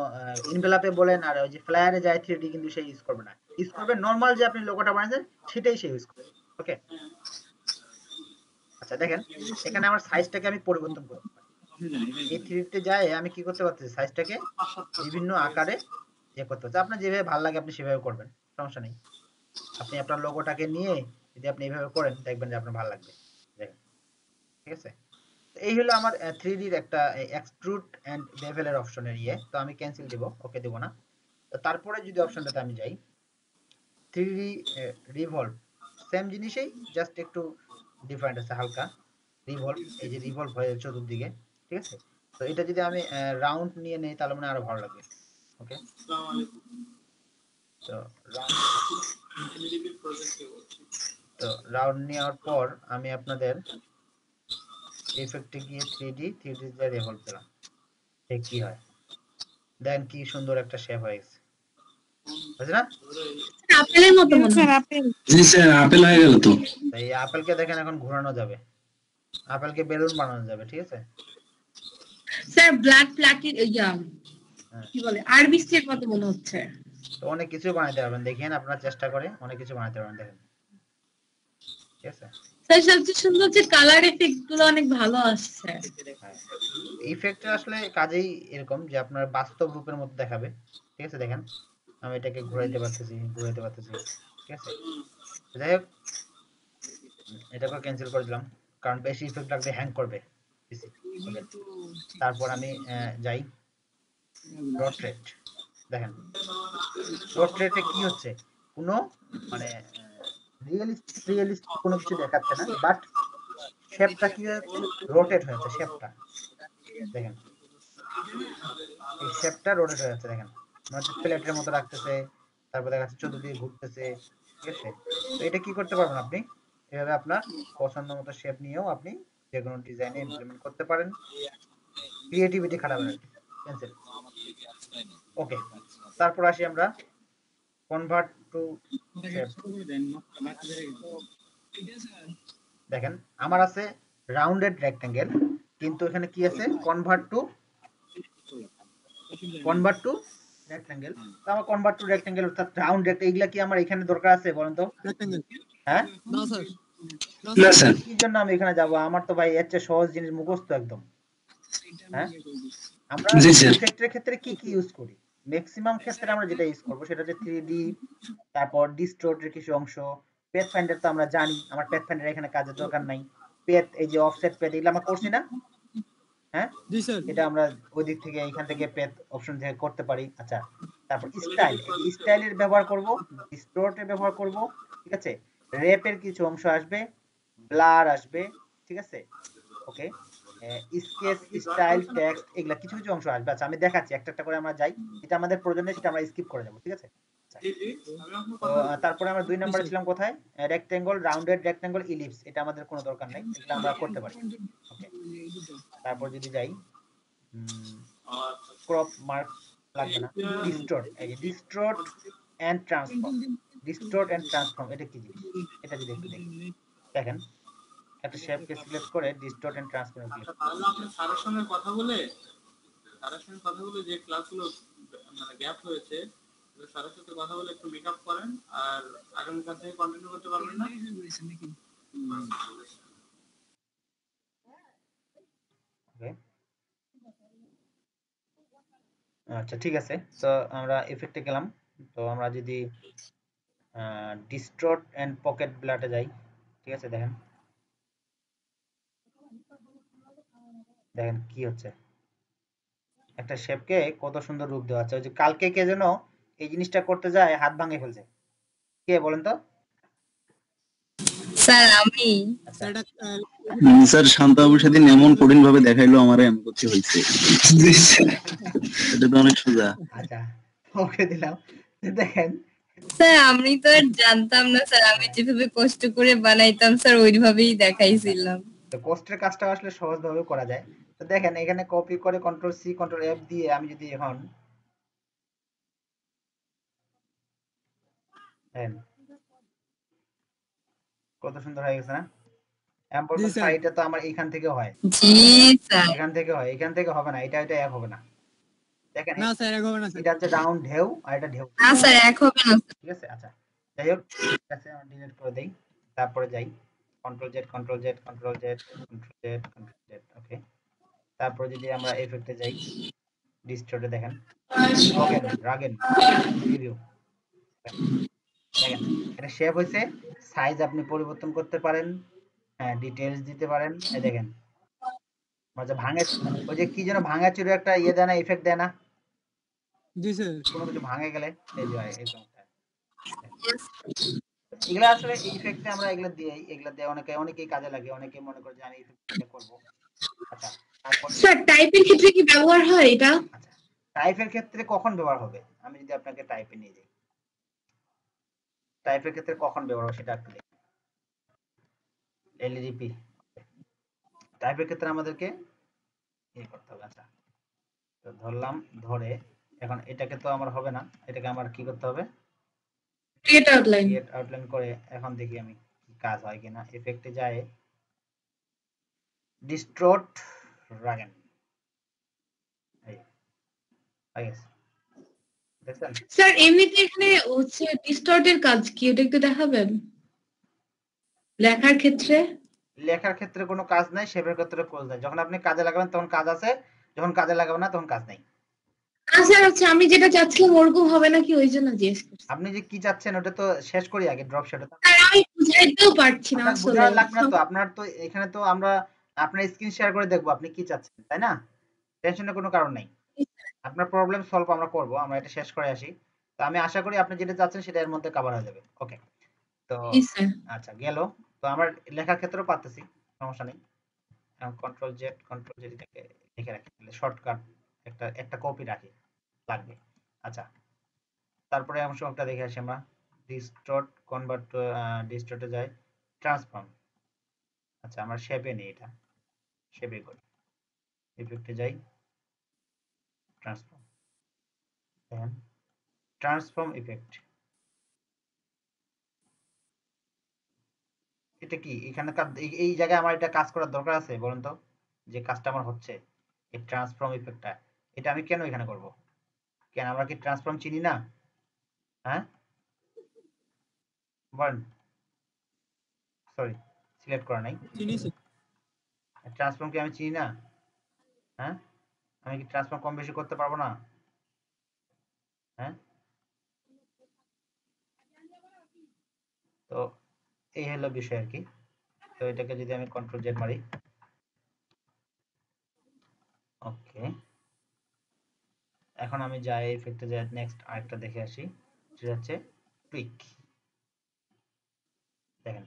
এনভেলপে বলেন, আর ওই যে ফ্লায়ারে যায় 3D কিন্তু সে ইউজ করবে না। ইউজ করবে নরমাল যে আপনি লোগোটা বানাইছেন সেটাই সে ইউজ করবে। ওকে, আচ্ছা দেখেন এখানে আমার সাইজটাকে আমি পরিবর্তন করতে পারি। এই 3D তে যায় আমি কি করতে পারতেছি, সাইজটাকে বিভিন্ন আকারে ইয়ে করতে পারছি। আপনার যেভাবে ভালো লাগে আপনি সেভাবে করবেন, সমস্যা নেই। আপনি আপনার লোগোটাকে নিয়ে যদি আপনি এইভাবে করেন দেখবেন যে আপনার ভালো লাগবে, দেখেন ঠিক আছে? তো এই হলো আমার 3D র একটা এক্সট্রুড এন্ড বেভেলের অপশনের ইয়ে। তো আমি ক্যান্সেল দেব, ওকে দেব না। তো তারপরে যদি অপশনটাতে আমি যাই 3D রিভলভ, সেম জিনিসই জাস্ট একটু ডিফারেন্ট আছে হালকা। রিভলভ, এই যে রিভলভ হয়ে চতুর্দিকে, ঠিক আছে? তো এটা যদি আমি রাউন্ড নিয়ে নেই তাহলে মানে আরো ভালো লাগবে। ওকে, আসসালামু আলাইকুম। তো রাউন্ড, এনডিপি প্রজেক্টে বলছি। তো রাউন্ড নেওয়ার পর আমি আপনাদের ইফেক্টে গিয়ে 3D তে রিভলভ দিলাম, ঠিক কি হয় দেন, কি সুন্দর একটা শেপ হয়ে গেছে, বুঝছেন না? আপেলের মতো মনে হয়। জি স্যার, আপেল হয়ে গেল তো। এই আপেলকে দেখেন এখন ঘোরানো যাবে, আপেলকে বেলুন বানানো যাবে, ঠিক আছে? স্যার ব্ল্যাক প্লাটি ইয়া হ্যাঁ, কি বলে আরবিসির মতো মনে হচ্ছে। তো অনেক কিছু বানাইতে পারবেন, দেখেন আপনারা চেষ্টা করে অনেক কিছু বানাইতে পারবেন, দেখেন ঠিক আছে? স্যার সবচেয়ে সুন্দর যে কালার এফেক্ট গুলো অনেক ভালো আসছে। ইফেক্ট আসলে কাজেই এরকম যে আপনার বাস্তব রূপের মতো দেখাবে, ঠিক আছে? দেখেন আমি এটাকে ঘুরাইতে পারতেছি, ঘুরাইতে পারতেছি, ঠিক আছে? যাই হোক এটাকে ক্যান্সেল করে দিলাম, কারণ বেশি ইফেক্ট লাগলে হ্যাং করবে পিসি। তারপর আমি যাই রোটেট, দেখেন রোটেটে কি হচ্ছে, কোনো মানে রিয়েলিস্টিক কোনো কিছু দেখাচ্ছে না, বাট শেপটা কি হচ্ছে, রোটেট হয়েছে শেপটা, দেখেন এই শেপটা রোটেট হয়ে যাচ্ছে, দেখেন মানে প্লেটের মতো রাখতেছে, তারপর দেখা যাচ্ছে চতুর্দিকে ঘুরতেছে, ঠিক আছে? তো এটা কি করতে পারবেন আপনি, এভাবে আপনার পছন্দ মতো শেপ নিয়েও আপনি যে কোনো ডিজাইনে ইমপ্লিমেন্ট করতে পারেন। ক্রিয়েটিভিটি খাটাবেন আর কি, ক্যান্সেল। ওকে, তারপর আসি আমরা কনভার্ট টু শেপ। দেখেন আমার আছে রাউন্ডেড রেক্ট্যাঙ্গেল, কিন্তু এখানে কি আছে, কনভার্ট টু রেক্ট্যাঙ্গেল। তো আমার কনভার্ট টু রেক্ট্যাঙ্গেল অর্থাৎ রাউন্ড রেক্ট, এইগুলা কি আমার এখানে দরকার আছে বলেন তো? রেক্ট্যাঙ্গেল হ্যাঁ না স্যার, না স্যার। কি জন্য আমি এখানে যাব? আমার তো ভাই এর চেয়ে সহজ জিনিস মুখস্থ একদম। হ্যাঁ, আমরা জি স্যার। ইফেক্টের ক্ষেত্রে কি কি ইউজ করি? ম্যাক্সিমাম ক্ষেত্রে আমরা যেটা ইউজ করব সেটা হচ্ছে 3D, তারপর ডিস্টোর্টের কিছু অংশ, পেথ ফাইন্ডার তো আমরা জানি, আমার পেথ ফাইন্ডার এখানে কাজের দরকার নাই। পেথ, এই যে অফসেট পেথ, এগুলো আমরা করছি না? হ্যাঁ, জি স্যার। এটা আমরা ওই দিক থেকে এখান থেকে পেথ অপশন থেকে করতে পারি। আচ্ছা, তারপর স্টাইল, এই স্টাইলের ব্যবহার করব, ডিস্টোর্টের ব্যবহার করব, ঠিক আছে? র্যাপের কিছু অংশ আসবে, ব্লার আসবে, ঠিক আছে? ওকে, স্কেচ, স্টাইল, টেক্সট, এগুলা কিছু কিছু অংশ আসবে। আচ্ছা আমি দেখাচ্ছি একটা একটা করে, আমরা যাই, যেটা আমাদের প্রয়োজন নেই সেটা আমরা স্কিপ করে যাব, ঠিক আছে? জি জি, আমি আপনার তো কথা তারপরে আমরা 2 নম্বরে ছিলাম কোথায়, রেক্ট্যাঙ্গল, রাউন্ডেড রেক্ট্যাঙ্গল, ইলিপস, এটা আমাদের কোনো দরকার নাই, এটা আমরা করতে পারি। ওকে, তারপর যদি যাই ক্রপ মার্ক লাগবে না, ডিস্টোর্ট, এই যে distort and transform, distort and transform এটা কি জিনিস এটা যদি একটু দেখি দেখেন একটা শেপকে সিলেক্ট করে ডিস্টর্ট এন্ড ট্রান্সফর্ম ক্লিক আচ্ছা তাহলে আপনি স্যারের সঙ্গে কথা বলে যে ক্লাসগুলো মানে গ্যাপ হয়েছে স্যারের সাথে কথা বলে একটু মেকআপ করেন আর আগামীকাল থেকে কন্টিনিউ করতে পারবেন না ওকে আচ্ছা ঠিক আছে তো আমরা ইফেক্টে গেলাম তো আমরা যদি ডিস্টর্ট এন্ড পকেট ব্লাডে যাই ঠিক আছে দেখেন দেখেন কি হচ্ছে একটা শেপকে কত সুন্দর রূপ দেওয়া আছে ওই যে কালকে কে যেন এই জিনিসটা করতে যায় হাত ভাঙে ফেলছে কে বলেন তো স্যার আমি স্যার শান্তাবু সেদিন এমন কঠিন ভাবে দেখাইলো আমারে আমি করতে হইছে এটা তো অনেক সোজা আচ্ছা ওকে দিলাম দেখেন স্যার আমি তো আর জানতাম না স্যার আমি যেভাবে কষ্ট করে বানাইতাম স্যার ওইভাবেই দেখাইছিলাম তো কষ্টের কাজটা আসলে সহজভাবে করা যায় তো দেখেন এখানে কপি করে কন্ট্রোল সি কন্ট্রোল এফ দিয়ে আমি যদি এখন দেখেন কত সুন্দর হয়ে গেছে না এমপোর্ট সাইটটা তো আমার এখান থেকে হয় জি স্যার এখান থেকে হবে না এটা এক হবে না দেখেন না স্যার এক হবে না স্যার এটা হচ্ছে ডাউন ঢেউ আর এটা ঢেউ না স্যার এক হবে না ঠিক আছে আচ্ছা যাই হোক ঠিক আছে আমরা ডিলিট করে দেই তারপরে যাই control Z control Z control Z control Z control Z okay তারপরে যদি আমরা এফেক্টে যাই ডিস্টর্টে দেখেন রাগেন প্রিভিউ দেখেন এটা শেপ হইছে সাইজ আপনি পরিবর্তন করতে পারেন হ্যাঁ ডিটেইলস দিতে পারেন এই দেখেন মানে ভাঙে ওই যে কি যেন ভাঙা চুরে একটা ইয়ে দেয় না ইফেক্ট দেয় না জি স্যার কোনো কিছু ভাঙে গেলে এই যে এরকম এগুলা আসলে এই ইফেক্টে আমরা এগুলা দিয়ে অনেকেই কাজে লাগে অনেকে মনে করে যে আমি ইফেক্টটা করব আচ্ছা তারপর স্যার টাইপের ক্ষেত্রে কি ব্যবহার হয় এটা আচ্ছা টাইপের ক্ষেত্রে কখন ব্যবহার হবে আমি যদি আপনাকে টাইপে নিয়ে যাই টাইপের ক্ষেত্রে কখন ব্যবহার হবে সেটা একটু দেখি এলডিপি টাইপের ক্ষেত্রে আমাদেরকে এই করতে হবে আচ্ছা তো ধরলাম ধরে এখন এটাকে তো আমার হবে না এটাকে আমার কি করতে হবে ক্রিয়েট আউটলাইন করে এখন দেখি আমি কি কাজ হয় কিনা ইফেক্টে যায় ডিস্টর্ট রাগেন এই হয়ে গেছে দেখছেন স্যার এমনিতে এখানে হচ্ছে ডিস্টর্টের কাজ কি ওটা একটু দেখাবেন লেখার ক্ষেত্রে কোনো কাজ নাই শেপের ক্ষেত্রে কাজ নাই যখন আপনি কাজে লাগাবেন তখন কাজ আছে যখন কাজে লাগাবেন না তখন কাজ নাই স্যার হচ্ছে আমি যেটা চাচ্ছিলাম ওরকম হবে নাকি ওই জন্য জিজ্ঞেস করছি আপনি যে কি চাচ্ছেন ওটা তো শেষ করি আগে ড্রপ শটে স্যার আমি বুঝাইতেও পারছি না আপনার আসলে বোঝা লাগবে না তো আপনার তো এখানে তো আমরা আপনার স্ক্রিন শেয়ার করে দেখবো আপনি কি চাচ্ছেন তাই না টেনশনের কোনো কারণ নাই আপনার প্রবলেম সলভ আমরা করব আমরা এটা শেষ করে আসি তো আমি আশা করি আপনি যেটা চাচ্ছেন সেটা এর মধ্যে কভার হয়ে যাবে ওকে তো আচ্ছা গেল তো আমার লেখার ক্ষেত্রেও পারতেছি সমস্যা নেই কন্ট্রোল জেড এটাকে লিখে রাখি শর্টকাট একটা কপি রাখি লাগবে আচ্ছা তারপরে অংশটা দেখে আসি আমরা ডিস্টর্ট কনভার্ট ডিস্টর্টে যাই ট্রান্সফর্ম আচ্ছা আমরা শেপে নেই এটা শেপে করি ইফেক্টে যাই ট্রান্সফর্ম দেখেন ট্রান্সফর্ম ইফেক্ট এটা কি এখানে এই জায়গায় আমার এটা কাজ করার দরকার আছে বলুন তো যে কাজটা আমার হচ্ছে এই ট্রান্সফর্ম ইফেক্টটা এটা আমি কেন এখানে করব কেন আমরা কি ট্রান্সফর্ম চিনি না হ্যাঁ বলেন সরি সিলেক্ট করা নাই চিনি স্যার ট্রান্সফর্ম কি আমি চিনি না হ্যাঁ আমি কি ট্রান্সফর্ম কম বেশি করতে পারবো না হ্যাঁ তো এই হলো বিষয় আর কি তো এটাকে যদি আমি কন্ট্রোল জেড মারি ওকে এখন আমি যাই ইফেক্টে যাই নেক্সট আরেকটা দেখে আসি সেটা হচ্ছে টুইক দেখেন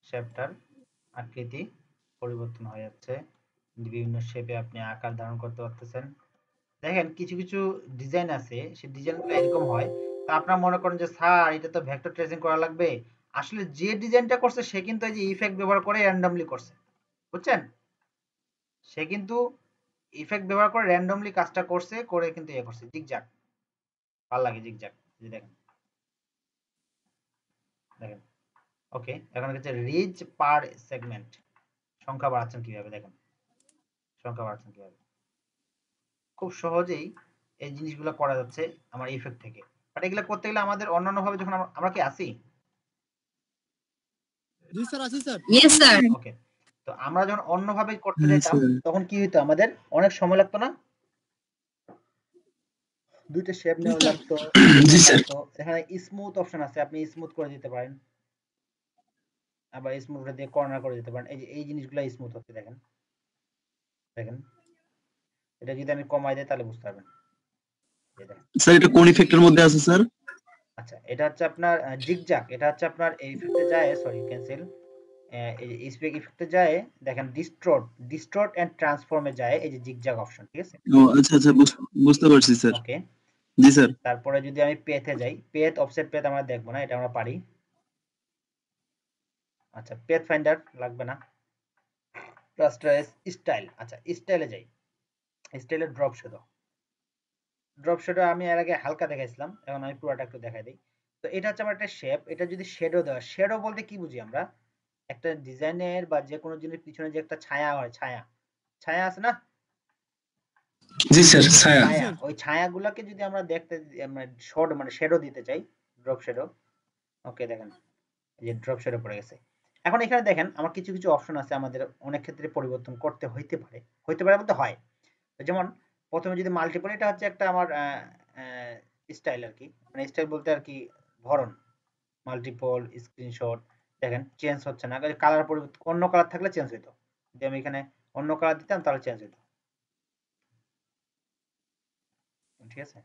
শেপটার আকৃতি পরিবর্তন হয়ে যাচ্ছে বিভিন্ন শেপে আপনি আকার ধারণ করতে পারতেছেন দেখেন কিছু কিছু ডিজাইন আছে সেই ডিজাইনগুলো এরকম হয় তো আপনারা মনে করেন যে স্যার এটা তো ভেক্টর ট্রেসিং করা লাগবে আসলে যে ডিজাইনটা করছে সে কিন্তু এই যে ইফেক্ট ব্যবহার করে র্যান্ডমলি করছে বুঝছেন সে কিন্তু ইফেক্ট ব্যবহার করে র্যান্ডমলি কাজটা করছে করে কিন্তু ইয়ে করছে জিগজ্যাগ ভালো লাগে জিগজ্যাগ এই দেখেন দেখেন ওকে এখন হচ্ছে রিচ পার সেগমেন্ট সংখ্যা বাড়াচ্ছেন কিভাবে দেখেন সংখ্যা বাড়াচ্ছেন কিভাবে খুব সহজেই এই জিনিসগুলো করা যাচ্ছে আমার ইফেক্ট থেকে বাট এগুলো করতে গেলে আমাদের অন্যান্য ভাবে যখন আমরা কি আসি জি স্যার আছি স্যার ইয়েস স্যার ওকে তো আমরা যখন অন্যভাবে করতে যেতাম তখন কি হইতো আমাদের অনেক সময় লাগতো না দুইটা শেপ নেওয়া লাগতো জি স্যার তো এখানে স্মুথ অপশন আছে আপনি স্মুথ করে দিতে পারেন আবার স্মুথ দিয়ে কর্নার করে দিতে পারেন এই যে এই জিনিসগুলো স্মুথ হচ্ছে দেখেন দেখেন এটা যদি আমি কমাই দেই তাহলে বুঝতে পারবেন স্যার এটা কোন ইফেক্টের মধ্যে আছে স্যার আচ্ছা এটা হচ্ছে আপনার জিগজ্যাগ এটা হচ্ছে আপনার এই ইফেক্টে যায় সরি ক্যান্সেল এই স্পেক ইফেক্টে যায় দেখেন ডিস্টর্ট এন্ড ট্রান্সফর্মে যায় এই যে জিগজ্যাগ অপশন ঠিক আছে ও আচ্ছা আচ্ছা বুঝতে পারছি স্যার ওকে জি স্যার তারপরে যদি আমি পেথে যাই পেথ অফসেট পেথ আমরা দেখব না এটা আমরা পারি আচ্ছা পেথ ফাইন্ডার লাগবে না রাস্টারাইজ স্টাইল আচ্ছা স্টাইলে যাই স্টাইলে ড্রপ শ্যাডো আমি এর আগে হালকা দেখাইছিলাম এখন আমি পুরোটা একটু দেখাই দিই তো এটা হচ্ছে আমার একটা শেপ এটা যদি শ্যাডো দেওয়া শ্যাডো বলতে কি বুঝি আমরা একটা ডিজাইনের বা যে কোনো জিনিসের পিছনে যে একটা ছায়া হয় ছায়া আছে না জি স্যার ছায়া ওই ছায়াগুলোকে যদি আমরা দেখতে শর্ট মানে শ্যাডো দিতে চাই ড্রপ শ্যাডো ওকে দেখেন এই যে ড্রপ শ্যাডো পড়ে গেছে এখন এখানে দেখেন আমার কিছু কিছু অপশন আছে আমাদের অনেক ক্ষেত্রে পরিবর্তন করতে হইতে পারে বলতে হয় যেমন প্রথমে যদি মাল্টিপল এটা হচ্ছে একটা আমার স্টাইল আর কি মানে স্টাইল বলতে আর কি ধরন মাল্টিপল স্ক্রিনশট দেখেন চেঞ্জ হচ্ছে না কালার পরিবর্তন অন্য কালার থাকলে চেঞ্জ হইতো যদি আমি এখানে অন্য কালার দিতাম তাহলে চেঞ্জ হইতো ঠিক আছে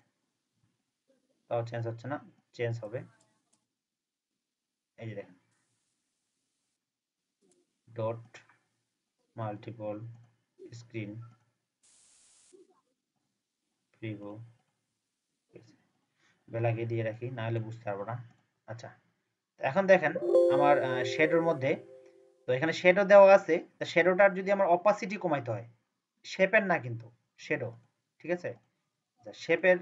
তাও চেঞ্জ হচ্ছে না চেঞ্জ হবে এই যে দেখেন ডট মাল্টিপল স্ক্রিন প্রিভিউ বেলাকে দিয়ে রাখি না হলে বুঝতে পারবো না আচ্ছা এখন দেখেন আমার শ্যাডোর মধ্যে তো এখানে শ্যাডো দেওয়া আছে তো শ্যাডোটার যদি আমার অপাসিটি কমাইতে হয় শেপের না কিন্তু শ্যাডো ঠিক আছে আচ্ছা শেপের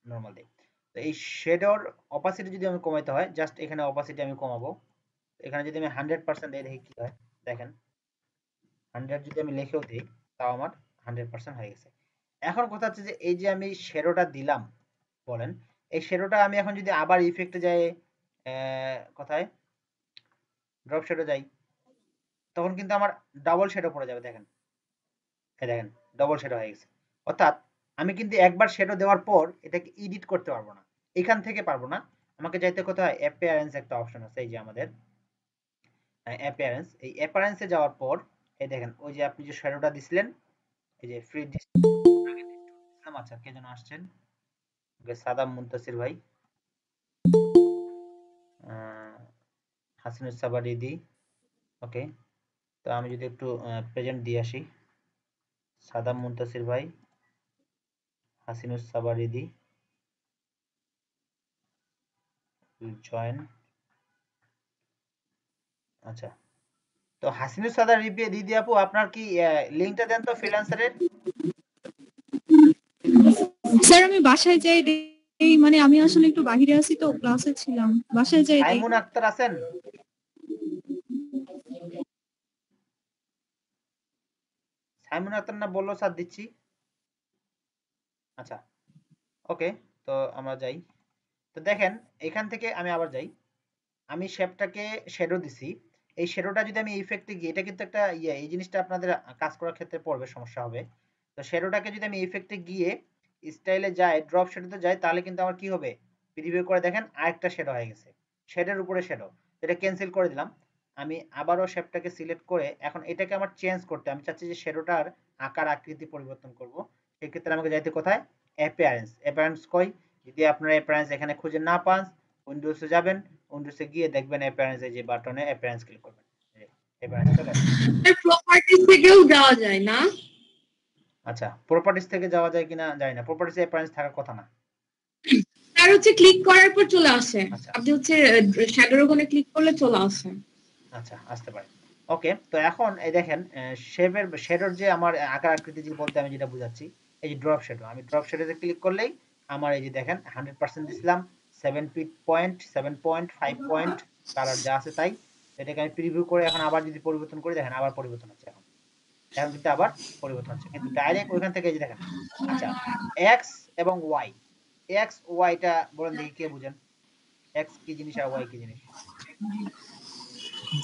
নরমাল দিই তো এই শ্যাডোর অপাসিটি যদি আমি কমাইতে হয় জাস্ট এখানে অপাসিটি আমি কমাবো এখানে যদি আমি 100% দেই দেখি কি হয় দেখেন 100 যদি আমি লিখেও দিই তাও আমার 100% হয়ে গেছে এখন কথা হচ্ছে যে এই যে আমি শ্যাডোটা দিলাম বলেন এই শ্যাডোটা আমি এখন যদি আবার ইফেক্টে যাই কোথায় ড্রপ শ্যাডো যাই তখন কিন্তু আমার ডাবল শ্যাডো পড়ে যাবে দেখেন এই দেখেন ডাবল শ্যাডো হয়ে গেছে অর্থাৎ আমি কিন্তু একবার শ্যাডো দেওয়ার পর এটাকে এডিট করতে পারবো না এখান থেকে পারবো না আমাকে যাইতে কোথায় অ্যাপিয়ারেন্স একটা অপশন আছে এই যে আমাদের অ্যাপিয়ারেন্স এই অ্যাপিয়ারেন্সে যাওয়ার পর এই দেখেন ওই যে আপনি যে শ্যাডোটা দিছিলেন এই যে ফ্রি দিলাম আচ্ছা কে যেন আসছেন সাদাম মুনতাসির ভাই হাসিনুস সাবারিদি ওকে তো আমি যদি একটু প্রেজেন্ট দিয়ে আসি সাদাম মুনতাসির ভাই হাসিনুস সাবারিদি জয়েন আচ্ছা তো হাসিনুস সাদা দিদি আপু আপনার কি লিংকটা দেন তো ফ্রিল্যান্সারের স্যার আমি বাসায় যাই এই মানে আমি আসলে একটু বাইরে আছি তো ক্লাসে ছিলাম বাসায় যাই সাইমুন আক্তার আছেন সাইমুন আক্তার না বললো স্যার দিচ্ছি আচ্ছা ওকে তো আমরা যাই তো দেখেন এখান থেকে আমি আবার যাই আমি শেপটাকে শ্যাডো দিছি এই শ্যাডোটা যদি আমি ইফেক্টে গিয়ে এটা কিন্তু একটা এই জিনিসটা আপনাদের কাজ করার ক্ষেত্রে পড়বে সমস্যা হবে তো শ্যাডোটাকে যদি আমি ইফেক্টে গিয়ে স্টাইলে যাই ড্রপ শ্যাডোতে যাই তাহলে কিন্তু আমার কি হবে প্রিভিউ করে দেখেন আরেকটা শ্যাডো হয়ে গেছে শ্যাডোর উপরে শ্যাডো এটা ক্যান্সেল করে দিলাম আমি আবারও শেপটাকে সিলেক্ট করে এখন এটাকে আমার চেঞ্জ করতে আমি চাচ্ছি যে শ্যাডোটার আকার আকৃতি পরিবর্তন করব সেই ক্ষেত্রে আমাকে যাইতে কোথায় অ্যাপিয়ারেন্স কই যদি আপনারা অ্যাপিয়ারেন্স এখানে খুঁজে না পান উইন্ডোজে যাবেন উইন্ডোজে গিয়ে দেখবেন অ্যাপিয়ারেন্স এই যে বাটনে অ্যাপিয়ারেন্স ক্লিক করবেন অ্যাপিয়ারেন্স চলে আসবে প্রপার্টিজ থেকেও যাওয়া যায় না আচ্ছা প্রপার্টিজ থেকে যাওয়া যায় কিনা জানি না প্রপার্টিজে অ্যাপিয়ারেন্স থাকার কথা না তার হচ্ছে ক্লিক করার পর চলে আসে আপনি হচ্ছে শ্যাডোর ওখানে ক্লিক করলে চলে আসে আচ্ছা আসতে পারে ওকে তো এখন এই দেখেন শ্যাডোর যে আমার আকার আকৃতি যে বলতে আমি যেটা বুঝাচ্ছি এই যে ড্রপ শ্যাডো আমি ড্রপ শ্যাডোতে ক্লিক করলেই আমার এই যে দেখেন 100% দিছিলাম 7 পয়েন্ট 7 পয়েন্ট 5 পয়েন্ট কালার যা আছে তাই। এটাকে আমি প্রিভিউ করে এখন আবার যদি পরিবর্তন করি, দেখেন আবার পরিবর্তন হচ্ছে। এখন কিন্তু আবার পরিবর্তন হচ্ছে, কিন্তু ডাইরেক্ট ওইখান থেকে এই যে দেখেন। আচ্ছা, এক্স এবং ওয়াই, এক্স ওয়াইটা বলেন দেখি কে বুঝেন, এক্স কি জিনিস আর ওয়াই কি জিনিস?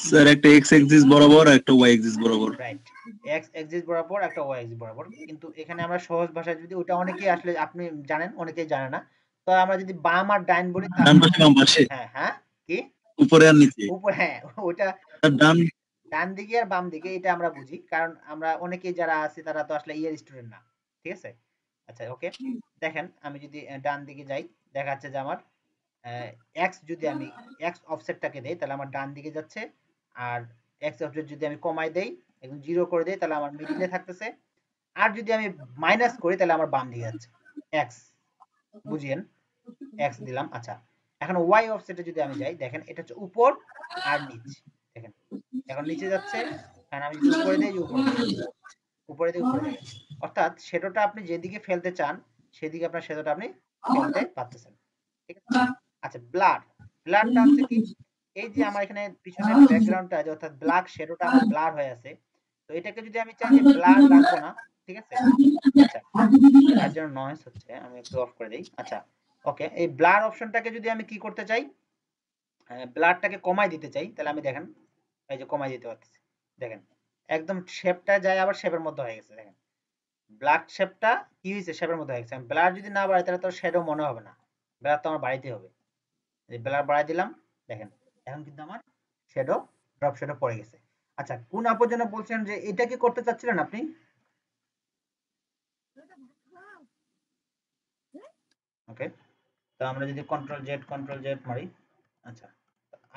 স্যার একটা এক্স এক্সিস বরাবর একটা ওয়াই এক্সিস বরাবর। রাইট, এক্স এক্সিস বরাবর একটা ওয়াই এক্সিস বরাবর। কিন্তু এখানে আমরা সহজ ভাষায় যদি, ওটা অনেকেই আসলে আপনি জানেন, অনেকেই জানে না। তো আমরা যদি বাম আর ডান বলি, ডান পাশে বাম পাশে, হ্যাঁ হ্যাঁ, কি উপরে আর নিচে, উপরে, হ্যাঁ ওটা ডান ডান দিকে আর বাম দিকে, এটা আমরা বুঝি, কারণ আমরা অনেকেই যারা আছে তারা তো আসলে ইয়ার স্টুডেন্ট না, ঠিক আছে? আচ্ছা ওকে, দেখেন আমি যদি ডান দিকে যাই, দেখা যাচ্ছে যে আমার এক্স, যদি আমি এক্স অফসেটটাকে দেই তাহলে আমার ডান দিকে যাচ্ছে, আর এক্স অফসেট যদি আমি কমাই দেই, একদম 0 করে দেই, তাহলে আমার মিডিলে থাকতেছে, আর যদি আমি মাইনাস করি তাহলে আমার বাম দিকে যাচ্ছে এক্স, বুঝিয়েন, এক্স দিলাম। আচ্ছা, এখন ওয়াই অফসেটে যদি আমি যাই, দেখেন এটা হচ্ছে উপর আর নিচ, দেখেন এখন নিচে যাচ্ছে, কারণ আমি যদি উপরে দেই, উপরে দিয়ে উপরে যাবে, অর্থাৎ শ্যাডোটা আপনি যেদিকে ফেলতে চান সেদিকে আপনার শ্যাডোটা আপনি ফেলতে পারতেছেন, ঠিক আছে? আচ্ছা, ব্লার, ব্লারটা হচ্ছে কি, এই যে আমার এখানে পিছনের ব্যাকগ্রাউন্ডটা আছে, অর্থাৎ ব্ল্যাক শ্যাডোটা আমার ব্লার হয়ে আছে, তো এটাকে যদি আমি চাই যে ব্লার রাখবো না, ঠিক আছে? আচ্ছা, তার জন্য নয়েজ হচ্ছে, আমি একটু অফ করে দেই। আচ্ছা ওকে, এই ব্লার অপশনটাকে যদি আমি কি করতে চাই, ব্লারটাকে কমাই দিতে চাই, তাহলে আমি দেখেন এই যে কমাই দিতে পারতেছি, দেখেন একদম শেপটা যায় আবার শেপের মধ্যে হয়ে গেছে, দেখেন ব্ল্যাক শেপটা কি হয়েছে, শেপের মধ্যে হয়ে গেছে। আমি ব্লার যদি না বাড়াই তাহলে তো শ্যাডো মনে হবে না, ব্লার তো আমার বাড়াইতে হবে। এই ব্লার বাড়াই দিলাম, দেখেন এখন কিন্তু আমার শ্যাডো, ড্রপ শ্যাডো পড়ে গেছে। আচ্ছা, কোন আপুর জন্য বলছেন যে এটা কি করতে চাচ্ছিলেন আপনি? ওকে, তো আমরা যদি কন্ট্রোল জেড মারি, আচ্ছা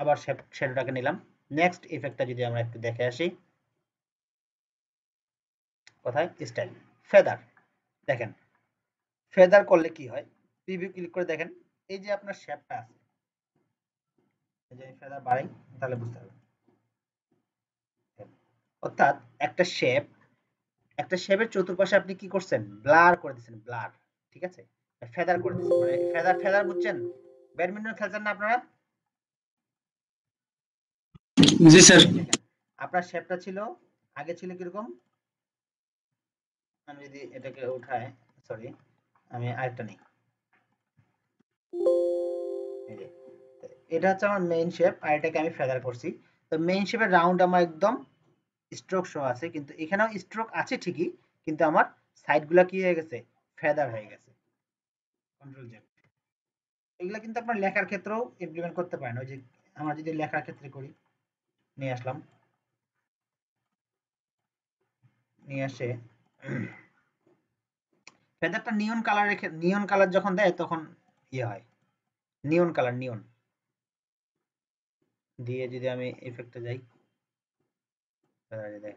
আবার শ্যাডোটাকে নিলাম। নেক্সট ইফেক্টটা যদি আমরা একটু দেখে আসি, কোথায় স্টাইল, ফেদার, দেখেন ফেদার করলে কি হয়, প্রিভিউ ক্লিক করে দেখেন, এই যে আপনার শেপটা আছে, এই যে ফেদার বাড়াই তাহলে বুঝতে পারবেন, অর্থাৎ একটা শেপের চতুর্পাশে আপনি কি করছেন, ব্লার করে দিচ্ছেন, ব্লার, ঠিক আছে? ফেদার করে দিচ্ছেন, মানে ফেদার বুঝছেন? ব্যাডমিন্টন খেলছেন না আপনারা? জি স্যার। আপনার শেপটা ছিল, আগে ছিল কিরকম, আমি যদি এটাকে উঠাই, সরি আমি আরেকটা নিই, এটা হচ্ছে আমার মেইন শেপ, আর এটাকে আমি ফেদার করছি। তো মেইন শেপের রাউন্ড আমার একদম স্ট্রোক শো আছে, কিন্তু এখানেও স্ট্রোক আছে ঠিকই, কিন্তু আমার সাইডগুলো কি হয়ে গেছে, ফেদার হয়ে গেছে। কন্ট্রোল জেড, এগুলা কিন্তু আপনার লেখার ক্ষেত্রেও ইমপ্লিমেন্ট করতে পারেন। ওই যে আমরা যদি লেখার ক্ষেত্রে করি, নিয়ে আসলাম, নিয়ে আসে ফেদারটা নিয়ন কালার রেখে, নিয়ন কালার যখন দেয় তখন ইয়ে হয়, নিয়ন কালার, নিয়ন দিয়ে যদি আমি ইফেক্টে যাই, দেখ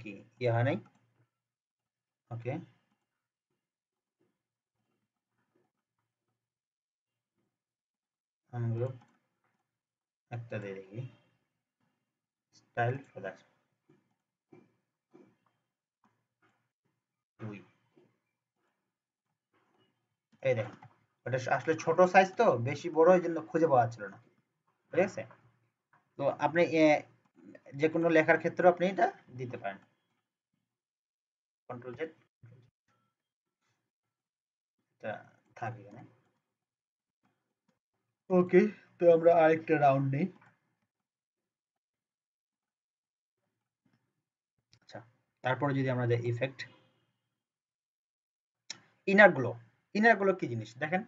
কি ইয়ে হয় নাই, ওকে আমরা একটা দিয়ে দেখি, স্টাইল ফেদার 2, এই দেখেন ওটা আসলে ছোট সাইজ তো, বেশি বড় এই জন্য খুঁজে পাওয়া যাচ্ছিল না, ঠিক আছে? তো আপনি যে কোনো লেখার ক্ষেত্রে আপনি এটা দিতে পারেন, কন্ট্রোল জেড, এটা থাকে এখানে। ওকে, তো আমরা আরেকটা রাউন্ড নেই। আচ্ছা, তারপরে যদি আমরা যাই effect, inner glow, inner glow কি জিনিস দেখেন,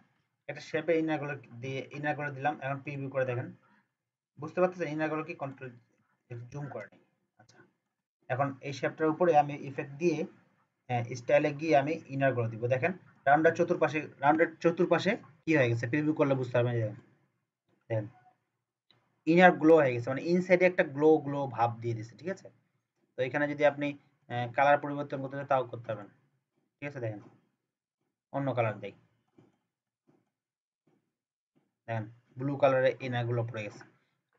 একটা শেপে ইনার গ্লো দিয়ে, ইনার গ্লো দিলাম, এখন প্রিভিউ করে দেখেন, বুঝতে পারতেছেন ইনার গ্লো কি, কন্ট্রোল জুম করে নেই। আচ্ছা, এখন এই শেপটার উপরে আমি ইফেক্ট দিয়ে স্টাইলে গিয়ে আমি ইনার গ্লো দিব, দেখেন রাউন্ডের চতুর্পাশে কি হয়ে গেছে, প্রিভিউ করলে বুঝতে পারবেন, দেখেন ইনার গ্লো হয়ে গেছে, মানে ইনসাইডে একটা গ্লো গ্লো ভাব দিয়ে দিছে, ঠিক আছে? তো এখানে যদি আপনি কালার পরিবর্তন করতে চান তাও করতে পারবেন, ঠিক আছে? দেখেন অন্য কালার দেই, দেখেন ব্লু কালারে ইনার গুলো পড়ে গেছে।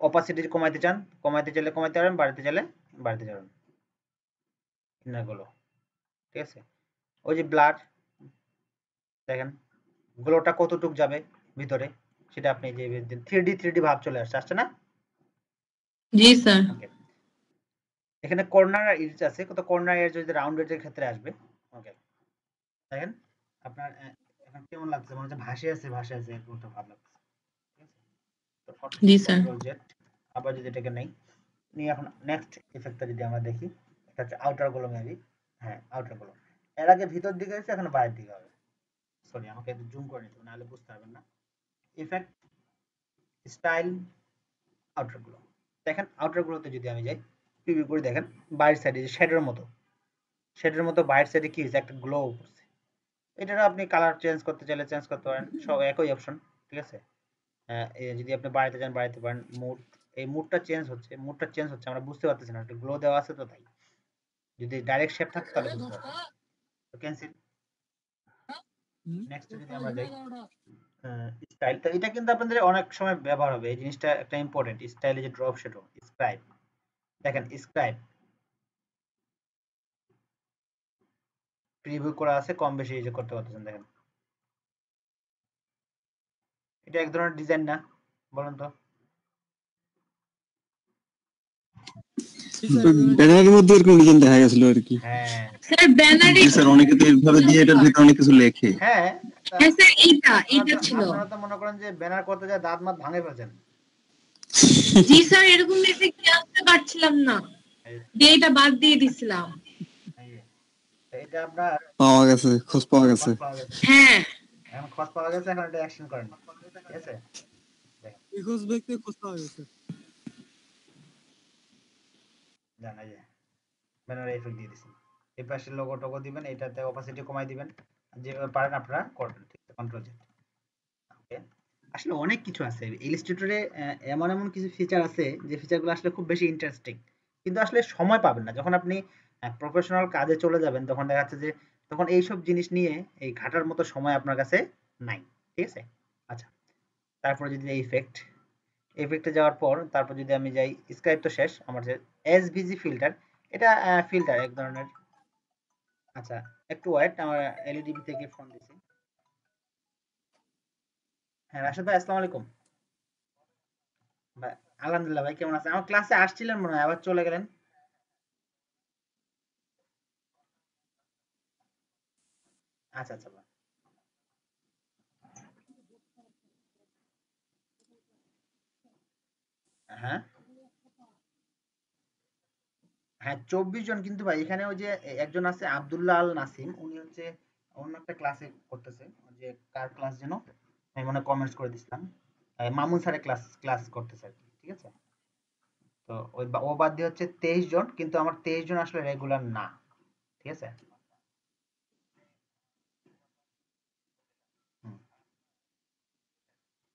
অপাসিটি কমাইতে চান, কমাইতে চাইলে কমাইতে পারবেন, বাড়াতে চাইলে বাড়াতে পারবেন ইনার গুলো, ঠিক আছে? ওই যে ব্লার দেখেন গ্লোটা কতটুক যাবে ভিতরে সেটা আপনি যে 3D ভাব চলে আসছে না? জি স্যার। ওকে, এখানে কর্নার আর এজ আছে, কত কর্নার এজ যদি রাউন্ড এজের ক্ষেত্রে আসবে। ওকে, দেখেন আপনার এখন কেমন লাগছে, মনে হচ্ছে ভাসে আছে এরকম একটা ভাব লাগছে। ঠিক আছে, তো জি স্যার। কন্ট্রোল জেড, আবার যদি এটাকে নেই নিয়ে এখন নেক্সট ইফেক্টটা যদি আমরা দেখি, এটা হচ্ছে আউটার গুলো মেবি, হ্যাঁ আউটার গুলো এর আগে ভিতর দিকে হচ্ছে, এখন বাইরের দিকে হবে। সরি, আমাকে একটু জুম করে নিতে হবে, নাহলে বুঝতে পারবেন না। ইফেক্ট, স্টাইল, আউটার গুলো, দেখেন আউটার গুলোতে যদি আমি যাই প্রিভিউ করে দেখেন বাইরের সাইডে যে শেডের মতো বাইরের সাইডে কি হয়েছে, একটা গ্লো করছে। এটার আপনি কালার চেঞ্জ করতে চাইলে চেঞ্জ করতে পারেন, সব একই অপশন। ঠিক আছে, যদি আপনি বাড়াইতে চান বাড়াইতে পারেন। মুড, এই মুডটা চেঞ্জ হচ্ছে, আমরা বুঝতে পারতেছি না, একটা গ্লো দেওয়া আছে তো তাই। যদি ডাইরেক্ট শেপ থাকতো তাহলে বুঝতে পারতাম। তো ক্যান্সেল। নেক্সট যদি আমরা যাই স্টাইল, তো এটা কিন্তু আপনাদের অনেক সময় ব্যবহার হবে, এই জিনিসটা একটা ইম্পর্টেন্ট। স্টাইলে যে ড্রপ শ্যাডো, স্ক্রাইব, দেখেন স্ক্রাইব প্রিভিউ করা আছে, কম বেশি এই যে করতে পারতেছেন। দেখেন এটা এক ধরনের ডিজাইন না, বলেন তো? ব্যানারের মধ্যে এরকম ডিজাইন দেখা গেছিল আর কি। হ্যাঁ স্যার ব্যানারে জি স্যার, অনেকে তো এইভাবে দিয়ে এটার ভিতরে অনেক কিছু লেখে। হ্যাঁ, হ্যাঁ স্যার এইটা ছিল। আপনারা তো মনে করেন যে ব্যানার করতে যায় দাঁত মাত ভাঙে ফেলছেন। জি স্যার, এরকম দেখে কি আসতে পারছিলাম না, দিয়ে এটা বাদ দিয়ে দিছিলাম। এটা আপনার পাওয়া গেছে, খোঁজ পাওয়া গেছে। হ্যাঁ এখন খোঁজ পাওয়া গেছে, এখন এটা অ্যাকশন করেন, ঠিক আছে? খোঁজ ব্যক্তি খোঁজ পাওয়া গেছে। জানা যায় ব্যানার এফেক্ট দিয়ে দিছেন, এই পাশে লোগো টোগো দিবেন, এটাতে অপাসিটি কমাই দিবেন, যেভাবে পারেন আপনারা করবেন। ঠিক আছে, কন্ট্রোল জেড। ওকে, আসলে অনেক কিছু আছে ইলাস্ট্রেটরে, এমন এমন কিছু ফিচার আছে যে ফিচারগুলো আসলে খুব বেশি ইন্টারেস্টিং, কিন্তু আসলে সময় পাবেন না। যখন আপনি প্রফেশনাল কাজে চলে যাবেন তখন দেখা যাচ্ছে যে তখন এইসব জিনিস নিয়ে এই ঘাটার মতো সময় আপনার কাছে নাই। ঠিক আছে, আচ্ছা তারপরে যদি ইফেক্টে যাওয়ার পর তারপর যদি আমি যাই স্ক্রাইব, তো শেষ আমার যে এসভিজি ফিল্টার, এটা ফিল্টার এক ধরনের। আচ্ছা একটু ওয়েট, আমার এলইডি থেকে ফোন দিছি। হ্যাঁ রাশেদ ভাই, আসসালামু আলাইকুম ভাই। আলহামদুলিল্লাহ ভাই, কেমন আছেন? আমার ক্লাসে আসছিলেন মনে হয়, আবার চলে গেলেন। আচ্ছা আচ্ছা ভাই। হ্যাঁ হ্যাঁ, 24 জন, কিন্তু ভাই এখানে ওই যে একজন আছে আব্দুল্লাহ আল নাসিম, উনি হচ্ছে অন্য একটা ক্লাসে করতেছে, ওই যে কার ক্লাস যেন, আমি মনে কমেন্টস করে দিছিলাম, মামুন স্যারের ক্লাস করতেছে আর কি। ঠিক আছে, তো ওই ও বাদ দিয়ে হচ্ছে 23 জন, কিন্তু আমার 23 জন আসলে রেগুলার না। ঠিক আছে, হুম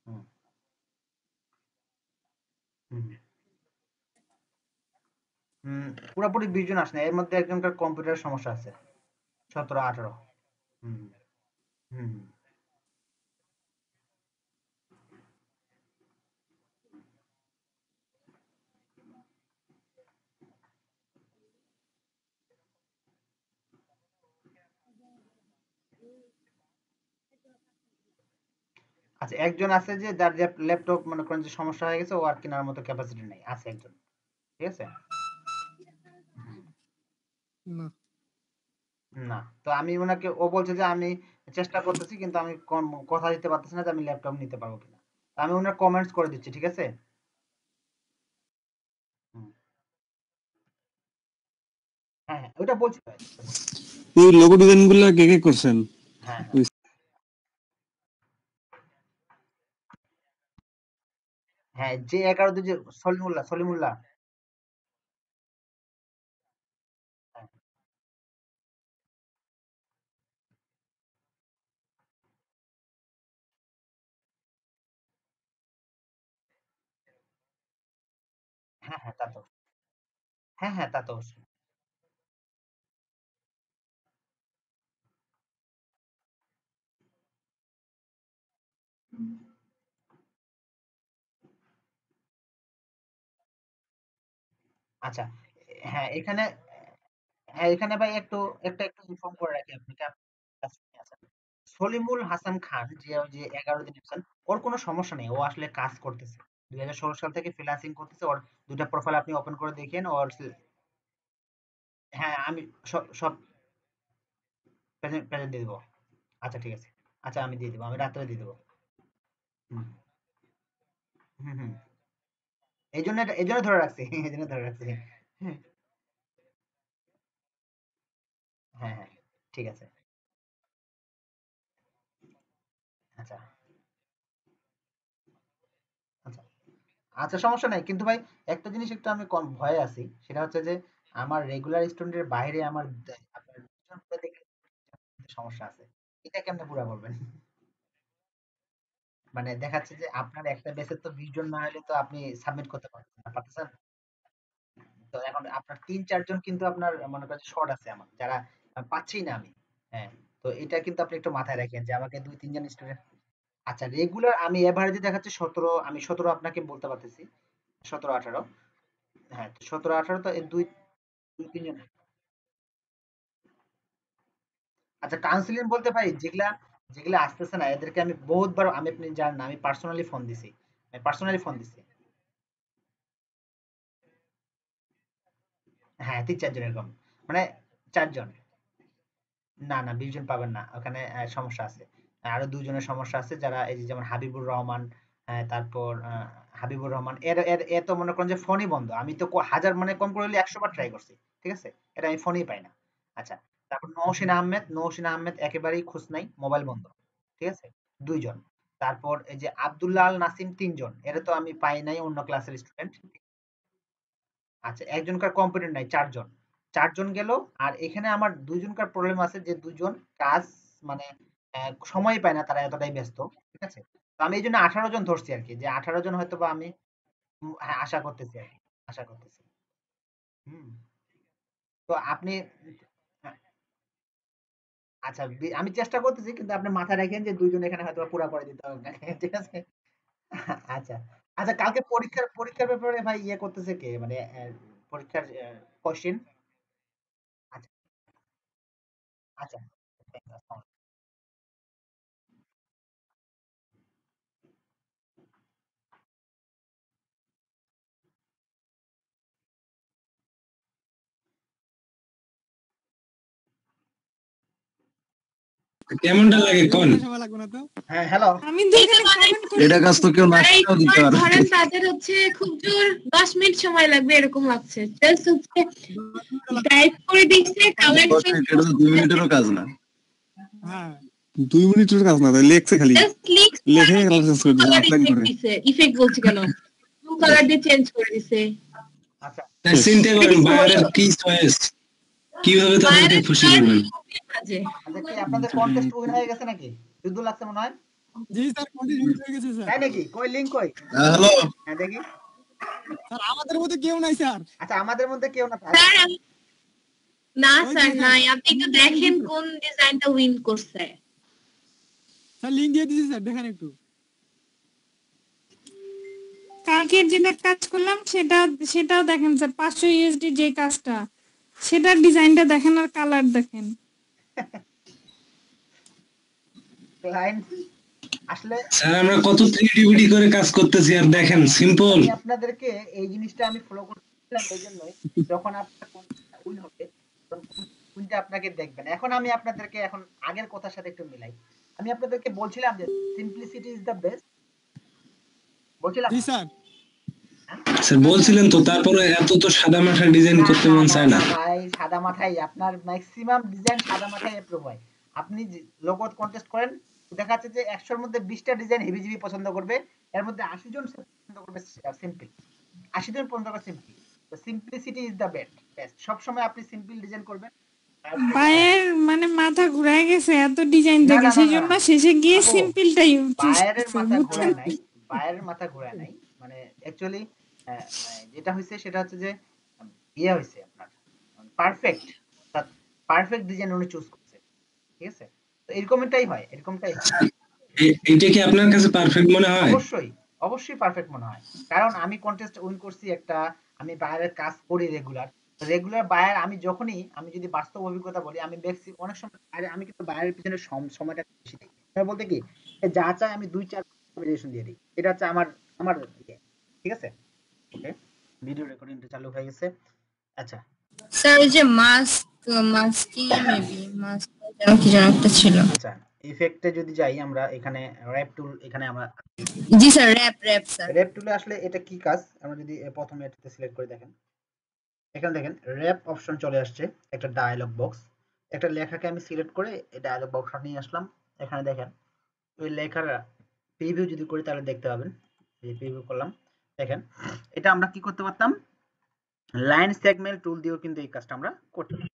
হুম হুম হুম, পুরোপুরি 20 জন আসে না, এর মধ্যে একজনকার কম্পিউটার সমস্যা আছে, 17-18। হুম হুম হুম। আচ্ছা একজন আছে যে যার ল্যাপটপ মনে করেন যে সমস্যা হয়ে গেছে, ও আর কেনার মতো ক্যাপাসিটি নেই, আছে একজন। ঠিক আছে, না না তো আমি ওনাকে, ও বলছে যে আমি চেষ্টা করতেছি, কিন্তু আমি কথা দিতে পারতেছি না যে আমি ল্যাপটপ নিতে পারবো কিনা। আমি ওনার কমেন্টস করে দিচ্ছি, ঠিক আছে? হুম, হ্যাঁ হ্যাঁ ওটা বলছি ভাই, ওটা বলছি। এই লোগো ডিজাইন গুলা কে কে করছেন? হ্যাঁ হ্যাঁ হ্যাঁ, যে 11 যে সলিমুল্লাহ। হ্যাঁ হ্যাঁ হ্যাঁ, তা তো, হ্যাঁ হ্যাঁ তা তো অবশ্যই। আচ্ছা, হ্যাঁ এখানে, হ্যাঁ এখানে ভাই একটু একটা একটু ইনফর্ম করে রাখি আপনাকে, আপনি আছেন সলিমুল হাসান খান যে ওই যে 11 দিন এসেছেন, ওর কোনো সমস্যা নেই, ও আসলে কাজ করতেছে 2016 সাল থেকে ফ্রিল্যান্সিং করতেছে। ওর দুইটা প্রোফাইল আপনি ওপেন করে দেখেন। ওর হ্যাঁ আমি সব প্রেজেন্ট দিয়ে দেবো। আচ্ছা ঠিক আছে, আচ্ছা আমি দিয়ে দেবো, আমি রাত্রে দিয়ে দেবো। হুম হুম হুম। এই জন্য ধরে রাখছি এই জন্য ধরে রাখছি। হ্যাঁ হ্যাঁ হ্যাঁ, ঠিক আছে। আচ্ছা আচ্ছা আচ্ছা, সমস্যা নাই, কিন্তু ভাই একটা জিনিস একটু আমি কম ভয়ে আছি, সেটা হচ্ছে যে আমার রেগুলার স্টুডেন্টের বাইরে আমার আপনার দুজন করে দেখলে সমস্যা আছে। এটা কেমনে পুরা করবেন? মানে দেখাচ্ছে যে আপনার একটা বেসে তো 20 জন না হলে তো আপনি সাবমিট করতে পারতেছেন না, পারতেছেন? তো এখন আপনার 3-4 জন কিন্তু আপনার মনে করেন শর্ট আছে আমার, যারা পাচ্ছি না আমি। হ্যাঁ, তো এটা কিন্তু আপনি একটু মাথায় রাখেন যে আমাকে 2-3 জন স্টুডেন্ট। আচ্ছা রেগুলার আমি এভারেজে দেখাচ্ছে 17, আমি 17 আপনাকে বলতে পারতেছি, 17-18। হ্যাঁ 17-18 তো এই 2-3 জন। আচ্ছা কাউন্সিলিং বলতে ভাই যেগুলা যেগুলা আসতেছে না এদেরকে আমি বহুতবার, আমি আপনি জানেন না, আমি পার্সোনালি ফোন দিছি, আমি পার্সোনালি ফোন দিছি। হ্যাঁ 3-4 জন এরকম, মানে 4 জন। না না 20 জন পাবেন না ওখানে, সমস্যা আছে। আরো 2 জনের সমস্যা আছে, যারা এই যে যেমন হাবিবুর রহমান, তারপর হাবিবুর রহমান, এর এর এ তো মনে করেন যে ফোনই বন্ধ, আমি তো হাজার মানে কম করে হলে 100 বার ট্রাই করছি, ঠিক আছে, এটা আমি ফোনই পাই না। আচ্ছা, তারপর নওশিন আহমেদ একেবারেই খোঁজ নাই, মোবাইল বন্ধ, ঠিক আছে, 2 জন। তারপর এই যে আব্দুল্লাহ আল নাসিম 3 জন, এরা তো আমি পাই নাই, অন্য ক্লাসের স্টুডেন্ট। আচ্ছা একজনকার কম্পিউটার নাই, 4 জন, 4 জন গেল। আর এখানে আমার 2 জনকার প্রবলেম আছে, যে 2 জন কাজ মানে সময় পায় না, তারা এতটাই ব্যস্ত, ঠিক আছে। তো আমি এইজন্য 18 জন ধরছি আরকি, যে 18 জন হয়তোবা আমি হ্যাঁ, আশা করতেছি আরকি, আশা করতেছি। হুম। তো আপনি আচ্ছা আমি চেষ্টা করতেছি, কিন্তু আপনি মাথায় রাখেন যে 2 জন এখানে হয়তোবা পুরা করে দিতে হবে আপনাকে, ঠিক আছে? আচ্ছা। আচ্ছা কালকে পরীক্ষার ব্যাপারে ভাই ইয়ে করতেছে কে? মানে পরীক্ষার কোয়েশ্চেন? আচ্ছা, আচ্ছা। কেমনটা লাগে কোন? সময় লাগবে না তো? হ্যাঁ হ্যালো। আমি তো এখানে কমেন্ট করে এটা কাজ তো কেউ আর এই নাস্তাও দিতে পারে। ধরেন তাদের হচ্ছে খুব জোর 10 মিনিট সময় লাগবে এরকম লাগছে, জাস্ট হচ্ছে টাইপ করে দিচ্ছে, কালার 10 মিনিট, এটা তো 2 মিনিটেরও কাজ না। হ্যাঁ 2 মিনিটের কাজ না, তাই লেখছে খালি, জাস্ট ক্লিক লেখে কালার চেঞ্জ করে দিছে, কালার অফলাইন করে। ইফেক্ট বলছি কেন, ব্লু কালার দিয়ে চেঞ্জ করে দিছে। আচ্ছা চিন্তা করেন বায়ারের কি চয়েস, কিভাবে তাদেরকে খুশি করবেন। আচ্ছা কি আপনাদের কন্টেস্ট উইন হয়ে গেছে নাকি? যুদ্ধ লাগছে মনে হয়। জি স্যার, কন্টিনিউ হয়ে গেছে স্যার। তাই নাকি? কই লিংক কই? হ্যালো, হ্যাঁ দেখি। স্যার আমাদের মধ্যে কেউ নাই স্যার। আচ্ছা আমাদের মধ্যে কেউ না থাকে। স্যার না ওই স্যার যে নাই, আপনি একটু দেখেন কোন ডিজাইনটা উইন করছে। স্যার লিংক দিয়ে দিয়েছি স্যার, দেখেন একটু। কালকের যেটা কাজ করলাম সেটাও দেখেন স্যার, 500 ইউএসডি যে কাজটা, সেটার ডিজাইনটা দেখেন আর কালার দেখেন। ক্লায়েন্ট আসলে স্যার আমরা কত 3D করে কাজ করতেছি আর দেখেন সিম্পল। আমি আপনাদেরকে এই জিনিসটা আমি ফলো করতেছিলাম এই জন্যই, যখন আপনার উইন হবে তখন উইনটা আপনাকে দেখবেন। এখন আমি আপনাদেরকে এখন আগের কথার সাথে একটু মিলাই। আমি আপনাদেরকে বলছিলাম যে সিম্পলিসিটি ইজ দ্য বেস্ট, বলছিলাম জি না? স্যার। স্যার বলছিলেন তো, তারপরে এত তো সাদা মাঠা ডিজাইন করতে মন চায় না। ভাই সাদা মাথাই আপনার ম্যাক্সিমাম ডিজাইন সাদা মাথায় অ্যাপ্রুভ হয়। আপনি লোগো কন্টেস্ট করেন, দেখা যাচ্ছে যে 100 এর মধ্যে 20টা ডিজাইন হেভিজিবি পছন্দ করবে, এর মধ্যে 80 জন পছন্দ করবে সিম্পল, 80 জন পছন্দ করবে সিম্পল। তো সিম্পলিসিটি ইজ দ্য বেস্ট, সব সময় আপনি সিম্পল ডিজাইন করবেন। বায়ের মানে মাথা ঘুরায় গেছে এত ডিজাইন না দেখে, না না সেই না জন্য শেষে গিয়ে আপু, সিম্পলটাই চুজ বায়ারের করছে, মাথা বুঝছেন? ঘোরায় নাই, বায়ারের মাথা ঘোরায় নাই, মানে অ্যাকচুয়ালি যেটা হয়েছে সেটা হচ্ছে যে ইয়ে হয়েছে আপনার পারফেক্ট, পারফেক্ট ডিজাইন উনি চুজ করছে, ঠিক আছে। তো এরকমটাই হয়, এরকমটাই হয়। এইটা কি আপনার কাছে পারফেক্ট মনে হয়? অবশ্যই অবশ্যই পারফেক্ট মনে হয়, কারণ আমি কন্টেস্ট উইন করছি একটা, আমি বাইরের কাজ করি রেগুলার, রেগুলার বায়ার আমি যখনই আমি যদি বাস্তব অভিজ্ঞতা বলি আমি দেখছি অনেক সময় আরে আমি কিন্তু বায়ারের পিছনে সময়টা বেশি দিই বলতে কি যা চাই আমি 2-4 ভেরিয়েশন দিয়ে দিই এটা হচ্ছে আমার আমার ইয়ে, ঠিক আছে ওকে ভিডিও রেকর্ডিংটা চালু হয়ে গেছে আচ্ছা স্যার ওই যে মাস্কিং মেবি মাস্ক কি যেন একটা ছিল আচ্ছা ইফেক্টে যদি যাই আমরা এখানে র‍্যাপ টুল এখানে আমরা জি স্যার র‍্যাপ স্যার র‍্যাপ টুলে আসলে এটা কি কাজ আমরা যদি প্রথমে এটাতে সিলেক্ট করে দেখেন এখানে দেখেন র‍্যাপ অপশন চলে আসছে একটা ডায়লগ বক্স একটা লেখাকে আমি সিলেক্ট করে এই ডায়লগ বক্সটা নিয়ে আসলাম এখানে দেখেন ওই লেখার প্রিভিউ যদি করি তাহলে দেখতে পাবেন এই প্রিভিউ করলাম দেখেন এটা আমরা কি করতে পারতাম লাইন সেগমেন্ট টুল দিয়েও কিন্তু এই কাজটা আমরা করতে পারি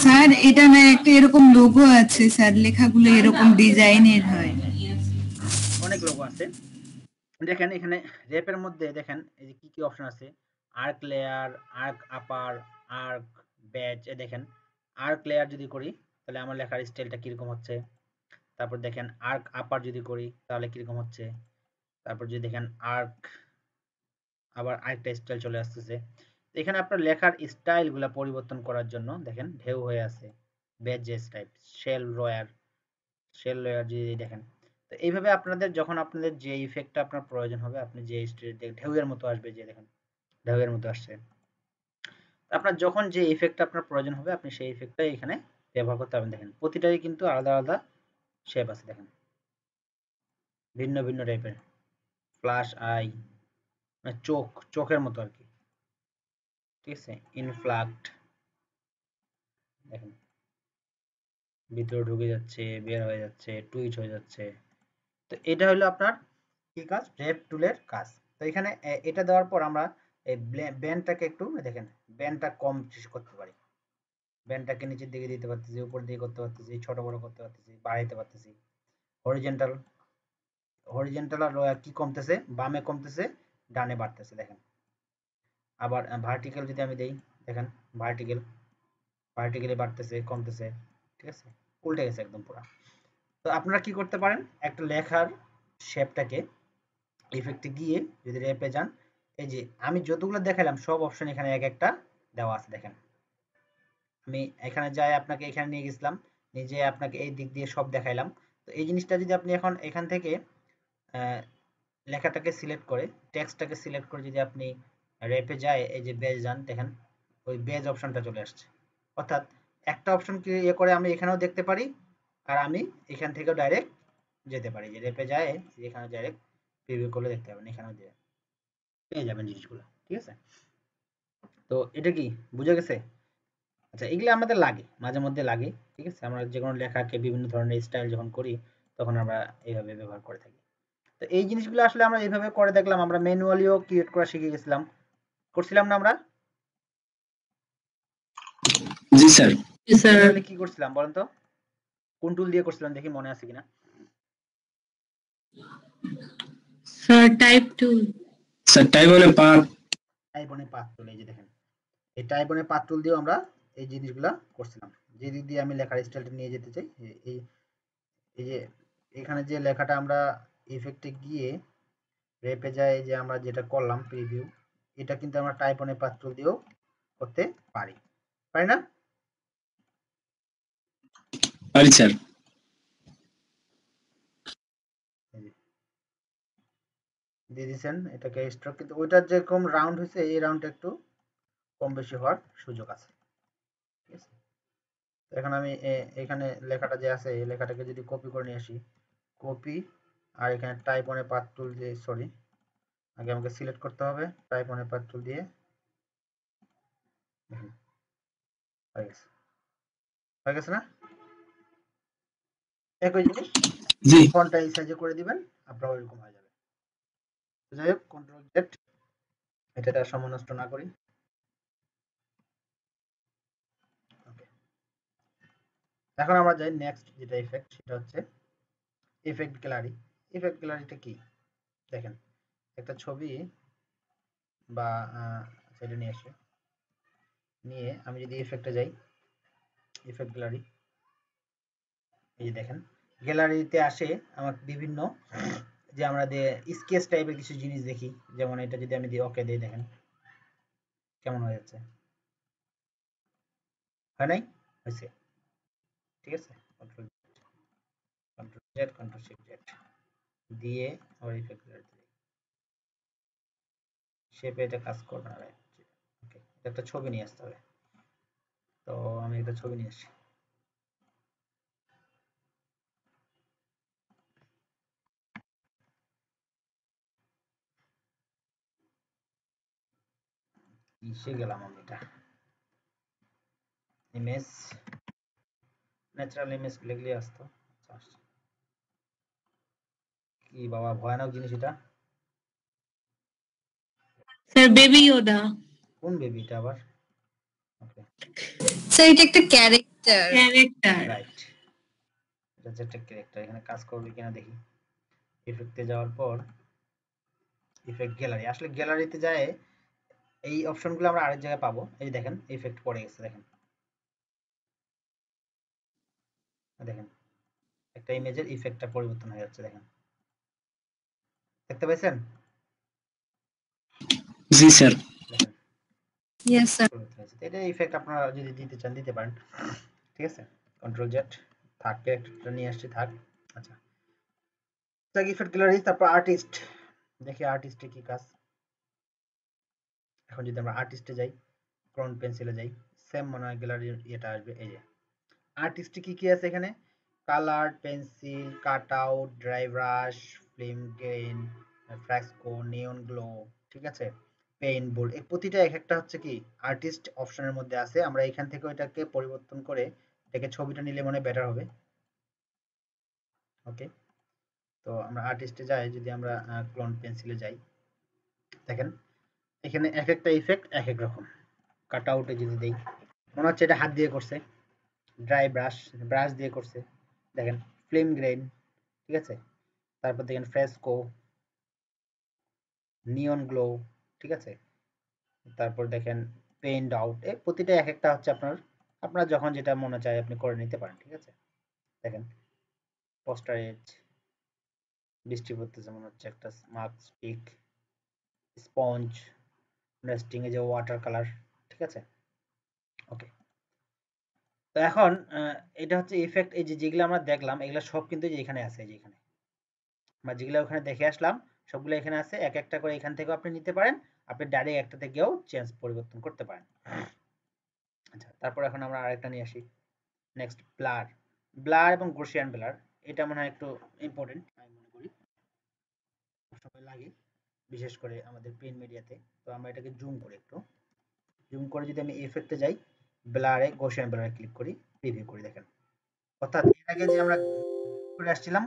স্যার এটা না একটা এরকম লোগো আছে স্যার লেখাগুলো এরকম ডিজাইনের হয় অনেক লোগো আছে দেখেন এখানে র‍্যাপের মধ্যে দেখেন এই যে কি অপশন আছে আর্ক লেয়ার আর্ক আপার আর্ক ব্যাচ দেখেন আর্ক লেয়ার যদি করি তাহলে আমার লেখার স্টাইলটা কিরকম হচ্ছে তারপর দেখেন আর্ক আপার যদি করি তাহলে কিরকম হচ্ছে তারপর যদি দেখেন আর্ক আবার আরেকটা স্টাইল চলে আসতেছে এখানে আপনার লেখার স্টাইলগুলো পরিবর্তন করার জন্য দেখেন ঢেউ হয়ে আছে ব্যাচেস টাইপ শেল লয়ার যদি দেখেন তো এইভাবে আপনাদের যখন আপনাদের যে ইফেক্টটা আপনার প্রয়োজন হবে আপনি যে ঢেউয়ের মতো আসবে যে দেখেন ঢেউয়ের মতো আসছে আপনার যখন যে ইফেক্টটা আপনার প্রয়োজন হবে আপনি সেই ইফেক্টটাই এখানে ব্যবহার করতে পারবেন দেখেন প্রতিটারই কিন্তু আলাদা আলাদা শেপ আছে দেখেন ভিন্ন ভিন্ন টাইপের ফ্ল্যাশ আই মানে চোখের মতো আর কি ঠিক আছে ইনফ্লাক্ট দেখেন ভিতরে ঢুকে যাচ্ছে বের হয়ে যাচ্ছে টুইচ হয়ে যাচ্ছে তো এটা হলো আপনার কি কাজ র‍্যাপ টুলের কাজ তো এখানে এটা দেওয়ার পর আমরা এই ব্যান্ডটাকে একটু দেখেন ব্যান্ডটা কম করতে পারি ব্যান্ডটাকে নিচের দিকে দিতে পারতেছি উপর দিকে করতে পারতেছি ছোট বড় করতে পারতেছি বাড়াইতে পারতেছি হরিজন্টাল আর কি কমতেছে বামে কমতেছে ডানে বাড়তেছে দেখেন আবার ভার্টিক্যাল যদি আমি দেই দেখেন ভার্টিক্যালি বাড়তেছে কমতেছে ঠিক আছে উল্টে গেছে একদম পুরো তো আপনারা কি করতে পারেন একটা লেখার শেপটাকে ইফেক্টে গিয়ে যদি র‍্যাপে যান এই যে আমি যতগুলো দেখালাম সব অপশন এখানে এক একটা দেওয়া আছে দেখেন আমি এখানে যাই আপনাকে এখানে নিয়ে গেছিলাম নিজে আপনাকে এই দিক দিয়ে সব দেখাইলাম তো এই জিনিসটা যদি আপনি এখন এখান থেকে লেখাটাকে সিলেক্ট করে টেক্সটটাকে সিলেক্ট করে যদি আপনি র‍্যাপে যায় এই যে বেজ যান দেখেন ওই বেজ অপশনটা চলে আসছে অর্থাৎ একটা অপশন কি ইয়ে করে আমি এখানেও দেখতে পারি আর আমি এখান থেকেও ডাইরেক্ট যেতে পারি যে র‍্যাপে যায় এখানে ডাইরেক্ট প্রিভিউ করলে দেখতে পাবেন এখানেও দিয়ে পেয়ে যাবেন জিনিসগুলো ঠিক আছে তো এটা কি বুঝে গেছে আচ্ছা এগুলো আমাদের লাগে মাঝে মধ্যে লাগে ঠিক আছে আমরা যে কোনো লেখাকে বিভিন্ন ধরনের স্টাইল যখন করি তখন আমরা এইভাবে ব্যবহার করে থাকি তো এই জিনিসগুলো আসলে আমরা এইভাবে করে দেখলাম আমরা ম্যানুয়ালিও ক্রিয়েট করা শিখে গেছিলাম করছিলাম না আমরা জি স্যার তাহলে কি করছিলাম বলেন তো কোন টুল দিয়ে করছিলাম দেখি মনে আছে কিনা স্যার টাইপ টুল স্যার টাইপ মানে পাথ টুল এই যে দেখেন এই টাইপ মানে পাথ টুল দিয়ে আমরা এই জিনিসগুলা করছিলাম যে দিক দিয়ে আমি লেখার স্টাইলটা নিয়ে যেতে চাই এই যে এখানে যে লেখাটা আমরা ইফেক্টে গিয়ে র‍্যাপে যায় যে আমরা যেটা করলাম প্রিভিউ এটা কিন্তু আমরা টাইপ অন পাথ টুল দিয়েও করতে পারি না পারি স্যার দিয়ে দিয়েছেন এটাকে স্ট্রোক কিন্তু ওইটার যেরকম রাউন্ড হয়েছে এই রাউন্ডটা একটু কম বেশি হওয়ার সুযোগ আছে ঠিক আছে তো এখন আমি এখানে লেখাটা যে আছে এই লেখাটাকে যদি কপি করে নিয়ে আসি কপি আর এখানে টাইপ অন পাথ টুল দিয়ে সরি আগে আমাকে সিলেক্ট করতে হবে টাইপ অন পাথ টুল দিয়ে হয়ে গেছে না একই জিনিস জি ফন্টটা এই সাইজে করে দিবেন আপনার এরকম হয়ে যাবে যাই হোক কন্ট্রোল জেড এটা সময় নষ্ট না করি এখন আমরা যাই নেক্সট যেটা ইফেক্ট সেটা হচ্ছে ইফেক্ট গ্যালারি ইফেক্ট গ্যালারিটা কি দেখেন একটা ছবি বা সেটা নিয়ে আসে নিয়ে আমি যদি ইফেক্টে যাই ইফেক্ট গ্যালারি এই যে দেখেন গ্যালারিতে আসে আমার বিভিন্ন যে আমরা স্কেচ টাইপের কিছু জিনিস দেখি যেমন এটা যদি আমি দিই ওকে দিই দেখেন কেমন হয়ে যাচ্ছে হয় নাই? হয়েছে, ঠিক আছে। Control Z control shift Z দিয়ে আবার ইফেক্ট শেপে এটা কাজ করবে না, রাইট। ওকে, একটা ছবি নিয়ে আসতে হবে, তো আমি একটা ছবি নিয়ে আসি। কিসে গেলাম আমি, এটা ইমেজ, ন্যাচারাল ইমেজ লিখলে আসতো। আচ্ছা, কি বাবা ভয়ানক জিনিস এটা। Sir baby Yoda. কোন বেবিটা আবার? ওকে স্যার এটা একটা ক্যারেক্টার। রাইট, এটা হচ্ছে একটা ক্যারেক্টার। এখানে কাজ করবে কিনা দেখি। ইফেক্টে যাওয়ার পর ইফেক্ট গ্যালারি, আসলে গ্যালারিতে যায় এই অপশনগুলো আমরা আরেক জায়গায় পাবো। এই যে দেখেন ইফেক্ট পড়ে গেছে, দেখেন দেখেন একটা ইমেজের ইফেক্টটা পরিবর্তন হয়ে যাচ্ছে, দেখেন দেখতে পাইছেন? জি স্যার। দেখেন ইয়েস স্যার। পরিবর্তন হয়েছে। এটা ইফেক্ট আপনারা যদি দিতে চান দিতে পারেন, ঠিক আছে। কন্ট্রোল জেড থাক, ক্যারেক্টারটা নিয়ে আসছি থাক। আচ্ছা, তাক ইফেক্ট গ্যালারি, তারপর আর্টিস্ট। দেখি আর্টিস্টে কি কাজ। এখন যদি আমরা আর্টিস্টে যাই, ক্রাউন পেন্সিলে যাই, সেম মনে হয় গ্যালারির এটা আসবে। এই যে আর্টিস্টে কি কি আছে এখানে, colour, pencil, cut out, dry brush, film grain, fresco, neon glow, ঠিক আছে, পেইন্ট বোর্ড। এই প্রতিটা এক একটা হচ্ছে কি আর্টিস্ট অপশনের মধ্যে আছে। আমরা এখান থেকে ওইটাকে পরিবর্তন করে এটাকে ছবিটা নিলে মনে বেটার হবে। ওকে, তো আমরা আর্টিস্টে যাই, যদি আমরা ক্লোন পেন্সিলে যাই, দেখেন এখানে এক একটা ইফেক্ট এক এক রকম। কাট আউটে যদি দেই, মনে হচ্ছে এটা হাত দিয়ে করছে। ড্রাই ব্রাশ, ব্রাশ দিয়ে করছে, দেখেন ফিল্ম গ্রেন, ঠিক আছে। তারপর দেখেন ফ্রেস্কো, নিয়ন গ্লো, ঠিক আছে। তারপর দেখেন পেইন্ট আউট। এই প্রতিটা এক একটা হচ্ছে আপনার যখন যেটা মনে চায় আপনি করে নিতে পারেন, ঠিক আছে। দেখেন পোস্টার এজ, বৃষ্টি পড়তেছে মনে হচ্ছে, একটা স্মার্ট স্টিক, স্পঞ্জ, নেস্টিং এ যে ওয়াটার কালার, ঠিক আছে। ওকে, তো এখন এটা হচ্ছে ইফেক্ট। এই যে যেগুলো আমরা দেখলাম এগুলো সব কিন্তু যে এখানে আছে, যে এখানে আমরা যেগুলো ওখানে দেখে আসলাম সবগুলো এখানে আছে। এক একটা করে এখান থেকেও আপনি নিতে পারেন, আপনি ডাইরেক্ট একটা থেকেও চেঞ্জ পরিবর্তন করতে পারেন। আচ্ছা, তারপর এখন আমরা আরেকটা নিয়ে আসি। নেক্সট ব্লার, ব্লার এবং গসিয়ান ব্লার। এটা মনে হয় একটু ইম্পর্টেন্ট আমি মনে করি, সবাই লাগে, বিশেষ করে আমাদের প্রিন্ট মিডিয়াতে। তো আমরা এটাকে জুম করি, একটু জুম করে যদি আমি ইফেক্টে যাই, ব্লারে গসিয়ান ব্লারে ক্লিক করি, প্রিভিউ করি, দেখেন। অর্থাৎ এর আগে যে আমরা করে আসছিলাম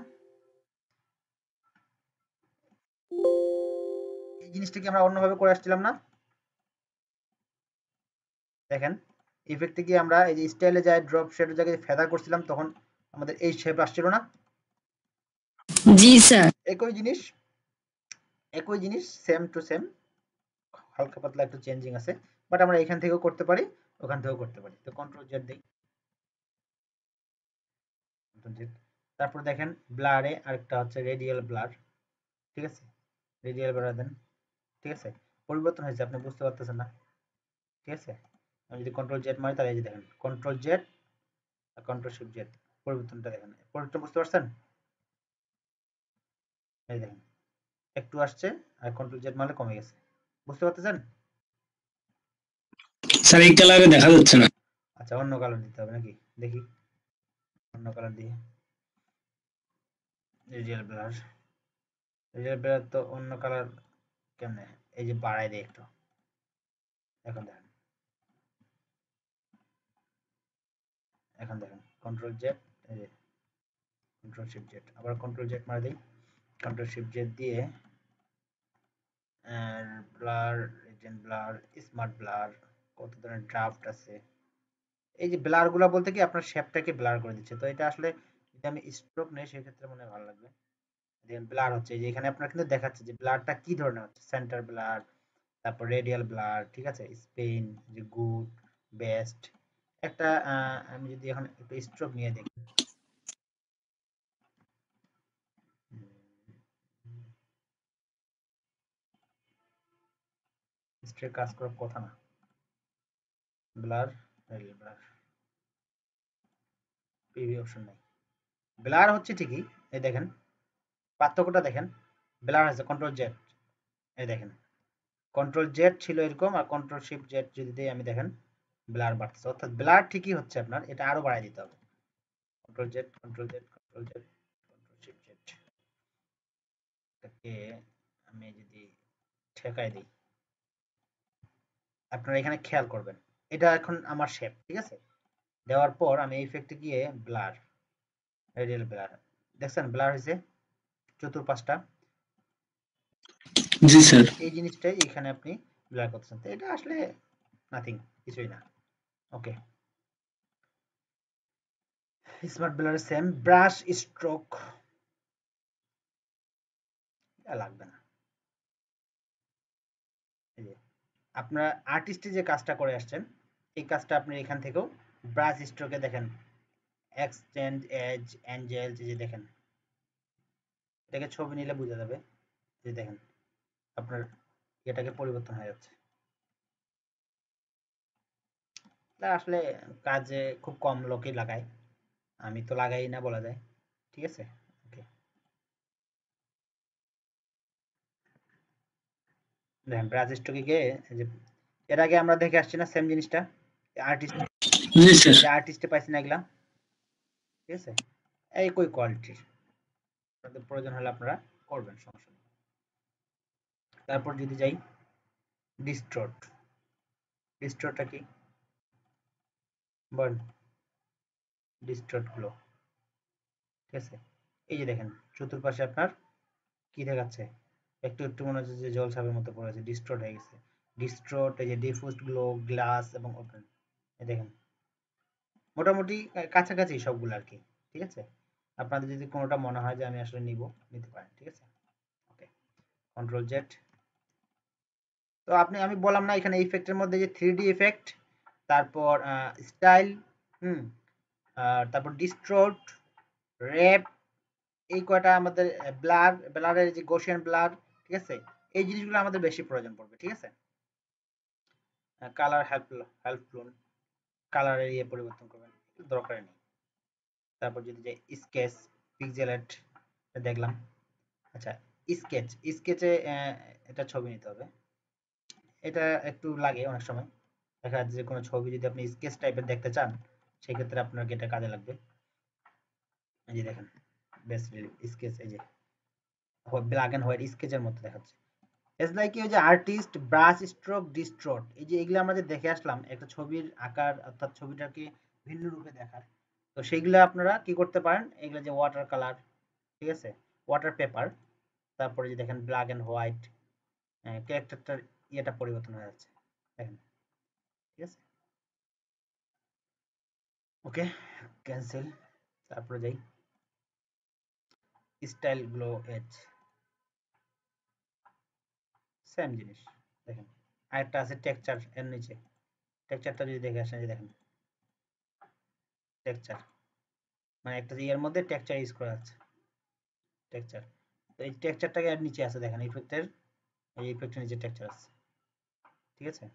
এই জিনিসটাকে আমরা অন্যভাবে করে আসছিলাম না, দেখেন ইফেক্টে গিয়ে আমরা এই যে স্টাইলে যাই, ড্রপ শেডের জায়গায় ফেদার করছিলাম, তখন আমাদের এই শেপ আসছিল না? জি স্যার। একই জিনিস সেম টু সেম, হালকা পাতলা একটু চেঞ্জিং আছে, বাট আমরা এখান থেকেও করতে পারি, ওখান থেকেও করতে পারি। তো কন্ট্রোল জেড দেই, তারপর দেখেন ব্লারে আরেকটা হচ্ছে রেডিয়াল ব্লার, ঠিক আছে। রেডিয়াল ব্লার দেন, ঠিক আছে। পরিবর্তন হয়েছে, আপনি বুঝতে পারতেছেন না, ঠিক আছে। আমি যদি কন্ট্রোল জেড মারি, তাহলে এই যে দেখেন কন্ট্রোল জেড আর কন্ট্রোল শিফট জেড, পরিবর্তনটা দেখেন, পরিবর্তন বুঝতে পারছেন? এই দেখেন একটু আসছে, আর কন্ট্রোল জেড মারলে কমে গেছে, বুঝতে পারতেছেন? স্যার এই কালারে দেখা যাচ্ছে না। আচ্ছা, অন্য কালার দিতে হবে নাকি, দেখি অন্য কালার দিয়ে। রেডিয়াল ব্লার, রেডিয়াল ব্লার তো অন্য কালার কেমনে, এই যে বাড়াই দেয় একটু, এখন দেখেন, এখন দেখেন কন্ট্রোল জেড, এই যে কন্ট্রোল শিফট জেড, আবার কন্ট্রোল জেড মারা দেই, কন্ট্রোল শিফট জেড দিয়ে blur, reason blur, smart blur, কত ধরনের ড্রাফট আছে। এই যে ব্লার গুলা বলতে কি আপনার শেপটাকে ব্লার করে দিচ্ছে। তো এটা আসলে যদি আমি স্ট্রোক নেই সেক্ষেত্রে মনে হয় ভালো লাগবে। দেখেন ব্লার হচ্ছে, যে এখানে আপনার কিন্তু দেখাচ্ছে যে ব্লারটা কি ধরনের হচ্ছে, সেন্টার ব্লার, তারপর রেডিয়াল ব্লার, ঠিক আছে, স্পেন, যে গুড, বেস্ট। একটা আমি যদি এখন একটু স্ট্রোক নিয়ে দেখি, স্ট্রোক কাজ করার কথা না, blur, radial blur, preview option নাই। ব্লার হচ্ছে ঠিকই, এই দেখেন পার্থক্যটা দেখেন, ব্লার আছে কন্ট্রোল জেড, এই দেখেন কন্ট্রোল জেড ছিল এরকম, আর কন্ট্রোল শিফট জেড যদি দিই আমি দেখেন ব্লার বাড়তেছে, অর্থাৎ ব্লার ঠিকই হচ্ছে আপনার, এটা আরো বাড়াই দিতে হবে। Control Z control Z control Z control shift Z, এটাকে আমি যদি ঠেকাই দিই, আপনারা এখানে খেয়াল করবেন এটা এখন আমার শেপ, ঠিক আছে। দেওয়ার পর আমি এই ইফেক্টে গিয়ে ব্লার, রেডিয়াল ব্লার, দেখছেন ব্লার হয়েছে চতুর্পাশটা। জি স্যার। এই জিনিসটাই এখানে আপনি ব্লার করতেছেন, তো এটা আসলে নাথিং, কিছুই না। Okay, smart blur same, brush stroke লাগবে না। এই যে আপনারা আর্টিস্টে যে কাজটা করে আসছেন এই কাজটা আপনি এখান থেকেও ব্রাশ স্ট্রোকে দেখেন এক্সটেন্ড এজ অ্যাঞ্জেল, যে দেখেন এটাকে ছবি নিলে বোঝা যাবে, যে দেখেন আপনার এটাকে পরিবর্তন হয়ে যাচ্ছে। আসলে কাজে খুব কম লোকই লাগায়, আমি তো লাগাই না বলা যায়, ঠিক আছে। ওকে, দেখেন ব্রাশ স্ট্রোকে গিয়ে যে এর আগে আমরা দেখে আসছি না সেম জিনিসটা, আর্টিস্ট, জি স্যার। যে আর্টিস্টে পাইছি না এগুলা, ঠিক আছে। এই কই কোয়ালিটির আপনাদের প্রয়োজন হলে আপনারা করবেন, সমস্যা নেই। তারপর যদি যাই ডিস্ট্রট, ডিস্ট্রটটা কি বল, ডিস্ট্রট গুলো, ঠিক আছে। এই যে দেখেন চতুর্পাশে আপনার কি দেখাচ্ছে, একটু একটু মনে হচ্ছে যে জল ছাপের মতো পড়ে আছে, ডিস্ট্রট হয়ে গেছে। ডিস্ট্রট, এই যে ডিফিউজড গ্লো, গ্লাস এবং ওপেন, এই দেখেন মোটামুটি কাছাকাছি সবগুলো আর কি, ঠিক আছে। আপনাদের যদি কোনোটা মনে হয় যে আমি আসলে নিতে পারেন, ঠিক আছে। ওকে, কন্ট্রোল জেড। তো আমি বললাম না এখানে ইফেক্টের মধ্যে যে 3D ইফেক্ট, তারপর স্টাইল, তারপর ডিস্ট্রট, র্যাপ, এই কয়টা আমাদের ব্লারের যে গসিয়ান ব্লার, ঠিক আছে, এই জিনিসগুলো আমাদের বেশি প্রয়োজন পড়বে, ঠিক আছে। কালার হেল্পফুল, কালারের ইয়ে পরিবর্তন করবেন, দরকার নেই। তারপর যদি যে স্কেচ পিক্সেলেট দেখলাম, আচ্ছা স্কেচে এটা ছবি নিতে হবে, এটা একটু লাগে অনেক সময়, দেখা যাচ্ছে যে কোনো ছবি যদি আপনি স্কেচ টাইপের দেখতে চান সেই ক্ষেত্রে আপনাকে এটা কাজে লাগবে। এই যে দেখেন বেস্ট স্কেচ, এই যে ব্ল্যাক এন্ড হোয়াইট স্কেচের মতো দেখাচ্ছে। ইটস লাইক ওই যে আর্টিস্ট, ব্রাশ স্ট্রোক, ডিস্ট্রট, এই যে এগুলো আমরা যে দেখে আসলাম একটা ছবির আকার অর্থাৎ ছবিটাকে ভিন্ন রূপে দেখার, তো সেইগুলো আপনারা কি করতে পারেন, এগুলো যে ওয়াটার কালার, ঠিক আছে, ওয়াটার পেপার, তারপরে যে দেখেন ব্ল্যাক এন্ড হোয়াইট, ক্যারেক্টারটার ইয়েটা পরিবর্তন হয়ে যাচ্ছে দেখেন, ঠিক আছে। ওকে, ক্যান্সেল। তারপরে যাই স্টাইল গ্লো এজ, সেম জিনিস দেখেন। আরেকটা আছে টেক্সচার, এর নিচে টেক্সচারটা যদি দেখে আসেন, যে দেখেন টেক্সচার মানে একটা ইয়ের মধ্যে টেক্সচার ইউজ করা আছে, টেক্সচার। তো এই টেক্সচারটাকে এর নিচে আছে দেখেন, ইফেক্টের এই ইফেক্টের নিচে টেক্সচার আছে, ঠিক আছে।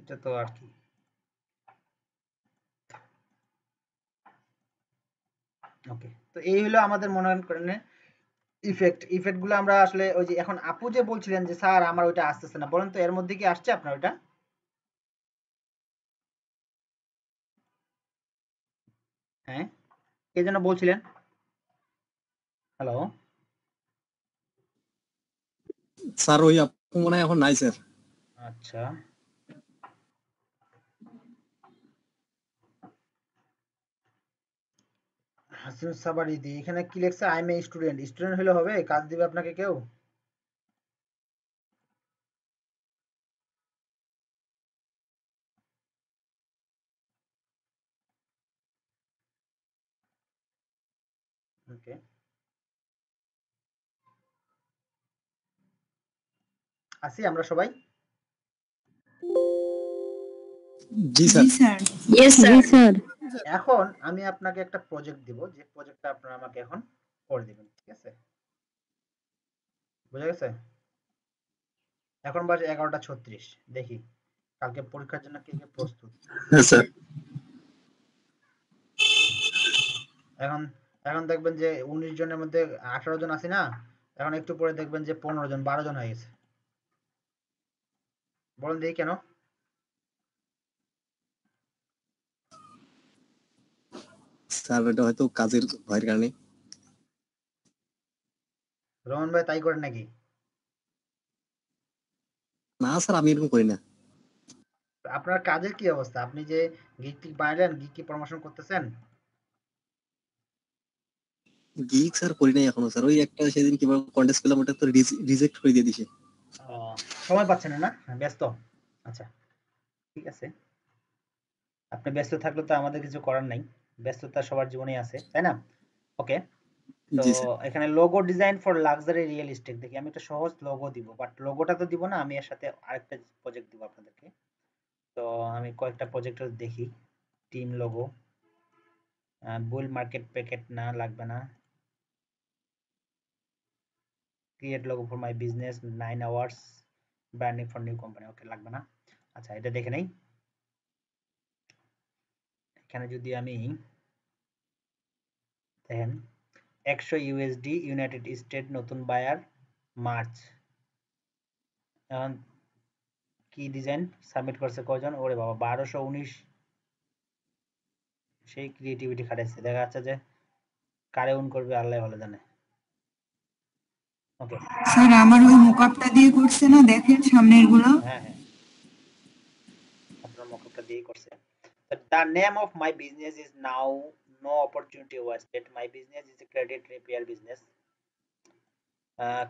এটা তো আর কি, ওকে। তো এই হলো আমাদের মনে করেন ইফেক্ট গুলো আমরা আসলে ওই যে এখন আপু যে বলছিলেন যে স্যার আমার ওইটা আসতেছে না, বলেন তো এর মধ্যে কি আসছে আপনার ওইটা? হ্যাঁ, কে যেন বলছিলেন, হ্যালো স্যার ওই আপু মনে হয় এখন নাই স্যার। আচ্ছা, হাসিন সাবারিদি এখানে কি লেখছে, I M a student, student হলে হবে, কাজ দিবে আপনাকে কেউ? ওকে, আসি আমরা সবাই। জি জি স্যার। স্যার। ইয়েস জি স্যার। স্যার। এখন আমি আপনাকে একটা প্রজেক্ট দিব, যে প্রজেক্টটা আপনারা আমাকে এখন করে দিবেন, ঠিক আছে, বুঝা গেছে? এখন বাজে 11:36। দেখি কালকে পরীক্ষার জন্য কে কে প্রস্তুত। হ্যাঁ স্যার। এখন এখন দেখবেন যে 19 জনের মধ্যে 18 জন আছে না, এখন একটু পরে দেখবেন যে 15 জন 12 জন হয়ে গেছে। বলেন দেখি কেন? স্যার এটা হয়তো কাজের ভয়ের কারণে। রহমান ভাই তাই করেন নাকি? না স্যার, আমি এরকম করি না। আপনার কাজের কি অবস্থা? আপনি যে গিগ টিক বানালেন, গিগ কি প্রমোশন করতেছেন? গিগ স্যার করি নাই এখনো স্যার। ওই একটা সেদিন কিভাবে কন্টেস্ট পেলাম, ওটা তো রিজেক্ট করে দিয়ে দিছে। সময় পাচ্ছেন না? ব্যস্ত? আচ্ছা ঠিক আছে, আপনি ব্যস্ত থাকলে তো আমাদের কিছু করার নাই, ব্যস্ততা সবার জীবনেই আছে তাই না? ওকে, তো জি স্যার। এখানে logo design for luxury real estate. দেখি আমি একটা সহজ লোগো দিব, বাট লোগোটা তো দিব না, আমি এর সাথে আরেকটা প্রজেক্ট দিব আপনাদেরকে। তো আমি কয়েকটা প্রজেক্ট দেখি। Team logo, bull market packet না, লাগবে না। Create logo for my business 9 hours branding for new company, okay লাগবে না। আচ্ছা এটা দেখে নেই। এখানে যদি আমি দেখেন 100 ইউএসডি ইউনাইটেড স্টেট নতুন বায়ার মার্চ, এখন কি ডিজাইন সাবমিট করছে কয়জন? ওরে বাবা 1219। সেই ক্রিয়েটিভিটি খাটাইছে, দেখা যাচ্ছে যে কারে অন করবে আল্লাহ ভালো জানে। ওকে স্যার আমার ওই মোকআপটা দিয়ে করছে না, দেখেন সামনের গুলো। হ্যাঁ হ্যাঁ, আপনার মকআপটা দিয়ে করছে। The name of my business is now no opportunity wasted. My business is a credit repair business.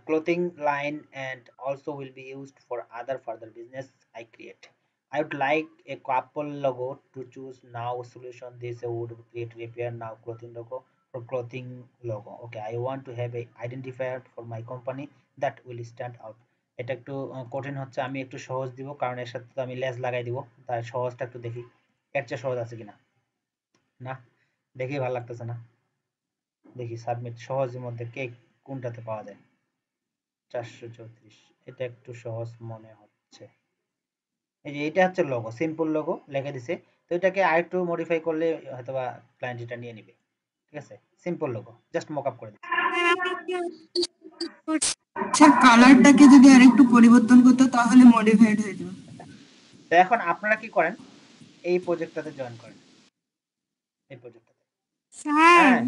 Clothing line and also will be used for other further business I create. I would like a couple logo to choose now solution. This would create repair now clothing logo for clothing logo. Okay, I want to have a identifier for my company that will stand out. এটা একটু কঠিন হচ্ছে, আমি একটু সহজ দিব কারণ এর সাথে তো আমি লেস লাগাই দিব, তাই সহজটা একটু দেখি এর চেয়ে সহজ আছে কিনা। না দেখি ভালো লাগতেছে না, দেখি সাবমিট সহজের মধ্যে কে কোনটাতে পাওয়া যায়। 434, এটা একটু সহজ মনে হচ্ছে। এই যে এটা হচ্ছে লোগো, সিম্পল লোগো লিখে দিছে, তো এটাকে আরেকটু মডিফাই করলে হয়তোবা ক্লায়েন্ট এটা নিয়ে নেবে। ঠিক আছে, সিম্পল লোগো জাস্ট মকআপ করে দিচ্ছি। আচ্ছা কালারটাকে যদি আরেকটু পরিবর্তন করতো তাহলে মডিফাইড হয়ে যেত। তো এখন আপনারা কি করেন, এই প্রজেক্টটাতে জয়েন করেন, এই প্রজেক্টটাতে। স্যার হ্যাঁ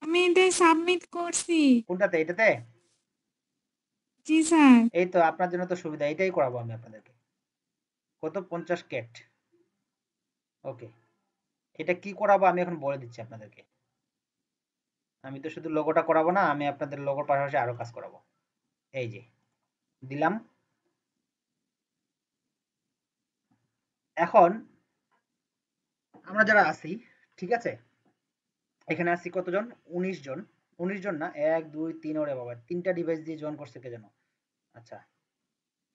আমি এটা সাবমিট করছি। কোনটাতে? এটাতে? জি স্যার। এই তো আপনার জন্য তো সুবিধা, এটাই করাবো আমি আপনাদেরকে। কত? 50 কেট। ওকে, এটা কি করাবো আমি এখন বলে দিচ্ছি আপনাদেরকে। আমি তো শুধু লোগোটা করাবো না, আমি আপনাদের লোগোর পাশাপাশি আরো কাজ করাবো। এই যে দিলাম। এখন আমরা যারা আছি, ঠিক আছে, এখানে আছি কতজন? 19 জন। 19 জন না, 1 2 3, ওরে বাবা 3টা ডিভাইস দিয়ে জয়েন করছে কে যেন। আচ্ছা,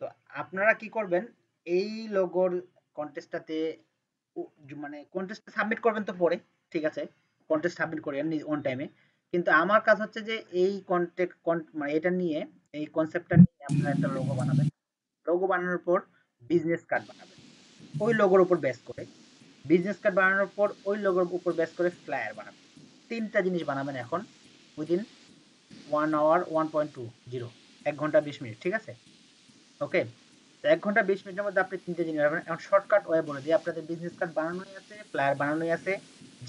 তো আপনারা কি করবেন, এই লোগোর কন্টেস্টটাতে মানে কন্টেস্ট সাবমিট করবেন তো পরে, ঠিক আছে, কন্টেস্ট সাবমিট করেন অন টাইমে, কিন্তু আমার কাজ হচ্ছে যে এই মানে এটা নিয়ে, এই কনসেপ্টটা নিয়ে আপনারা একটা লোগো বানাবেন। লোগো বানানোর পর বিজনেস কার্ড বানাবেন ওই লোগোর উপর বেস করে। বিজনেস কার্ড বানানোর পর ওই লোগোর উপর বেস করে ফ্লায়ার বানাবেন। 3টা জিনিস বানাবেন এখন উইদিন 1 আওয়ার 1.20, 1 ঘন্টা 20 মিনিট, ঠিক আছে? ওকে, তো 1 ঘন্টা 20 মিনিটের মধ্যে আপনি 3টে জিনিস বানাবেন। এখন শর্টকাট ওয়ে বলে দিই, আপনাদের বিজনেস কার্ড বানানোই আছে, ফ্লায়ার বানানোই আছে,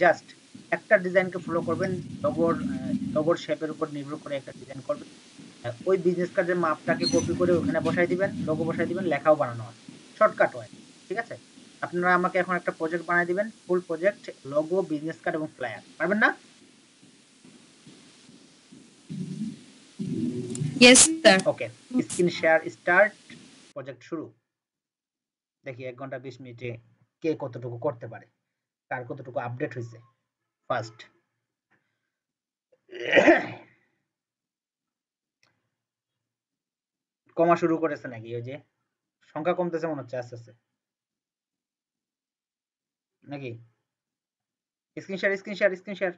জাস্ট একটা ডিজাইনকে ফলো করবেন। লোগোর শেপের উপর নির্ভর করে একটা ডিজাইন করবেন। ওই বিজনেস কার্ডের মাপটাকে কপি করে ওখানে বসাই দিবেন, লোগো বসাই দিবেন, লেখাও বানানো আছে। শর্টকাট ওয়ে, ঠিক আছে? আপনারা আমাকে এখন একটা প্রজেক্ট বানাই দিবেন, full project, logo, business card এবং ফ্লায়ার। পারবেন না? Yes sir. Okay, screen share start, project শুরু। দেখি 1 ঘন্টা 20 মিনিটে কে কতটুকু করতে পারে, কার কতটুকু আপডেট হয়েছে। ফার্স্ট কমা শুরু করেছে নাকি? ওই যে সংখ্যা কমতেছে মনে হচ্ছে আস্তে আস্তে নাকি? Screen share screen share screen share.